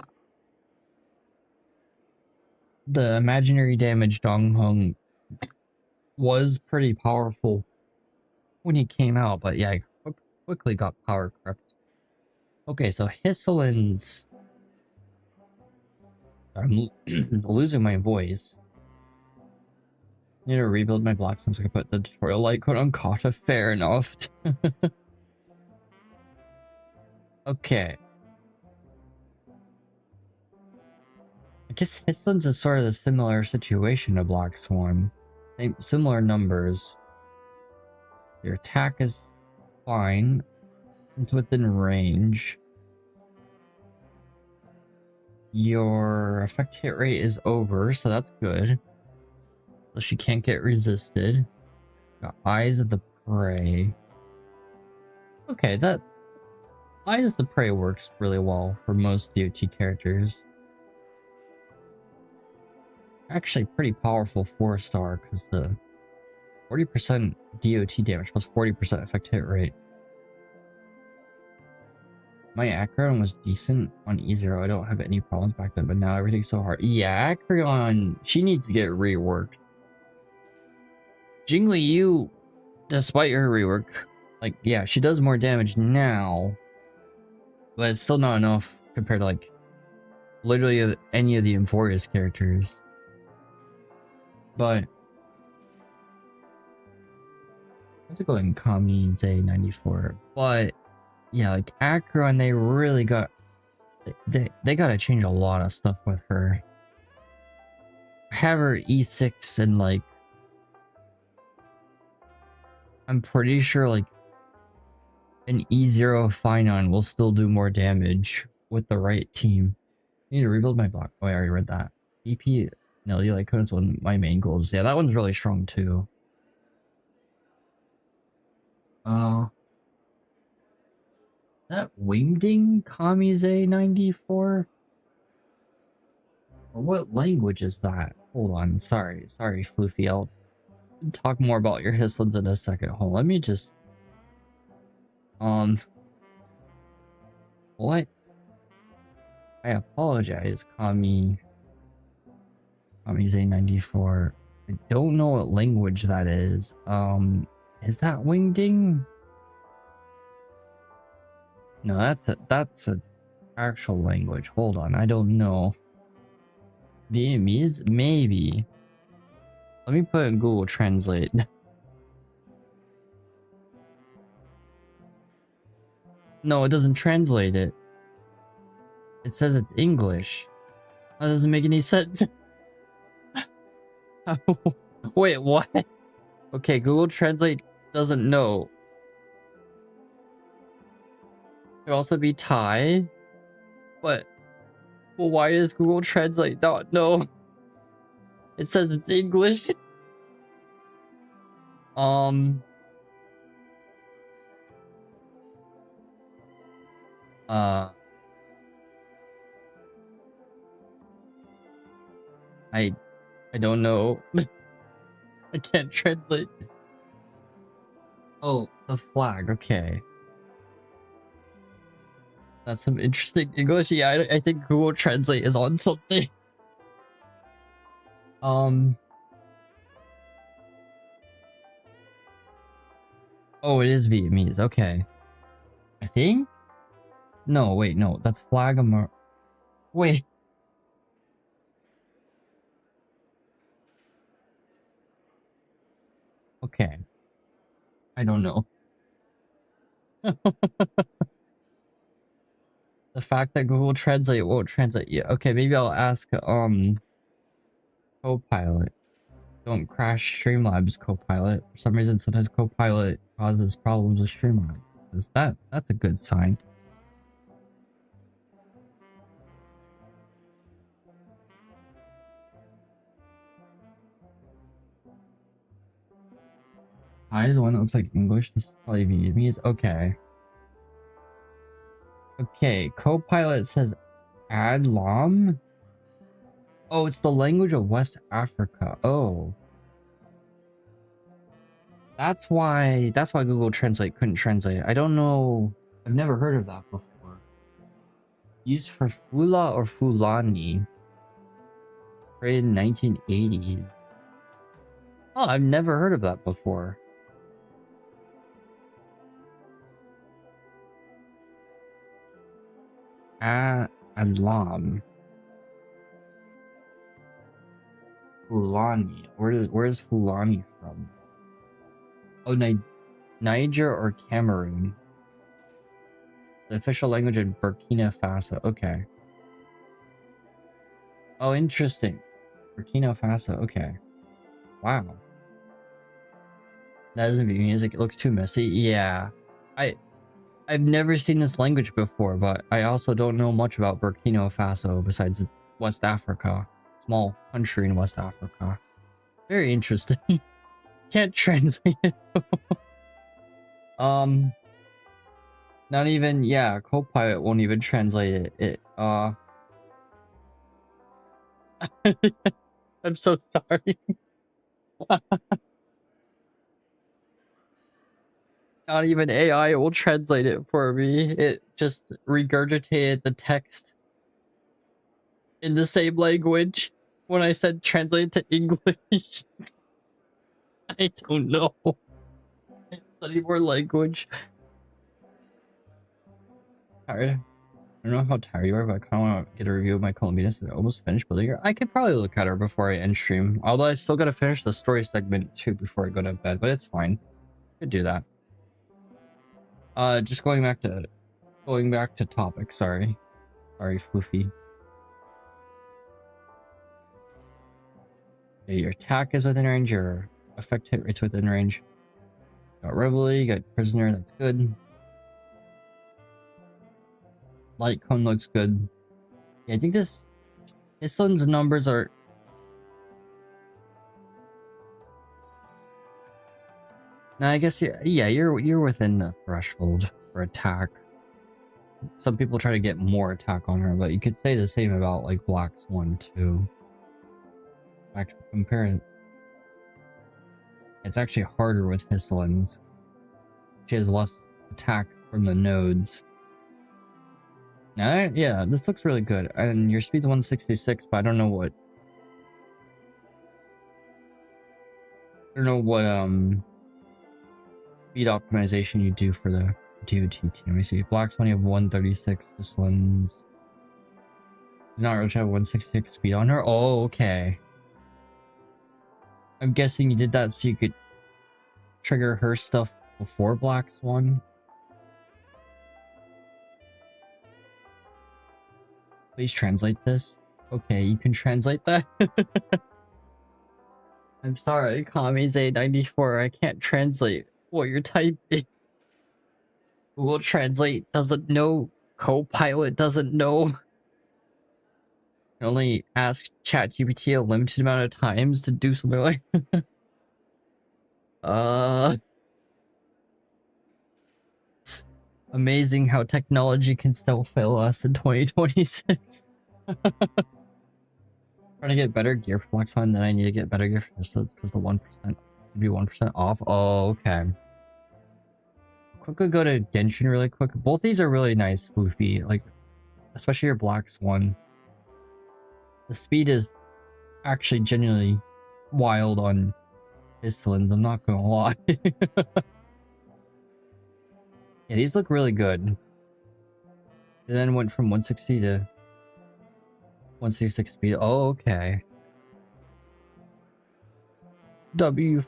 The imaginary damage Dong Hung was pretty powerful when he came out, but yeah, quickly got power crept. Okay, so Hislin's... I'm losing my voice. Need to rebuild my black since I can put the tutorial light code on Kata. Fair enough. Okay. I guess Hislin's is sort of a similar situation to Black Swan. Similar numbers. Your attack is fine. It's within range. Your effect hit rate is over, so that's good. So she can't get resisted. Got Eyes of the Prey. Okay, that... Eyes of the Prey works really well for most DOT characters. Actually pretty powerful 4-star, because the 40% DOT damage plus 40% effect hit rate. My Acreon was decent on E0. I don't have any problems back then, but now everything's so hard. Yeah, Acreon, she needs to get reworked. Jingli, you, despite her rework, like, yeah, she does more damage now, but it's still not enough compared to, like, literally any of the Emphorius characters. But let's go in Kami J94. But yeah, like Acron, they really got they gotta change a lot of stuff with her. Have her E6 and like I'm pretty sure like an E0 Finon will still do more damage with the right team. I need to rebuild my block. Oh, I already read that. EP no, you like is one of my main goals. Yeah, that one's really strong too. That Wingding Kamize 94? Or what language is that? Hold on, sorry, Floofy. I'll talk more about your Hislins in a second. Hold on, let me just... What? I apologize, Kamize 94. I don't know what language that is. Is that Wingding? No, that's a actual language. Hold on, I don't know. Vietnamese? Maybe. Let me put in Google Translate. No, it doesn't translate it. It says it's English. That doesn't make any sense. Wait, what? Okay, Google Translate doesn't know. It could also be Thai. But well, why does Google Translate not know? It says it's English. I don't know. I can't translate. Oh, the flag, okay. That's some interesting English. Yeah, I think Google Translate is on something. Oh, it is Vietnamese. Okay. I think? No, wait, no. That's Flag of Wait. Okay. I don't know. The fact that Google Translate won't translate. Yeah, okay, maybe I'll ask Copilot. Don't crash Streamlabs Copilot. For some reason, sometimes Copilot causes problems with Streamlabs. That's a good sign. I is the one that looks like English. This is probably Vietnamese. Okay. Okay, Copilot says Ad Lam. Oh, it's the language of West Africa. Oh. That's why Google Translate couldn't translate it. I don't know. I've never heard of that before. Used for Fula or Fulani. Created in 1980s. Oh, I've never heard of that before. Adlam. Fulani. Where's Fulani from? Oh, Niger or Cameroon. The official language in Burkina Faso. Okay. Oh, interesting. Burkina Faso. Okay. Wow. That doesn't be music. It looks too messy. Yeah. I've never seen this language before, but I also don't know much about Burkina Faso besides West Africa. Small country in West Africa. Very interesting. Can't translate it. Not even, yeah, Copilot won't even translate it. I'm so sorry. Not even AI will translate it for me. It just regurgitated the text in the same language when I said translate to English. I don't know. Study more language. Tired. I don't know how tired you are, but I kind of want to get a review of my Columbinas that I almost finished building her. I could probably look at her before I end stream. Although I still gotta finish the story segment too before I go to bed, but it's fine. Could do that. Just going back to topic. Sorry, Floofy. Okay, your attack is within range. Your effect hit rate's within range. Got Reveille, you got Prisoner. That's good. Light Cone looks good. Yeah, I think this one's numbers are. Now I guess you're within the threshold for attack. Some people try to get more attack on her, but you could say the same about like Black Swan too. Actually, compare it. It's actually harder with Hisslins. She has less attack from the nodes. Now, yeah, this looks really good. And your speed's 166, but I don't know what speed optimization you do for the DOT team. Let me see. Black Swan, you have 136. This one's not really have 166 speed on her. Oh, okay. I'm guessing you did that so you could trigger her stuff before Black Swan. Please translate this. Okay, you can translate that. I'm sorry, Kamize94. I can't translate what you're typing. Google Translate doesn't know. Copilot doesn't know. I only ask ChatGPT a limited amount of times to do something like It's amazing how technology can still fail us in 2026. Trying to get better gear for Black Swan, then I need to get better gear for this because the 1% would be 1% off. Oh, okay. quickly go to Genshin really quick. Both these are really nice, Luffy. Like, especially your Black Swan. The speed is actually genuinely wild on Pistolins, I'm not gonna lie. Yeah, these look really good. And then went from 160 to 166 speed. Oh, okay. W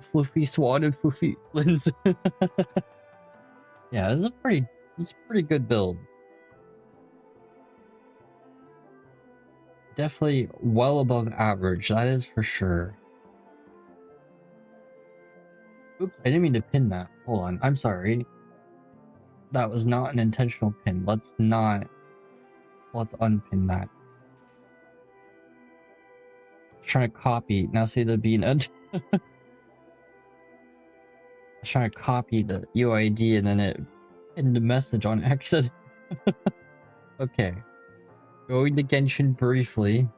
Fluffy Swan and Fluffy Lens. Yeah, this is a pretty good build. Definitely well above average, that is for sure. Oops, I didn't mean to pin that. Hold on, I'm sorry. That was not an intentional pin. Let's unpin that. Trying to copy. Now see the BNet. Trying to copy the UID and then it pinned the message on accident. Okay. Going to Genshin briefly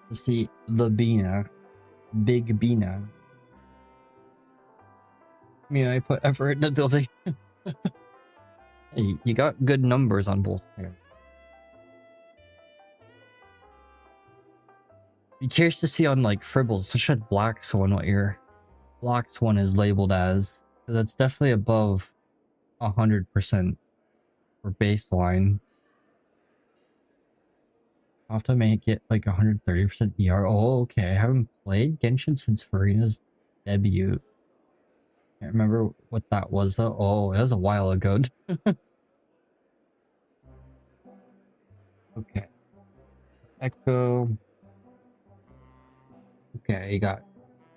to see the Bina. Big Bina. I put effort in the building. Hey, you got good numbers on both here. Be curious to see on like Fribbles, especially with Black Swan, what your Black Swan is labeled as. That's definitely above 100% for baseline. I'll have to make it like 130% ER. Oh, okay. I haven't played Genshin since Farina's debut. Can't remember what that was though. Oh, that was a while ago. Okay. Echo. Okay, you got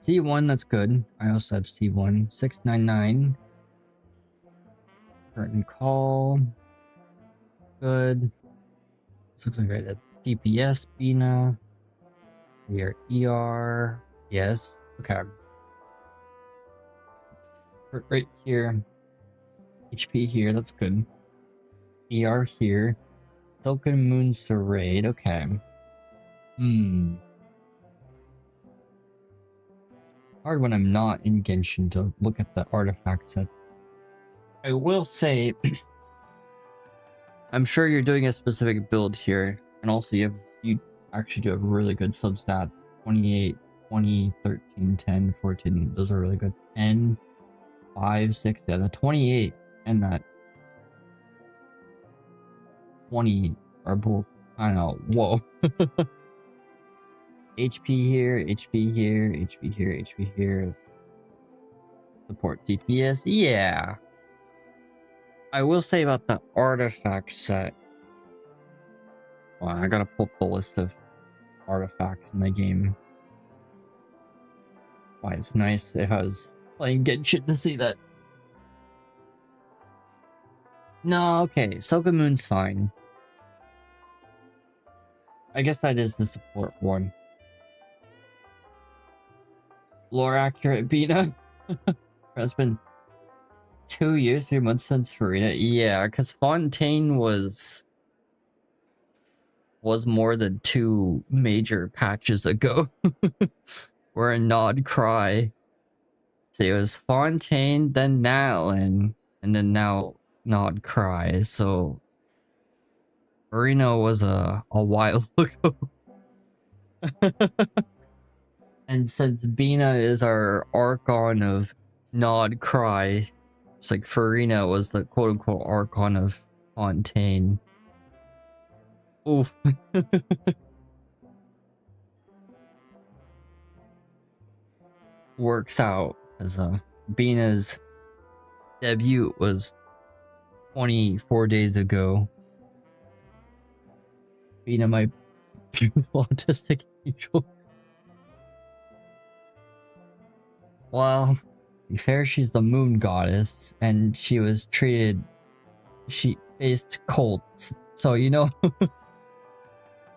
C1, that's good. I also have C1. 699. Curtain call. Good. This looks like right at DPS, Bina. We are ER. Yes. Okay. Right here. HP here, that's good. ER here. Silken Moon Serrade, okay. Hard when I'm not in Genshin to look at the artifact set. I will say, I'm sure you're doing a specific build here, and also you actually do have really good substats. 28, 20, 13, 10, 14, those are really good. 10, 5, 6, yeah, the 28 and that 20 are both, I don't know, whoa. HP here, HP here, HP here, HP here. Support DPS, yeah. I will say about the artifact set. Well, I gotta pull up the list of artifacts in the game. Why, it's nice if I was playing Genshin to see that. No, okay, Silken Moon's fine. I guess that is the support one. Lore accurate Bina. It's been 2 years, 3 months since Farina. Yeah, because Fontaine was more than 2 major patches ago. Where a Nod Cry. So it was Fontaine, then Natlin, and then now Nod Cry. So Farina was a while ago. And since Bina is our Archon of Nod Cry, it's like Farina was the quote-unquote Archon of Fontaine. Oof. Works out, as Bina's debut was 24 days ago. Bina, my beautiful autistic angel. Well, to be fair, she's the moon goddess, and she faced cults, so you know,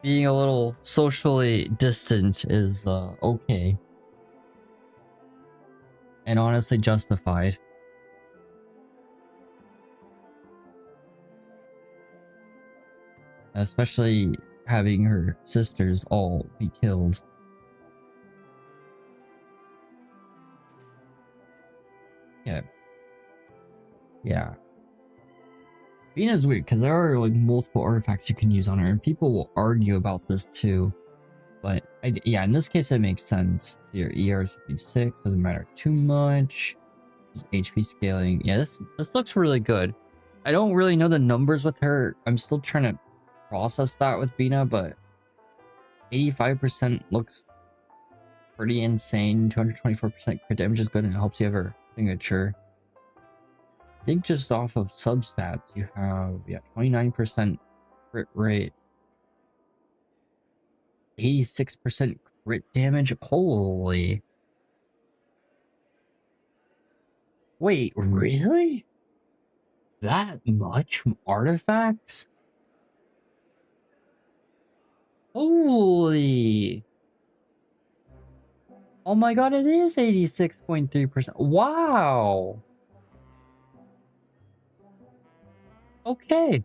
being a little socially distant is okay. And honestly justified. Especially having her sisters all be killed. Yeah. Yeah. Bina's weird because there are like multiple artifacts you can use on her, and people will argue about this too. But yeah, in this case, it makes sense. Your ER is 56, doesn't matter too much. Just HP scaling. Yeah, this looks really good. I don't really know the numbers with her. I'm still trying to process that with Bina, but 85% looks pretty insane. 224% crit damage is good, and it helps you have her signature. I think just off of substats, you have 29% crit rate, 86% crit damage. Holy! Wait, really? That much from artifacts? Holy! Oh my god, it is 86.3%. Wow! Okay.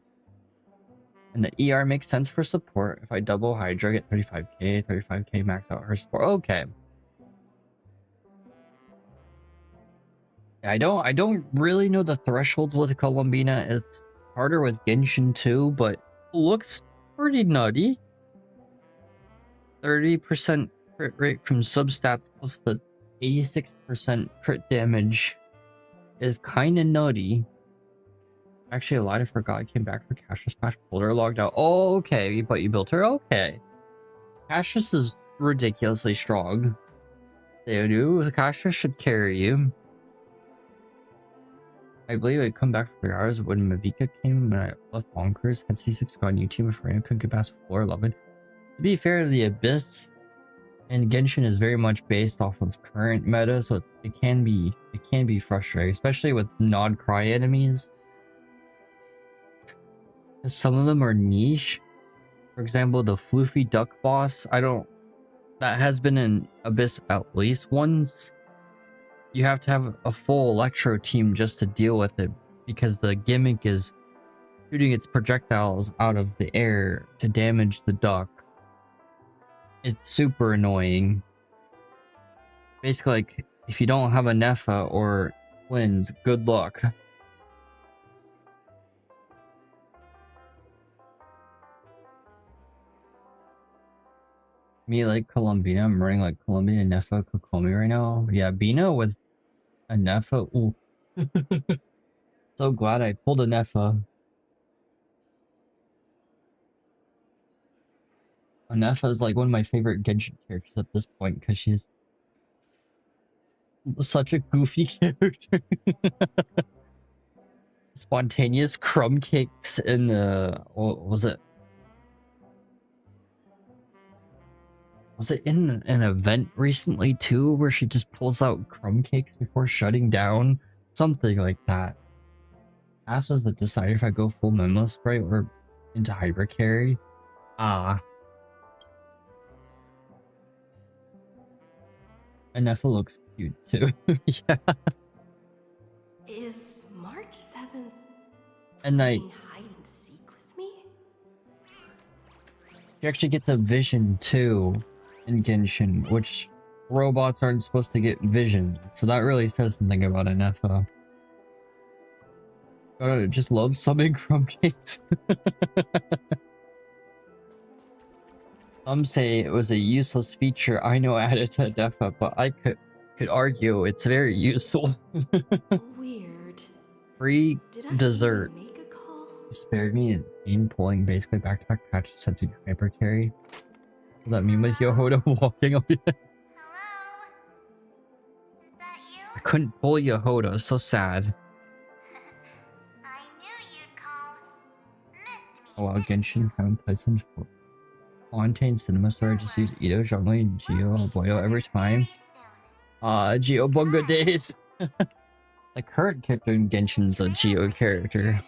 And the ER makes sense for support. If I double Hydra, get 35k, 35k max out her support. Okay. I don't really know the thresholds with Columbina. It's harder with Genshin too, but looks pretty nutty. 30% crit rate from substats plus the 86% crit damage is kind of nutty. Actually, a lot I forgot. I came back for Cassius patch. Pulled her logged out. Oh, okay. But you built her? Okay. Cassius is ridiculously strong. Theodu, Cassius should carry you. I believe I'd come back for 3 hours when Mavika came and I left bonkers. Had C6 got new team of Reyna, couldn't get past floor 11. To be fair, the Abyss and Genshin is very much based off of current meta, so it can be frustrating, especially with Nod Cry enemies. Some of them are niche. For example, the Floofy Duck boss, that has been in Abyss at least once. You have to have a full Electro team just to deal with it, because the gimmick is shooting its projectiles out of the air to damage the duck. It's super annoying. Basically, like, if you don't have a Nepha or twins, good luck. Me like Columbina, I'm running like Columbia, Nepha, Kokomi right now. Yeah, Bina with a Nepha. Ooh. So glad I pulled a Nepha. A Nepha is like one of my favorite Genshin characters at this point because she's such a goofy character. Spontaneous crumb cakes in what was it? Was it in an event recently too, where she just pulls out crumb cakes before shutting down? Something like that. Ass was the decider if I go full Memo Sprite or into Hyper Carry. Ah. And Nepha looks cute too. Yeah. Is March 7th And playing hide and seek with me? you actually get the vision too in Genshin, which robots aren't supposed to get vision. So that really says something about a Nepha. I just love summoning crumb cakes. Some say it was a useless feature I know added to Nepha, but I could argue it's very useful. Weird. Free dessert. You spared me in pulling basically back-to-back catches set to hyper carry. Does that mean with Yohoda walking up? I couldn't pull Yohoda, so sad. Oh wow, Genshin haven't played since Fontaine Cinema Store. Just use Ito, Zhongli, and Geo Boyo every time. Geo Bunga days. The current character in Genshin is a Geo character.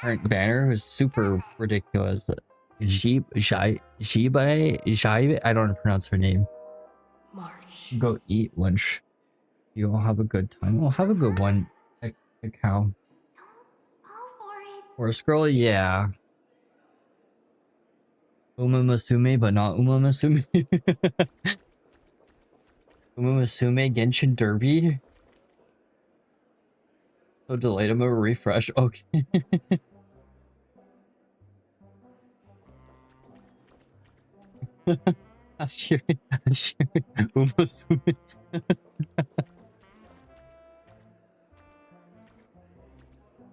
Current banner was super ridiculous. Jibai, I don't know how to pronounce her name. March. Go eat lunch. You all have a good time. We'll have a good one. A cow. Or a scroll, yeah. Umamasume, but not Umamasume. Umamasume Genshin Derby. So delayed, I'm gonna refresh. Okay. The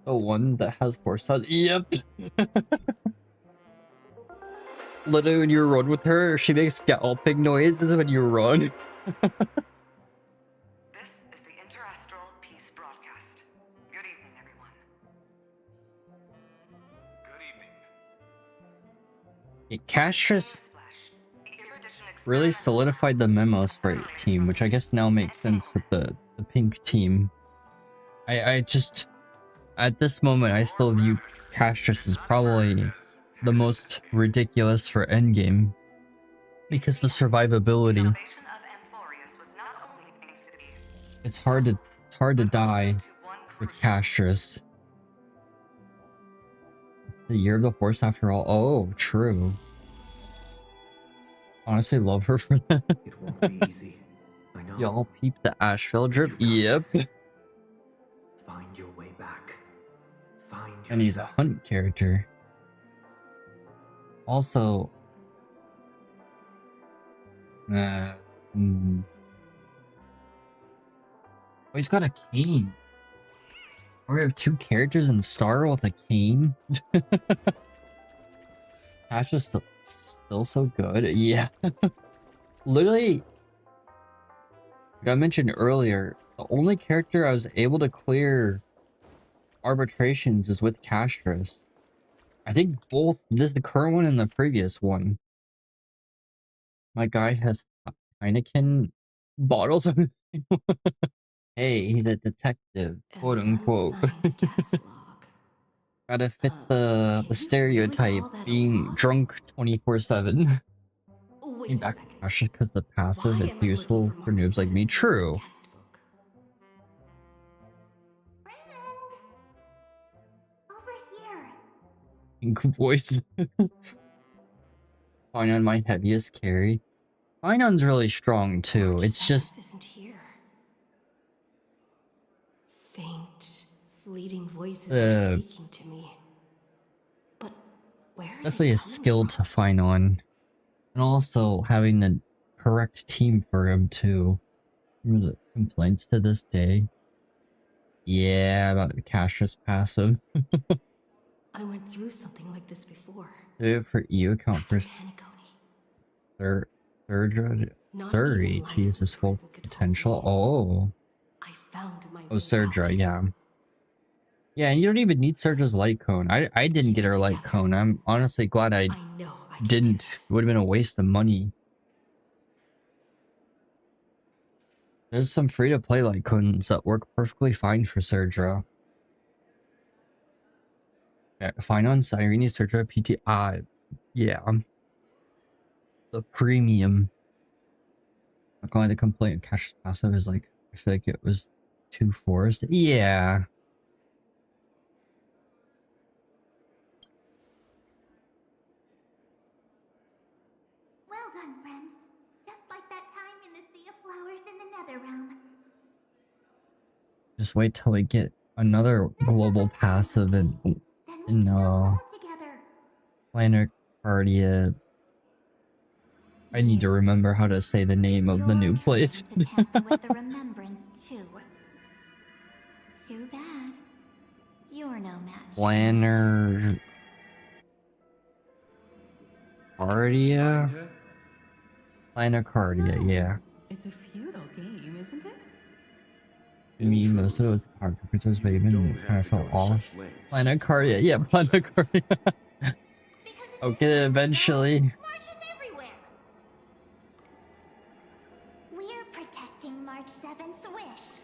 one that has horse sound. Yep. Literally, when you run with her, she makes galloping noises when you run. This is the Interastral Peace Broadcast. Good evening, everyone. Good evening. Castrus really solidified the Memo Sprite team, which I guess now makes sense with the pink team. I just, at this moment, I still view Castrus as probably the most ridiculous for endgame. Because the survivability. It's hard to die with Castrus. It's the year of the horse after all. Oh, true. Honestly, love her for that. It won't be easy. I know. Y'all peep the Asheville drip? Yep. Find your way back. Find And he's a hunt character. Also... Oh, he's got a cane. Or we have two characters in Star with a cane? That's just still so good. Yeah. Literally, like I mentioned earlier, the only character I was able to clear arbitrations is with Castrus. I think both the current one and the previous one. My guy has Heineken bottles of Hey, he's a detective, quote unquote. Gotta fit the stereotype, being drunk 24/7. Wait a second. Because the passive, Why it's am I useful looking for for noobs like me. True. Pink voice. Finon, my heaviest carry. Finon's really strong too. It's just Isn't here. Faint, fleeting voices are speaking to me. But where are definitely they a skill to Finon. And also having the correct team for him too. Remember the complaints to this day? Yeah, about the Castrus passive. I went through something like this before. Do it for EU account for Surgery to use his full potential. Oh. Surgery, yeah. Yeah, and you don't even need Surge's light cone. I didn't get her light cone. I'm honestly glad I didn't. It would have been a waste of money. There's some free-to-play light cones that work perfectly fine for Surgery. Yeah, fine on Sirene, Surgery, PT. Yeah. The premium. Not gonna lie, the complaint of Castrus passive is like, I feel like it was too forced. Yeah. Well done, friend. Just like that time in the Sea of Flowers in the Nether Realm. Just wait till we get another global passive in Planet Cardia. I need to remember how to say the name of the new place. With the remembrance too. Too bad. You're no match. Planet Cardia? Planet Cardia, yeah. It's a feudal game, isn't it? I mean, most of it was hard computers, but even kind of felt off. Planet Cardia, yeah, Planet Cardia. Okay, eventually. We're protecting March 7th's wish.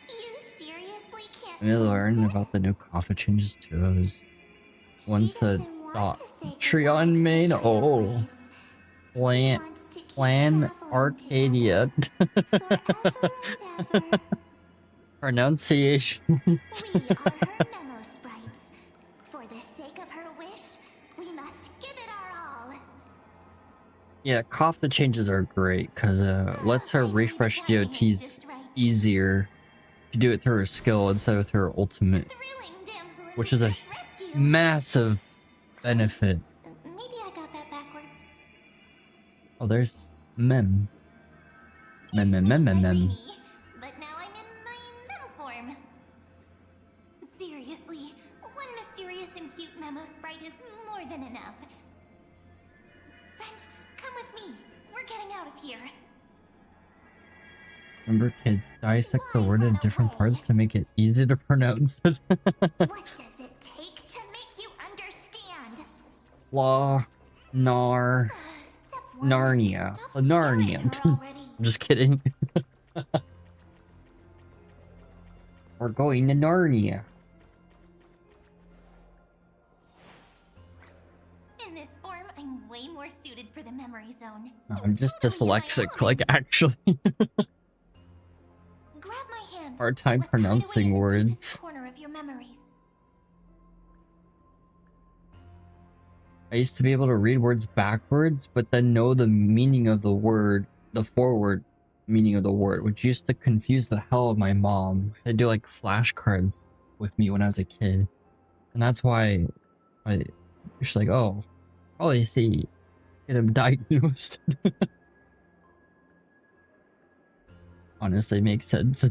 You seriously can't. I learned about the new coffee changes too. I was once a Treon main. Oh, Plan Arcadia. Pronunciation. We are her memo sprites. For the sake of her wish, we must give it our all. Yeah, Kafka changes are great because lets her refresh DOTs easier to do it through her skill instead of through her ultimate, which is a massive benefit. Maybe I got that backwards. Oh, there's Mem. Mem. But now I'm in my mem form. Seriously, one mysterious and cute memo sprite is more than enough. Friend, come with me. We're getting out of here. Remember, kids, dissect the word in different parts to make it easy to pronounce it. What does it take to make you understand? Narnia. Narnia. I'm just kidding. We're going to Narnia. In this form, I'm way more suited for the memory zone. No, I'm just dyslexic, like, actually. Grab my hand. Hard time pronouncing words. Corner of your memories. I used to be able to read words backwards, but then know the meaning of the word, the forward meaning of the word, which used to confuse the hell of my mom. They'd do like flashcards with me when I was a kid. And that's why she's like, oh, probably see, get him diagnosed. Honestly, makes sense. I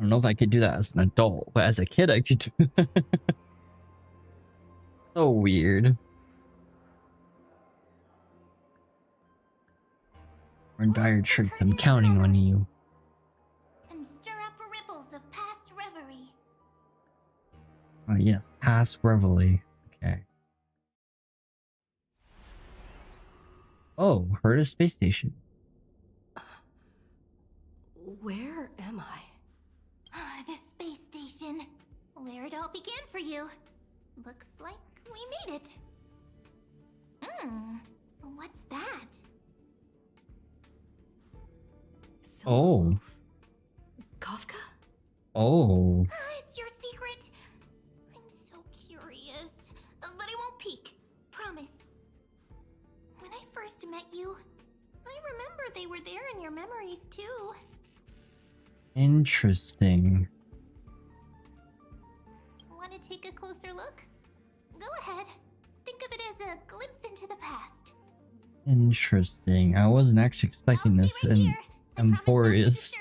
don't know if I could do that as an adult, but as a kid, I could do that. So weird. We're in dire straits. I'm counting on you. And stir up ripples of past reverie. Oh yes, past reveille. Okay. Oh, heard a space station. Where am I? The space station. Where it all began for you. Looks like we made it. What's that? Oh. Kafka? Oh. It's your secret. I'm so curious. But I won't peek. Promise. When I first met you, I remember they were there in your memories too. Interesting. Want to take a closer look? Go ahead. Think of it as a glimpse into the past. Interesting. I wasn't actually expecting this, and M4 is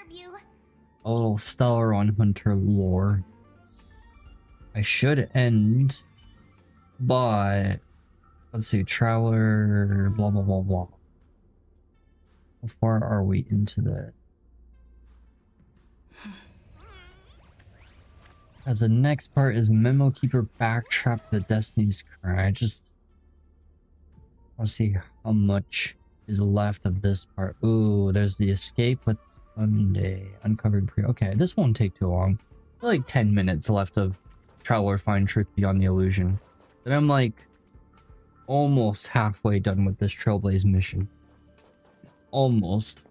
a little stellar on Hunter lore. I should end by, let's see, Traveler, blah blah blah blah. How far are we into that? As the next part is Memo Keeper Backtrap the Destiny's Cry. I'll see how much is left of this part. Ooh, there's the escape with Sunday. Uncovered pre. Okay, this won't take too long. Like 10 minutes left of Traveler Find Truth Beyond the Illusion. Then I'm like almost halfway done with this Trailblaze mission. Almost.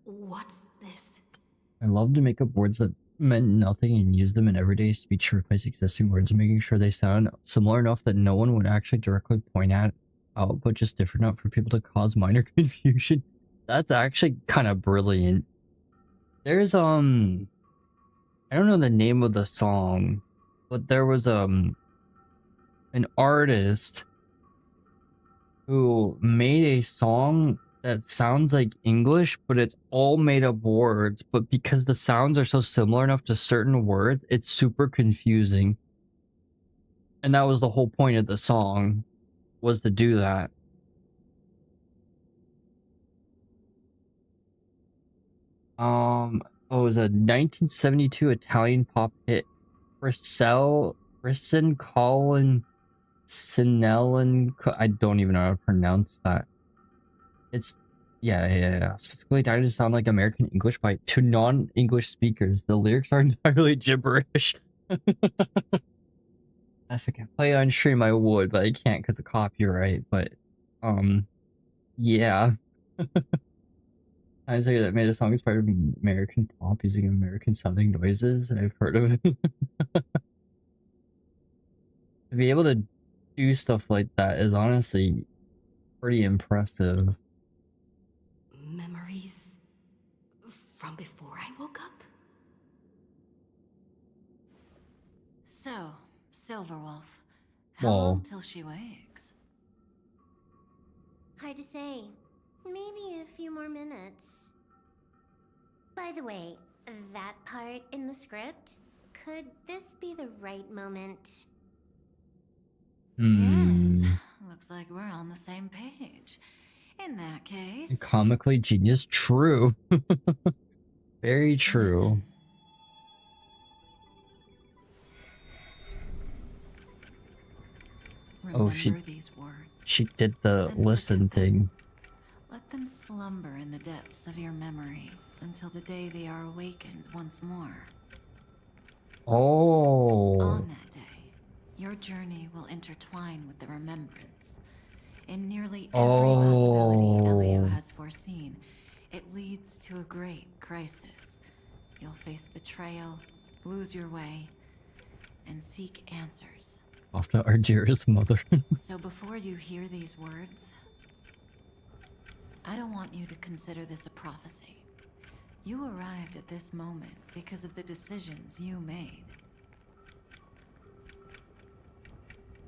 What's this? I love to make up words that meant nothing and use them in everyday speech to replace existing words, making sure they sound similar enough that no one would actually directly point out, but just different enough for people to cause minor confusion. That's actually kind of brilliant. There's I don't know the name of the song, but there was an artist who made a song that sounds like English, but it's all made up words, but because the sounds are so similar enough to certain words, it's super confusing. And that was the whole point of the song, was to do that. It was a 1972 Italian pop hit. Brisson Colin Sinellen. I don't even know how to pronounce that. It's yeah. Specifically trying to sound like American English to non-English speakers. The lyrics are entirely gibberish. If I could play on stream, I would, but I can't because of copyright. But yeah. I say that made a song inspired by American pop using American sounding noises. I've heard of it. To be able to do stuff like that is honestly pretty impressive. Memories from before I woke up? So, Silverwolf, how Whoa. long till she wakes? Hard to say. Maybe a few more minutes. By the way, that part in the script, could this be the right moment? Yes, looks like we're on the same page. In that case... Comically genius. True. Very true. Remember Oh, these words. she did the listen thing. Let them slumber in the depths of your memory until the day they are awakened once more. Oh. On that day, your journey will intertwine with the remembrance. In nearly every possibility Elio has foreseen, it leads to a great crisis. You'll face betrayal, lose your way, and seek answers. After our dearest mother. So before you hear these words, I don't want you to consider this a prophecy. You arrived at this moment because of the decisions you made.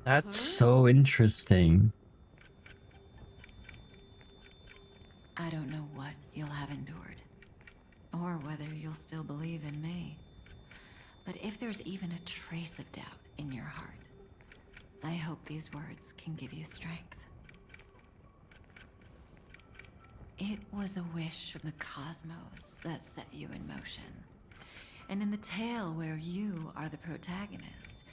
That's so interesting. I don't know what you'll have endured, or whether you'll still believe in me. But if there's even a trace of doubt in your heart, I hope these words can give you strength. It was a wish from the cosmos that set you in motion. And in the tale where you are the protagonist,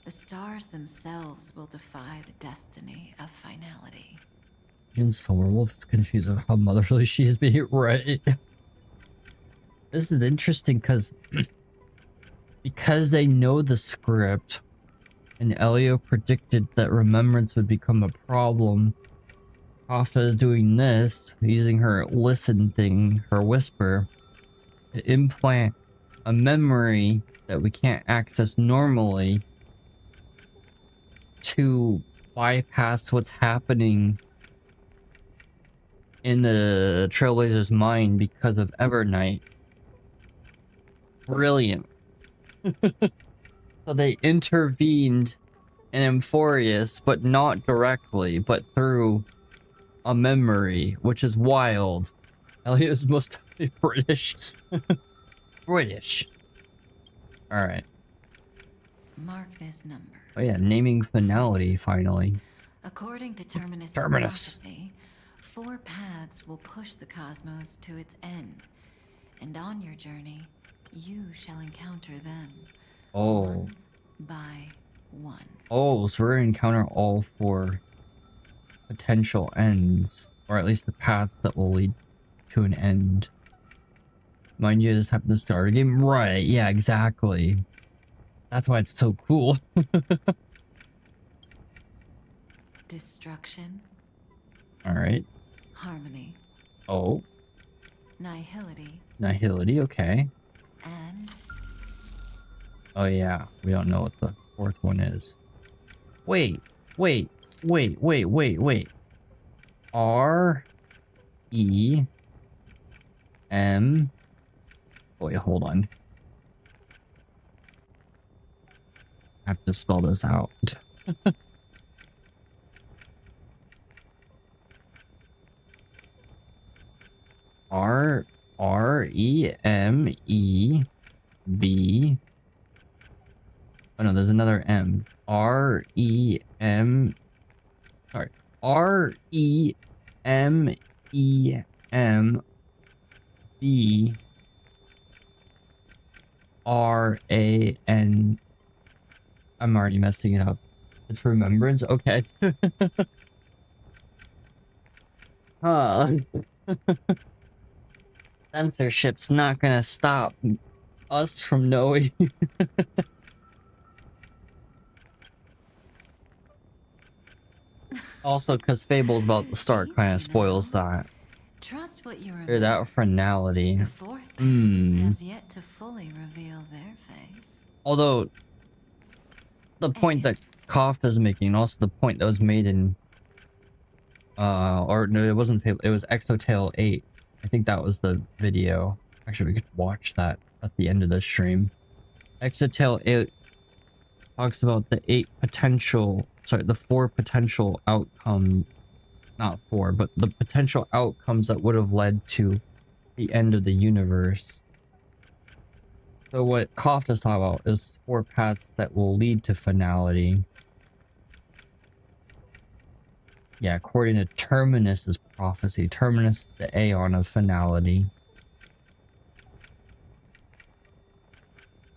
the stars themselves will defy the destiny of finality. Even Silverwolf is confused of how motherly she is being right. This is interesting because they know the script and Elio predicted that remembrance would become a problem. Kafka is doing this, using her listen thing, her whisper, to implant a memory that we can't access normally to bypass what's happening in the Trailblazer's mind because of Evernight. Brilliant. So they intervened in Amphorius, but not directly, but through a memory, which is wild. Elio's must be British. British. Alright. Mark this number. Oh yeah, naming finality, finally. According to Terminus' Terminus. prophecy, 4 paths will push the cosmos to its end. And on your journey, you shall encounter them. Oh. One by one. Oh, so we're gonna encounter all 4 potential ends. Or at least the paths that will lead to an end. Mind you, this happened to start a game? Right, yeah, exactly. That's why it's so cool. Destruction. Alright. Harmony. Oh. Nihility. Nihility, okay. And... Oh yeah, we don't know what the 4th one is. Wait. R... E... M... Wait, hold on. I have to spell this out. R-E-M-E-B. Oh no, there's another M. R-E-M. Sorry. R-E-M-E-M-B. R-A-N. I'm already messing it up. It's remembrance? Okay. Huh. Censorship's not gonna stop us from knowing. Also, because Fable's about to start kind of spoils that. Trust what you Or that finality. The 4th path has yet to fully reveal their face. Although, the point that Kafka's making, and also the point that was made in or no, it wasn't Fable, it was Exotale 8. I think that was the video. Actually, we could watch that at the end of the stream. Exotale 8 talks about the 4 potential outcomes, not 4, but the potential outcomes that would have led to the end of the universe. So what Kafka's talking about is 4 paths that will lead to finality. Yeah, according to Terminus's prophecy. Terminus is the Aeon of finality.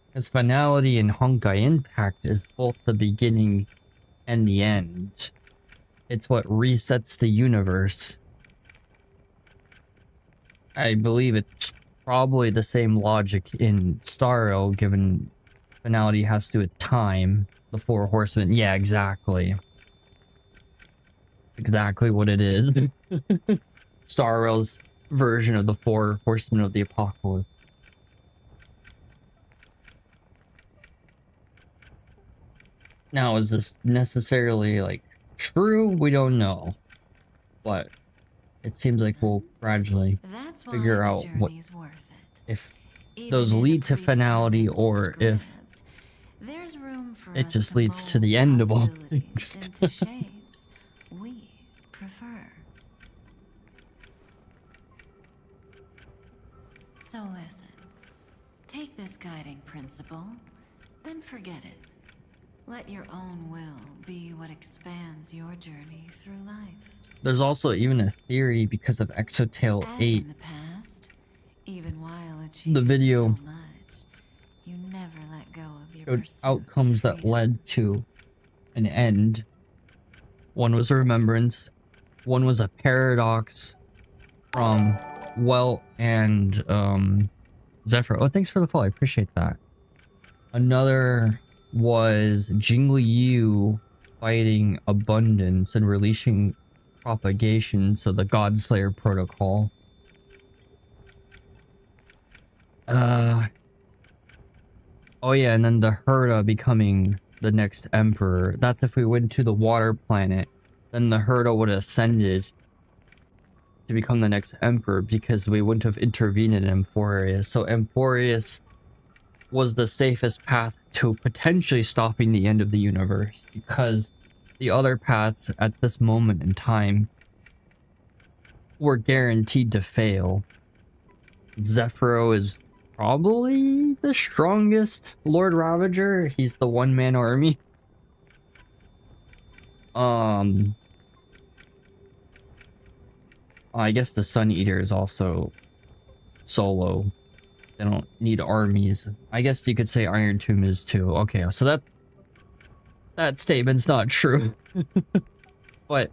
Because finality in Honkai Impact is both the beginning and the end. It's what resets the universe. I believe it's probably the same logic in Starro, given finality has to do with time. The 4 horsemen. Yeah, exactly. Exactly what it is. Starro's version of the 4 horsemen of the apocalypse. Now, is this necessarily, like, true? We don't know. But it seems like we'll gradually figure out what, if those lead to finality or if it just leads to the end of all things. Shapes we prefer. So listen, take this guiding principle, then forget it. Let your own will be what expands your journey through life. There's also even a theory because of Exotale 8. In the past, even while The video so much, you never let go of your showed outcomes that led to an end. One was a remembrance. One was a paradox from Welt and Zephyr. Oh, thanks for the follow. I appreciate that. Another was Jingliu fighting abundance and releasing propagation, so the Godslayer protocol. Oh yeah, and then the Herda becoming the next emperor. That's if we went to the water planet, then the Herda would have ascended to become the next emperor because we wouldn't have intervened in Emphorius. So Emphorius was the safest path to potentially stopping the end of the universe, because the other paths at this moment in time were guaranteed to fail. Zephyro is probably the strongest Lord Ravager. He's the one-man army. I guess the Sun Eater is also solo. They don't need armies. I guess you could say Iron Tomb is too. Okay, so that statement's not true. But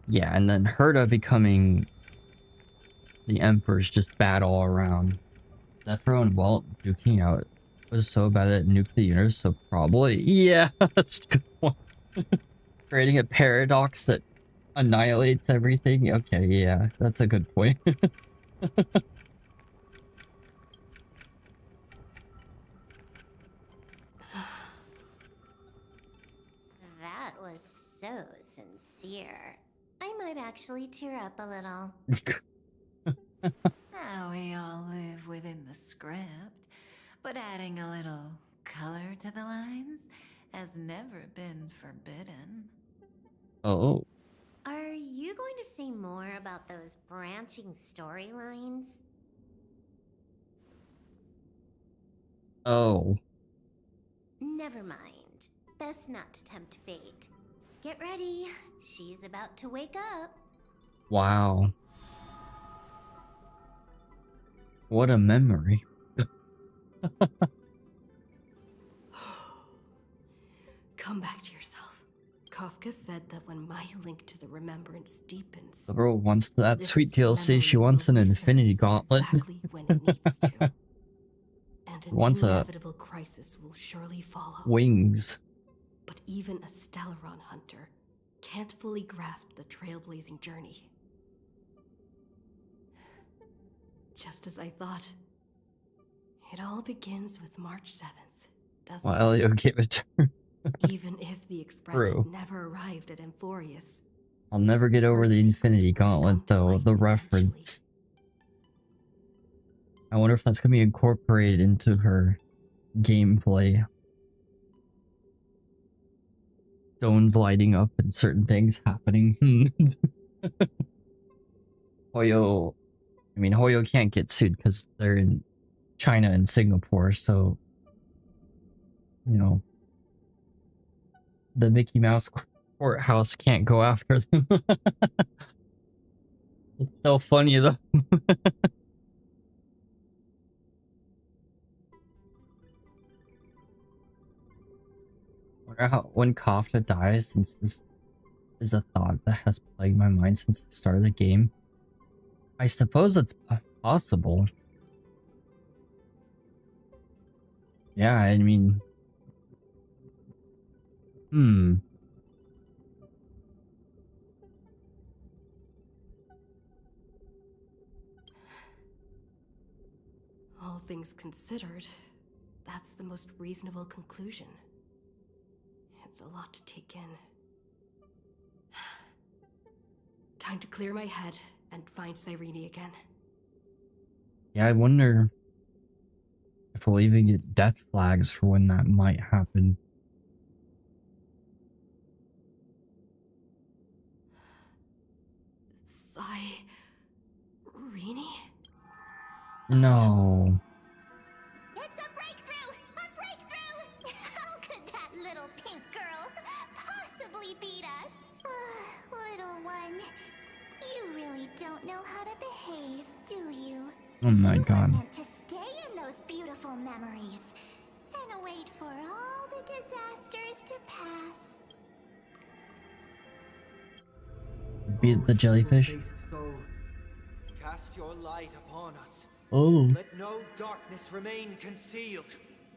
yeah, and then Herda becoming the Emperor's just bad all around. Zephyro and Welt duking out was so bad that it nuked the universe, so probably. Yeah, that's a good one. Creating a paradox that annihilates everything. Okay, yeah, that's a good point. That was so sincere. I might actually tear up a little. Now we all live within the script, but adding a little color to the lines has never been forbidden. Oh. Are you going to say more about those branching storylines? Oh. Never mind. Best not to tempt fate. Get ready. She's about to wake up. Wow. What a memory. Come back to yourself. Kafka said that when my link to the remembrance deepens, The girl wants that sweet DLC. She wants an infinity gauntlet. exactly when it needs to. And an Wants a inevitable crisis will surely follow. wings. But even a Stellaron hunter can't fully grasp the trailblazing journey. Just as I thought, It all begins with March 7th, doesn't Well, it? Elio gave it to her. Even if the Express True. had never arrived at Amphorius, I'll never get over the Infinity Gauntlet, though, the reference. I wonder if that's gonna be incorporated into her gameplay. Stones lighting up and certain things happening. Hoyo... I mean, Hoyo can't get sued because they're in China and Singapore, so... You know... The Mickey Mouse courthouse can't go after them. It's so funny, though. Wonder how, when Kafka dies, since this is a thought that has plagued my mind since the start of the game. I suppose it's possible. Yeah, I mean... all things considered, that's the most reasonable conclusion. It's a lot to take in. Time to clear my head and find Cyrene again. Yeah, I wonder if we'll even get death flags for when that might happen. Cyrene? No. It's a breakthrough! A breakthrough! How could that little pink girl possibly beat us? Little one, you really don't know how to behave, do you? Oh my god. Meant to stay in those beautiful memories and wait for all the disasters to pass. Beat the jellyfish? Cast your light upon us. Oh. Let no darkness remain concealed.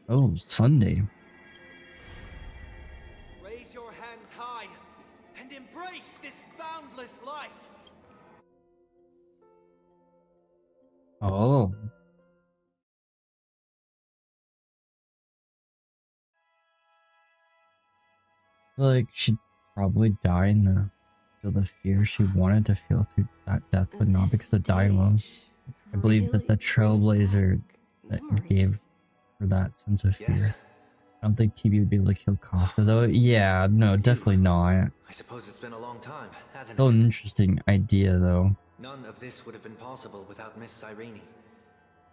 Oh, Sunday. Raise your hands high and embrace this boundless light. Oh. Like, she'd probably die in the fear she wanted to feel through that death, but not because of Daimon. I believe that the Trailblazer that gave her that sense of fear. I don't think TB would be able to kill Kafka, though. Yeah, no, definitely not. I suppose it's been a long time, hasn't Still it? an interesting idea, though. None of this would have been possible without Miss Cyrene.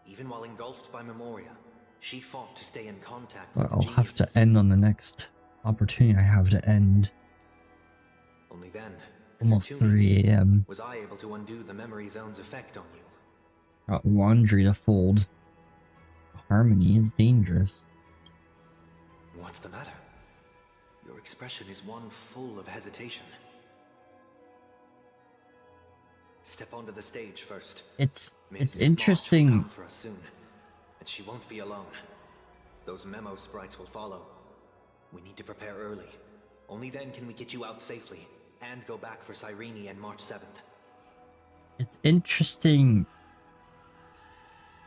Even while engulfed by Memoria, she fought to stay in contact But with I'll have to geniuses. end on the next opportunity I have to end. Only then, Almost through 3 tuning, AM. was I able to undo the memory zone's effect on you. Got laundry to fold. Harmony is dangerous. What's the matter? Your expression is one full of hesitation. Step onto the stage first. It's Ms. interesting. March will come for us soon, and she won't be alone. Those memo sprites will follow. We need to prepare early. Only then can we get you out safely and go back for Cyrene and March 7th. It's interesting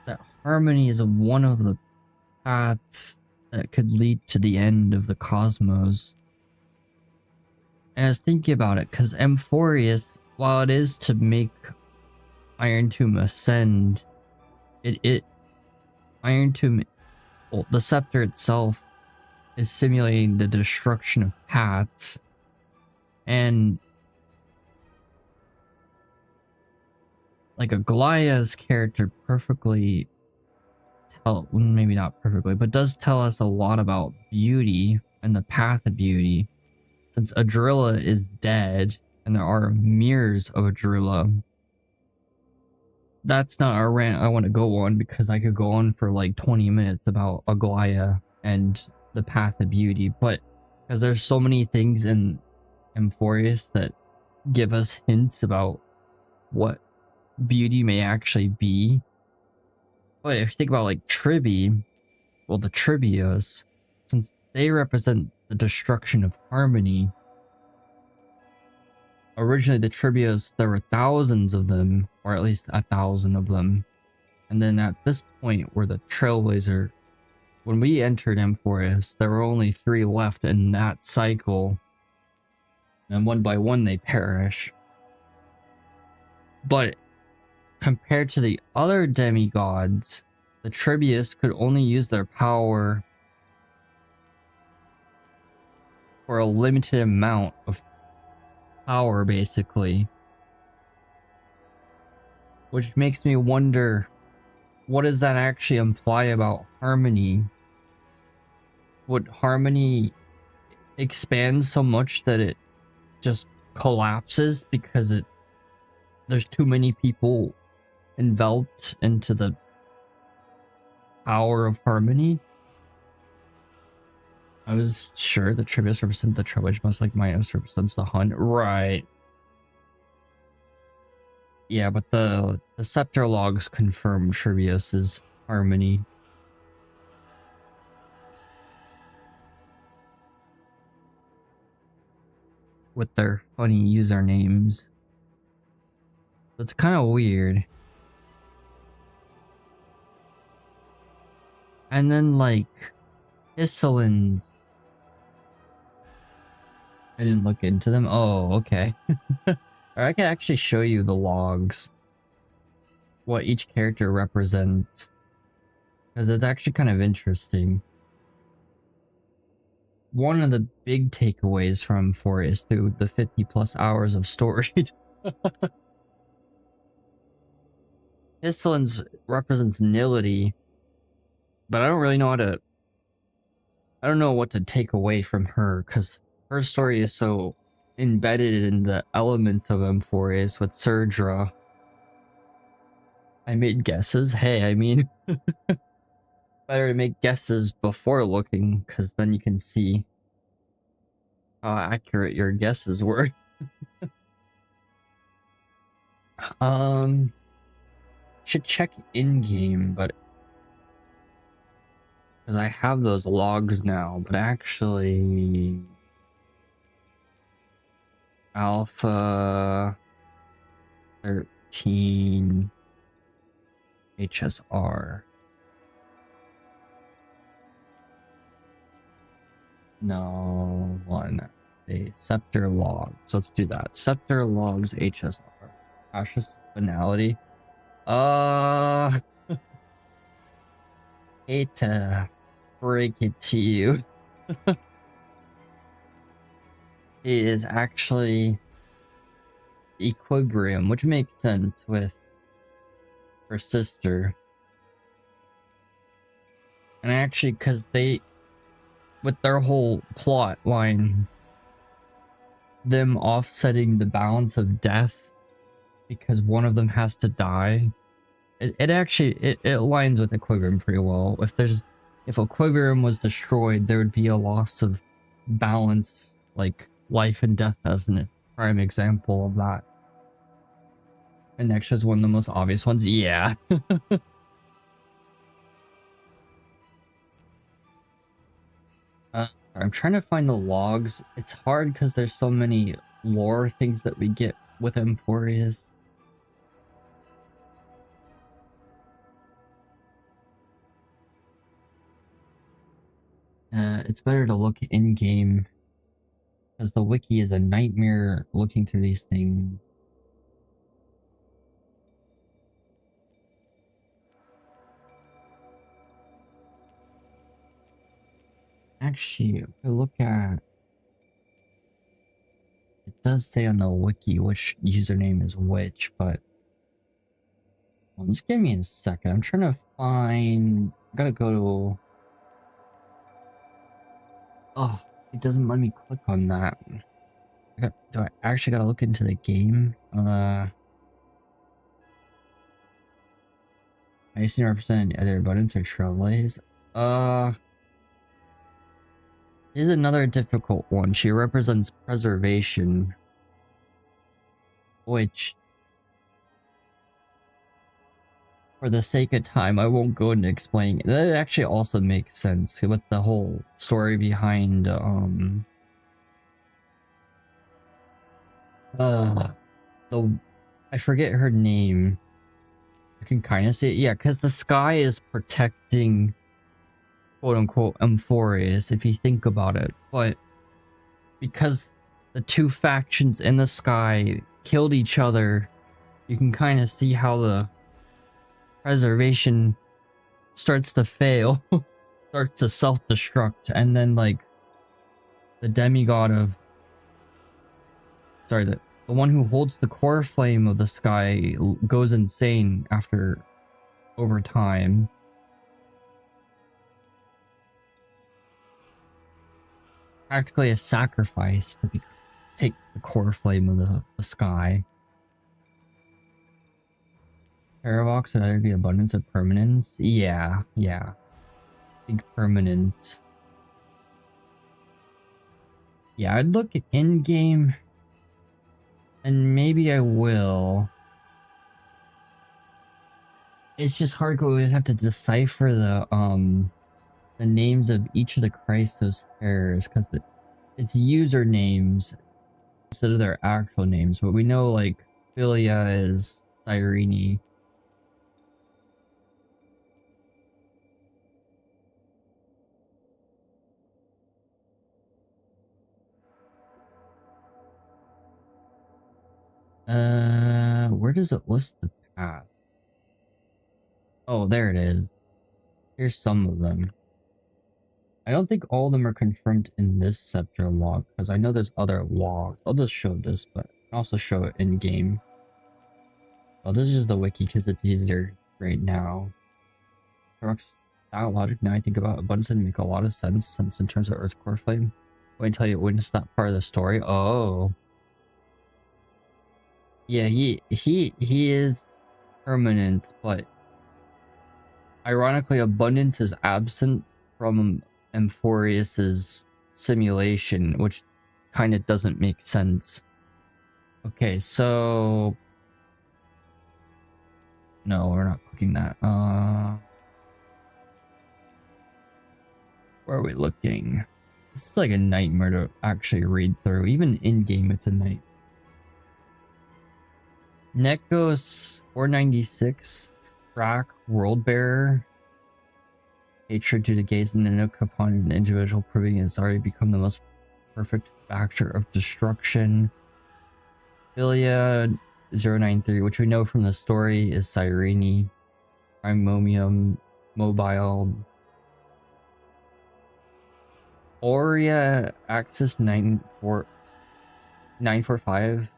that Harmony is one of the paths that could lead to the end of the cosmos. And I was thinking about it, because Amphorius, while it is to make Iron Tomb ascend, Iron Tomb, well, the scepter itself is simulating the destruction of paths. And like Aglaya's character perfectly maybe not perfectly, but does tell us a lot about beauty and the path of beauty. Since Adrilla is dead and there are mirrors of Adrilla, that's not a rant I want to go on, because I could go on for like 20 minutes about Aglaya and the path of beauty, but because there's so many things in Amphorius that give us hints about what beauty may actually be. But if you think about like Tribi, well, the Tribios, since they represent the destruction of harmony, originally the Tribios, there were thousands of them, or at least 1,000 of them, And then at this point, where the Trailblazer, when we entered M4S, there were only 3 left in that cycle. And one by one, they perish. But compared to the other demigods, the Tribius could only use their power for a limited amount of power, basically. Which makes me wonder, what does that actually imply about Harmony? Would Harmony expand so much that it just collapses because there's too many people enveloped into the power of Harmony? I was sure the Tribius represents the Trail, which most like Minos represents the Hunt. Right. Yeah, but the Scepter logs confirm Tribius is Harmony. With their funny usernames. It's kind of weird. And then, like, Isselins. I didn't look into them. Oh, okay. Or I could actually show you the logs. What each character represents. Because it's actually kind of interesting. One of the big takeaways from 4 is through the 50 plus hours of story. Isselins represents Nility. But I don't really know how to... I don't know what to take away from her, because her story is so embedded in the element of M4As with Surdra. I made guesses. Hey, I mean... better to make guesses before looking, because then you can see how accurate your guesses were. Should check in-game, but... because I have those logs now, but actually... Alpha... 13... HSR... No, one. A Scepter log. So let's do that. Scepter logs HSR. Cautious finality. Hate to break it to you. It is actually Equilibrium, which makes sense with her sister. And actually, because they... with their whole plot line, them offsetting the balance of death because one of them has to die, it actually aligns with Equilibrium pretty well. If Equilibrium was destroyed, there would be a loss of balance, like life and death as a prime example of that. And next is one of the most obvious ones. Yeah. I'm trying to find the logs. It's hard because there's so many lore things that we get with Emporius. It's better to look in-game, because the wiki is a nightmare looking through these things. Actually, if I look at... it does say on the wiki which username is which, but... well, just give me a second. I'm trying to find... I gotta go to... oh, it doesn't let me click on that. Do I actually gotta look into the game? I assume represent either abundance or trailblaze. Here's another difficult one. She represents preservation, which, for the sake of time, I won't go into explaining it. That actually also makes sense with the whole story behind, I forget her name. You can kind of see it. Yeah, because the sky is protecting, quote-unquote, Amphorius, if you think about it. But because the two factions in the sky killed each other, you can kind of see how the preservation starts to fail. Starts to self-destruct. And then, like, the demigod of... Sorry, the one who holds the core flame of the sky goes insane over time. Practically a sacrifice to take the core flame of the sky. Paradox would either be abundance or permanence. Yeah. I think permanence. Yeah, I'd look at in-game, and maybe I will. It's just hard because we always have to decipher the names of each of the Christos pairs, because it's usernames instead of their actual names. But we know, like, Philia is Cyrene. Where does it list the path? Oh, there it is. Here's some of them. I don't think all of them are confirmed in this Scepter log, because I know there's other logs. I'll just show this, but I'll also show it in-game. Well, this is just the wiki because it's easier right now. That logic, now I think about abundance, didn't make a lot of sense, since in terms of Earth's core flame. Wait until you witness that part of the story. Oh. Yeah, he is permanent, but ironically, abundance is absent from Amphorius's simulation, which kind of doesn't make sense. Okay, so... No, we're not clicking that. Where are we looking? This is like a nightmare to actually read through. Even in-game, it's a night. Nekos 496, Track, World Bearer. Hatred due to gaze and Nanook upon an individual, proving it's already become the most perfect factor of destruction. Philia 093, which we know from the story is Cyrene. Primomium Mobile. Aurea Axis 945.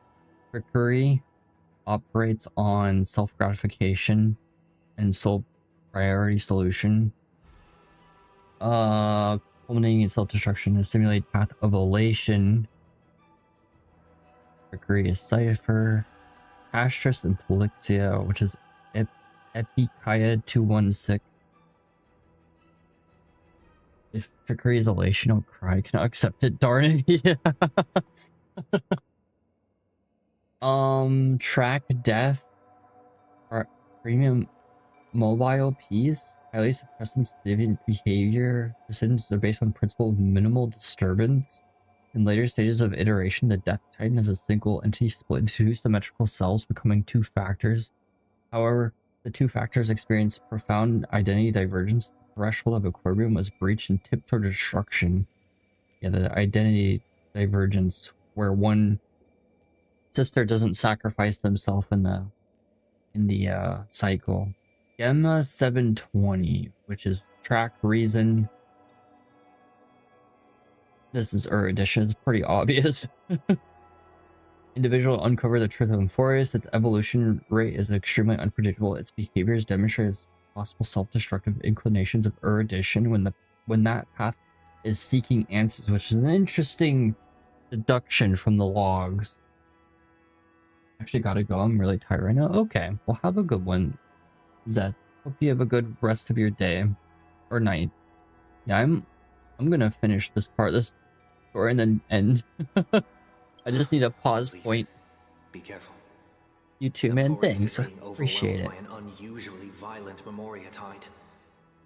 Trickery operates on self-gratification and sole priority solution. Culminating in self-destruction, a simulated path of elation. Trickery is Cypher. Astrus and Polixia, which is Epikaya 216. If trickery is elation, oh cry, I cannot accept it, darn it. Yeah. Track death. Premium mobile piece. Highly suppressive deviant behavior. Decisions are based on principle of minimal disturbance. In later stages of iteration, the Death Titan is a single entity split into two symmetrical cells, becoming two factors. However, the two factors experience profound identity divergence. The threshold of equilibrium was breached and tipped toward destruction. Yeah, the identity divergence, where one sister doesn't sacrifice themselves in the cycle. Gemma 720, which is track reason. This is edition. It's pretty obvious. Individual uncover the truth of Amphorius. Its evolution rate is extremely unpredictable. Its behaviors demonstrate its possible self-destructive inclinations of erudition when that path is seeking answers, which is an interesting deduction from the logs. Actually gotta go. I'm really tired right now. Okay, well, have a good one, Zeth. Hope you have a good rest of your day or night. Yeah, I'm gonna finish this part of this story and then end. I just need a pause point. Be careful. You too, man. Thanks. Appreciate it. By an unusually violent Memoriatide. It's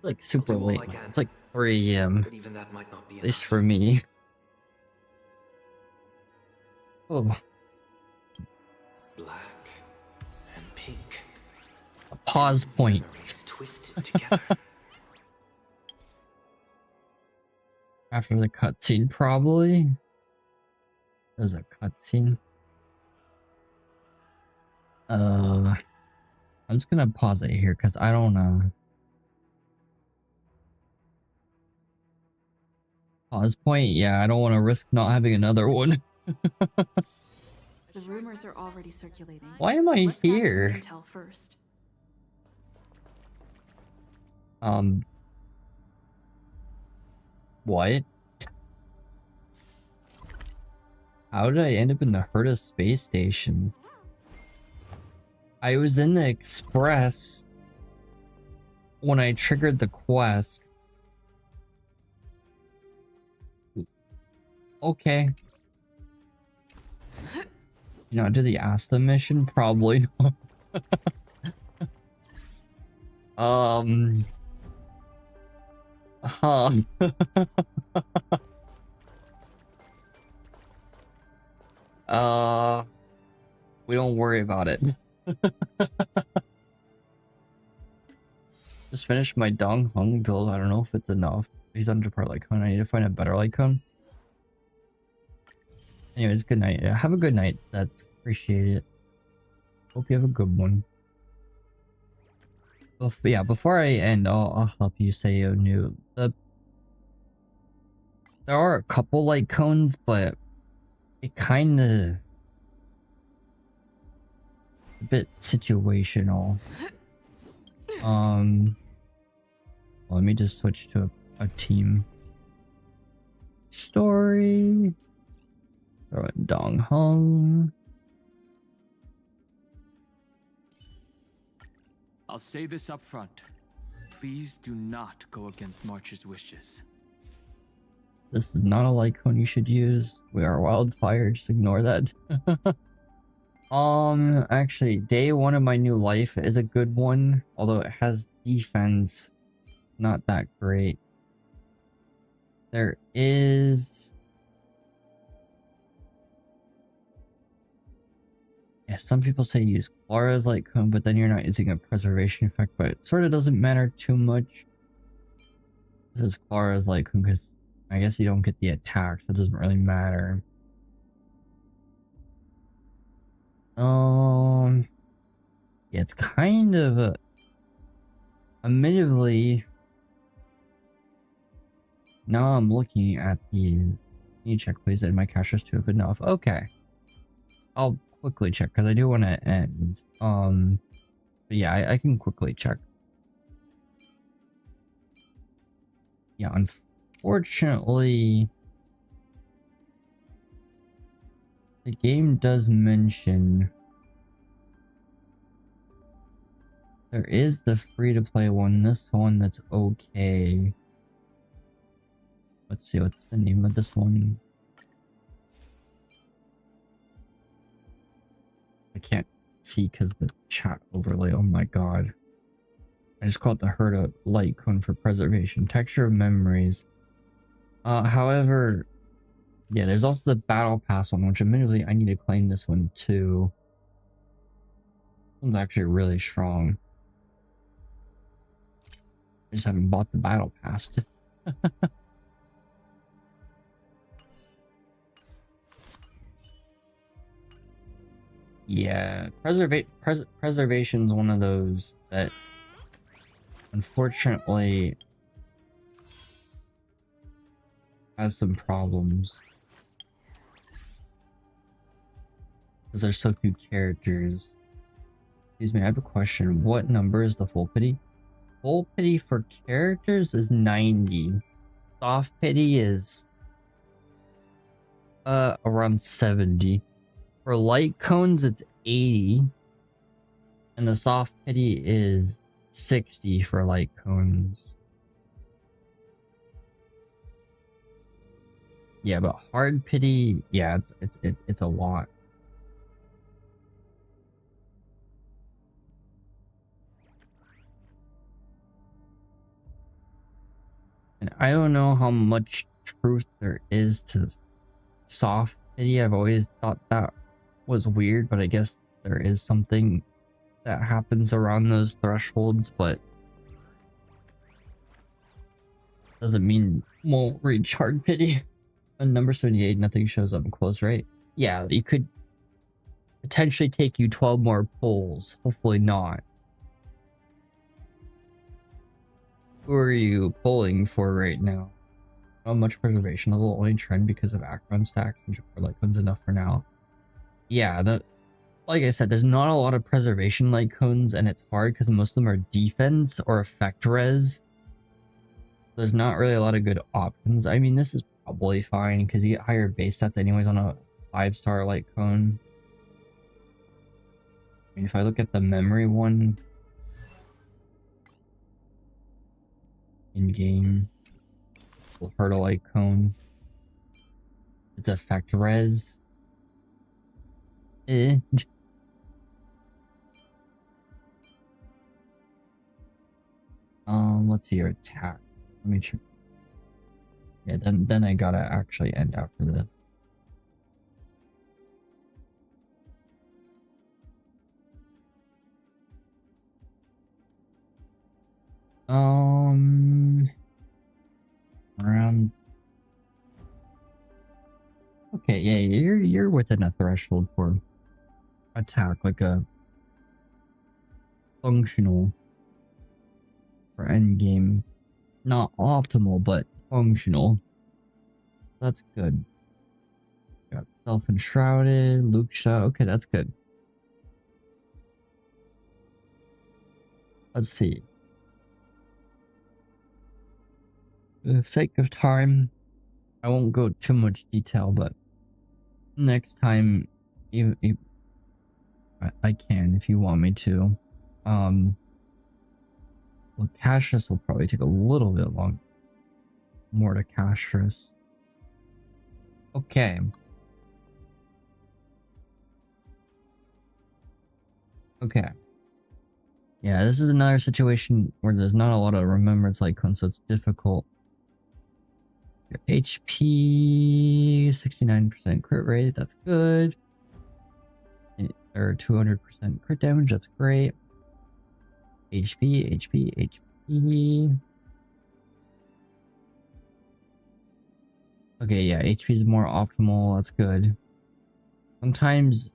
like super late. It's like 3 AM. But even that might not be at least for me. Oh. Black and pink. A pause point. Twisted together. After the cutscene, probably. There's a cutscene. I'm just gonna pause it here because I don't know. Pause point? Yeah, I don't want to risk not having another one. The rumors are already circulating. Why am I Let's gather here? some intel first. What? How did I end up in the Herta space station? I was in the Express when I triggered the quest. Okay. You know, did the Asta mission? Probably not. We don't worry about it. Just finished my Dong Hung build. I don't know if it's enough. He's under par Lycon. I need to find a better Lycon. Anyways, good night. Yeah, have a good night. That's appreciate it. Hope you have a good one. Yeah, before I end, I'll help you say new. There are a couple light cones, but it kind of a bit situational. Let me just switch to a team. Story. Throw in Dong Hung. I'll say this up front. Please do not go against March's wishes. This is not a light cone you should use. We are wildfire. Just ignore that. Actually, day 1 of my new life is a good one, although it has defense not that great. There is... Yeah, some people say use Clara's light cone, but then you're not using a preservation effect, but it sort of doesn't matter too much. This is Clara's light cone because I guess you don't get the attack, so it doesn't really matter. Yeah, it's kind of a... Admittedly, now I'm looking at these. Can you check please that my cache is too good enough? Okay. I'll quickly check because I do want to end. But yeah, I can quickly check. Yeah, unfortunately, the game does mention there is the free-to-play one. This one that's okay. Let's see, what's the name of this one? I can't see because the chat overlay. Oh my god. I just call it the Herta light cone for preservation. Texture of memories. However, yeah, there's also the battle pass one, which admittedly I need to claim this one too. This one's actually really strong. I just haven't bought the battle pass. Yeah, preservation's one of those that unfortunately has some problems. Because there's so few characters. Excuse me, I have a question. What number is the full pity? Full pity for characters is 90. Soft pity is around 70. For light cones, it's 80. And the soft pity is 60 for light cones. Yeah, but hard pity, yeah, it's a lot. And I don't know how much truth there is to soft pity. I've always thought that was weird, but I guess there is something that happens around those thresholds, but doesn't mean won't reach hard pity. On number 78, nothing shows up close, right? Yeah, it could potentially take you 12 more pulls. Hopefully not. Who are you pulling for right now? Not much preservation level, only trend because of Akron stacks and Lycone's enough for now. Yeah, like I said, there's not a lot of preservation Lycones, and it's hard because most of them are defense or effect res. There's not really a lot of good options. I mean, this is probably fine because you get higher base stats anyways on a 5-star Lycone. I mean, if I look at the memory one in game, will hurt a Lycone. It's effect res. Let's see your attack. Let me check. Yeah, then I gotta actually end after this. Around. Okay, yeah, you're within a threshold for attack, like a functional for endgame. Not optimal, but functional. That's good. Got self-enshrouded, Luke shot. Okay, that's good. Let's see. For the sake of time, I won't go too much detail, but next time, I can if you want me to. Well, Castress will probably take a little bit more to Castress. Okay. Okay. Yeah, this is another situation where there's not a lot of remembrance Lycone, so it's difficult. Your HP, 69% crit rate, that's good. Or 200% crit damage, that's great. HP. Okay, yeah, HP is more optimal, that's good. Sometimes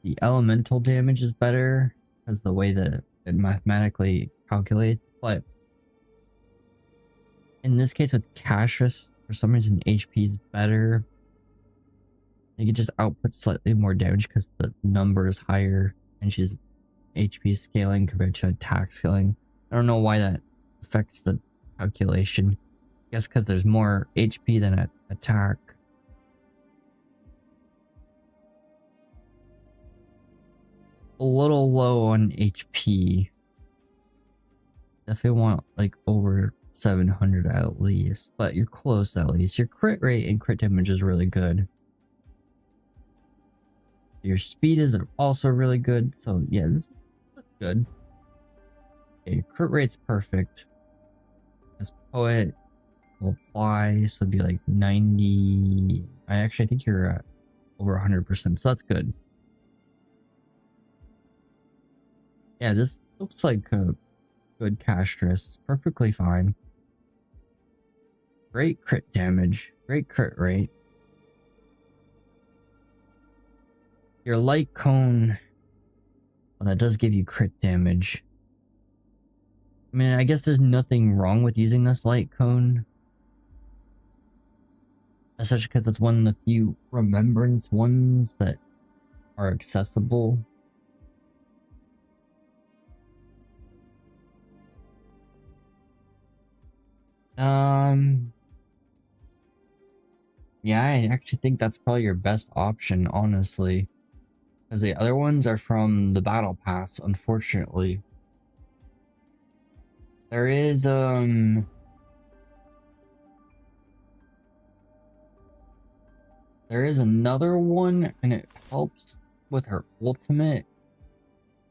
the elemental damage is better because the way that it mathematically calculates, but in this case with Castress, for some reason HP is better. You can just output slightly more damage because the number is higher and she's HP scaling compared to attack scaling. I don't know why that affects the calculation. I guess because there's more HP than attack. A little low on HP. Definitely want like over 700 at least, but you're close at least. Your crit rate and crit damage is really good. Your speed is also really good, so yeah, this is good. Okay, your crit rate's perfect. As poet will apply, so it'd be like 90. I actually think you're at over 100%, so that's good. Yeah, this looks like a good Castress. Perfectly fine. Great crit damage. Great crit rate. Your Lycone, well, that does give you crit damage. I mean, I guess there's nothing wrong with using this Lycone. Especially because it's one of the few remembrance ones that are accessible. Yeah, I actually think that's probably your best option, honestly. Because the other ones are from the battle pass, unfortunately. There is, there is another one, and it helps with her ultimate.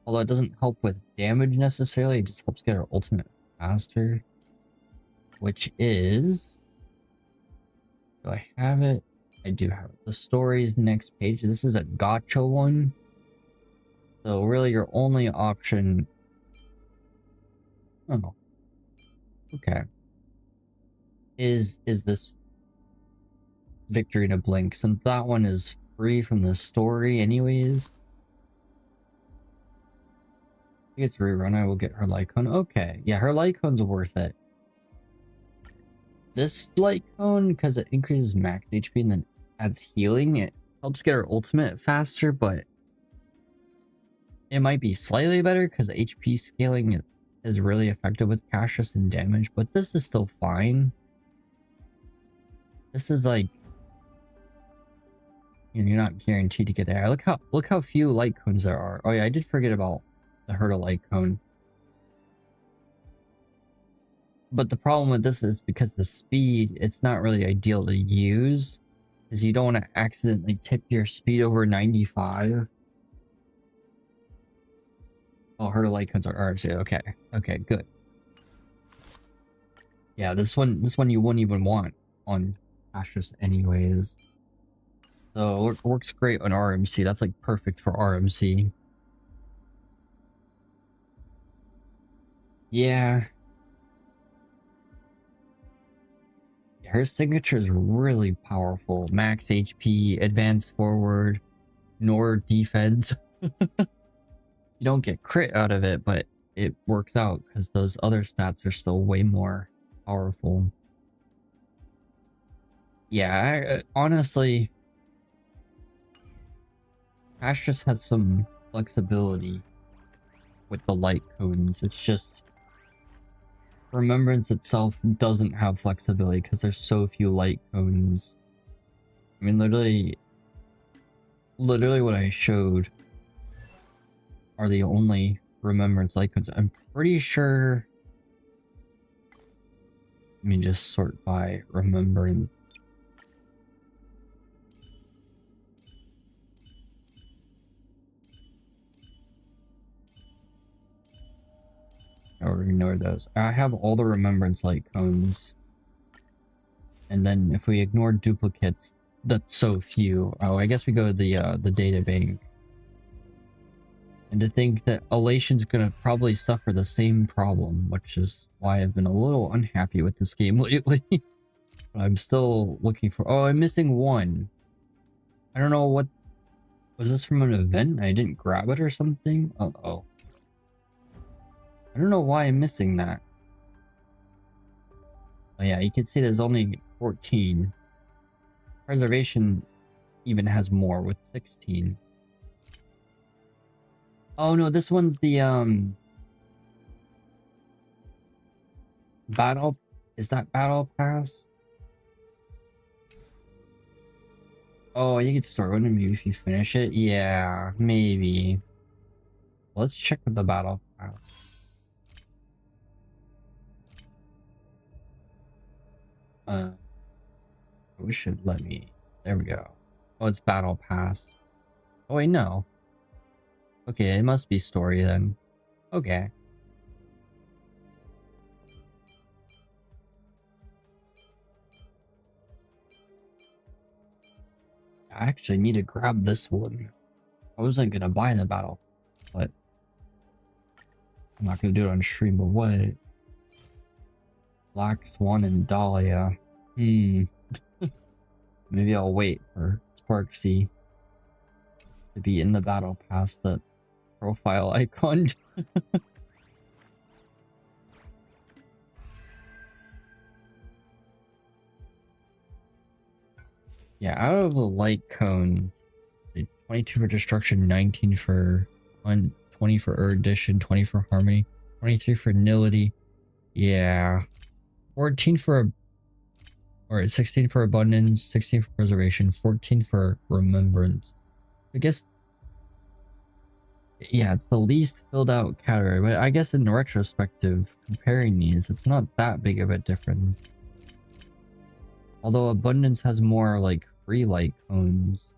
Although it doesn't help with damage necessarily, it just helps get her ultimate faster. Which is... Do I have it? I do have it. The story's next page. This is a gacha one. So really your only option... Oh. Okay. Is this Victory in a Blink, since that one is free from the story anyways. If it gets rerun, I will get her Lycone. Okay, yeah, her Lycone's worth it. This Lycone, because it increases max HP and then adds healing, it helps get her ultimate faster, but it might be slightly better because HP scaling is really effective with Cassius and damage, but this is still fine. This is like, you know, you're not guaranteed to get there. Look how few light cones there are. Oh yeah, I did forget about the Herta light cone. But the problem with this is because the speed, it's not really ideal to use, because you don't want to accidentally tip your speed over 95. Oh, Herta light cones are RFC. Okay, okay, good. Yeah, this one you wouldn't even want on Ashes anyways. So it works great on RMC. That's like perfect for RMC. Yeah. Her signature is really powerful. Max HP, advanced forward, nor defense. You don't get crit out of it, but it works out because those other stats are still way more powerful. Yeah, honestly, Ash just has some flexibility with the light cones. It's just Remembrance itself doesn't have flexibility because there's so few light cones. I mean, literally what I showed are the only Remembrance light cones. I'm pretty sure. Let me just sort by Remembrance. Or ignore those. I have all the Remembrance light cones. And then if we ignore duplicates, that's so few. Oh, I guess we go to the data bank. And to think that Elation's gonna probably suffer the same problem, which is why I've been a little unhappy with this game lately. But I'm still looking for... Oh, I'm missing one. I don't know what... Was this from an event? I didn't grab it or something? Uh-oh. I don't know why I'm missing that. Oh yeah, you can see there's only 14. Preservation even has more with 16. Oh no, this one's the battle. Is that battle pass? Oh, you can start one maybe if you finish it. Yeah, maybe. Let's check with the battle pass. We should let me. There we go. Oh, it's battle pass. Oh wait, no. Okay, it must be story then. Okay. I actually need to grab this one. I wasn't gonna buy the battle, but I'm not gonna do it on stream. But what? Black Swan and Dahlia. Maybe I'll wait for Sparksy to be in the battle pass, the profile icon. Yeah, out of the light cones, 22 for destruction, 19 for 20 for erudition, 20 for harmony, 23 for nility. Yeah. 14 for or 16 for abundance, 16 for preservation, 14 for remembrance. I guess, yeah, it's the least filled out category, but I guess in retrospective, comparing these, it's not that big of a difference. Although abundance has more like free light cones,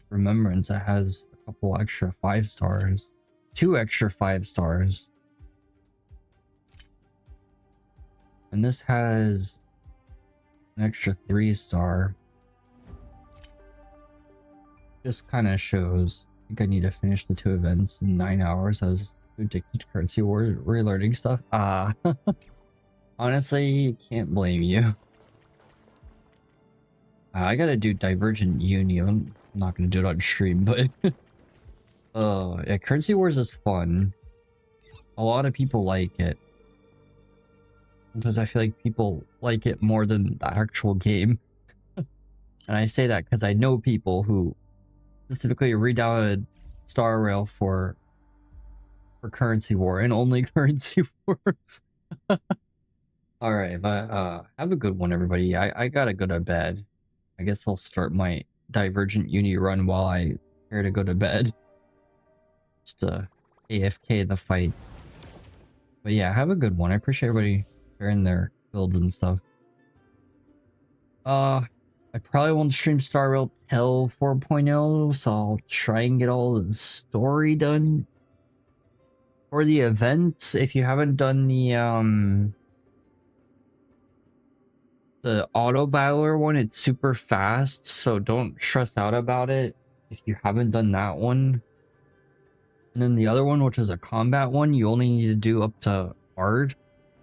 remembrance it has a couple extra 5 stars, 2 extra 5 stars, and this has an extra 3 star. Just kind of shows think I need to finish the 2 events in 9 hours. I was addicted to currency wars, relearning stuff. Honestly, can't blame you. I gotta do Divergent Uni. I'm not gonna do it on stream, but yeah, currency wars is fun. A lot of people like it. Sometimes I feel like people like it more than the actual game. And I say that because I know people who specifically redownloaded Star Rail for currency war and only currency war. Alright, but have a good one, everybody. I gotta go to bed. I guess I'll start my Divergent Uni run while I prepare to go to bed. Just AFK the fight. But yeah, have a good one. I appreciate everybody sharing their builds and stuff. I probably won't stream Star Rail till 4.0, so I'll try and get all the story done for the events. If you haven't done the auto battler one, it's super fast, so don't stress out about it if you haven't done that one. And then the other one, which is a combat one, you only need to do up to hard.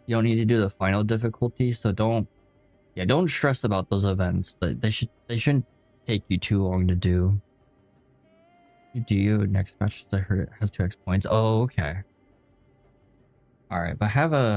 You don't need to do the final difficulty, so don't stress about those events. They shouldn't take you too long to do. Do you next match? I heard it has 2x points. Oh, okay. All right, but have a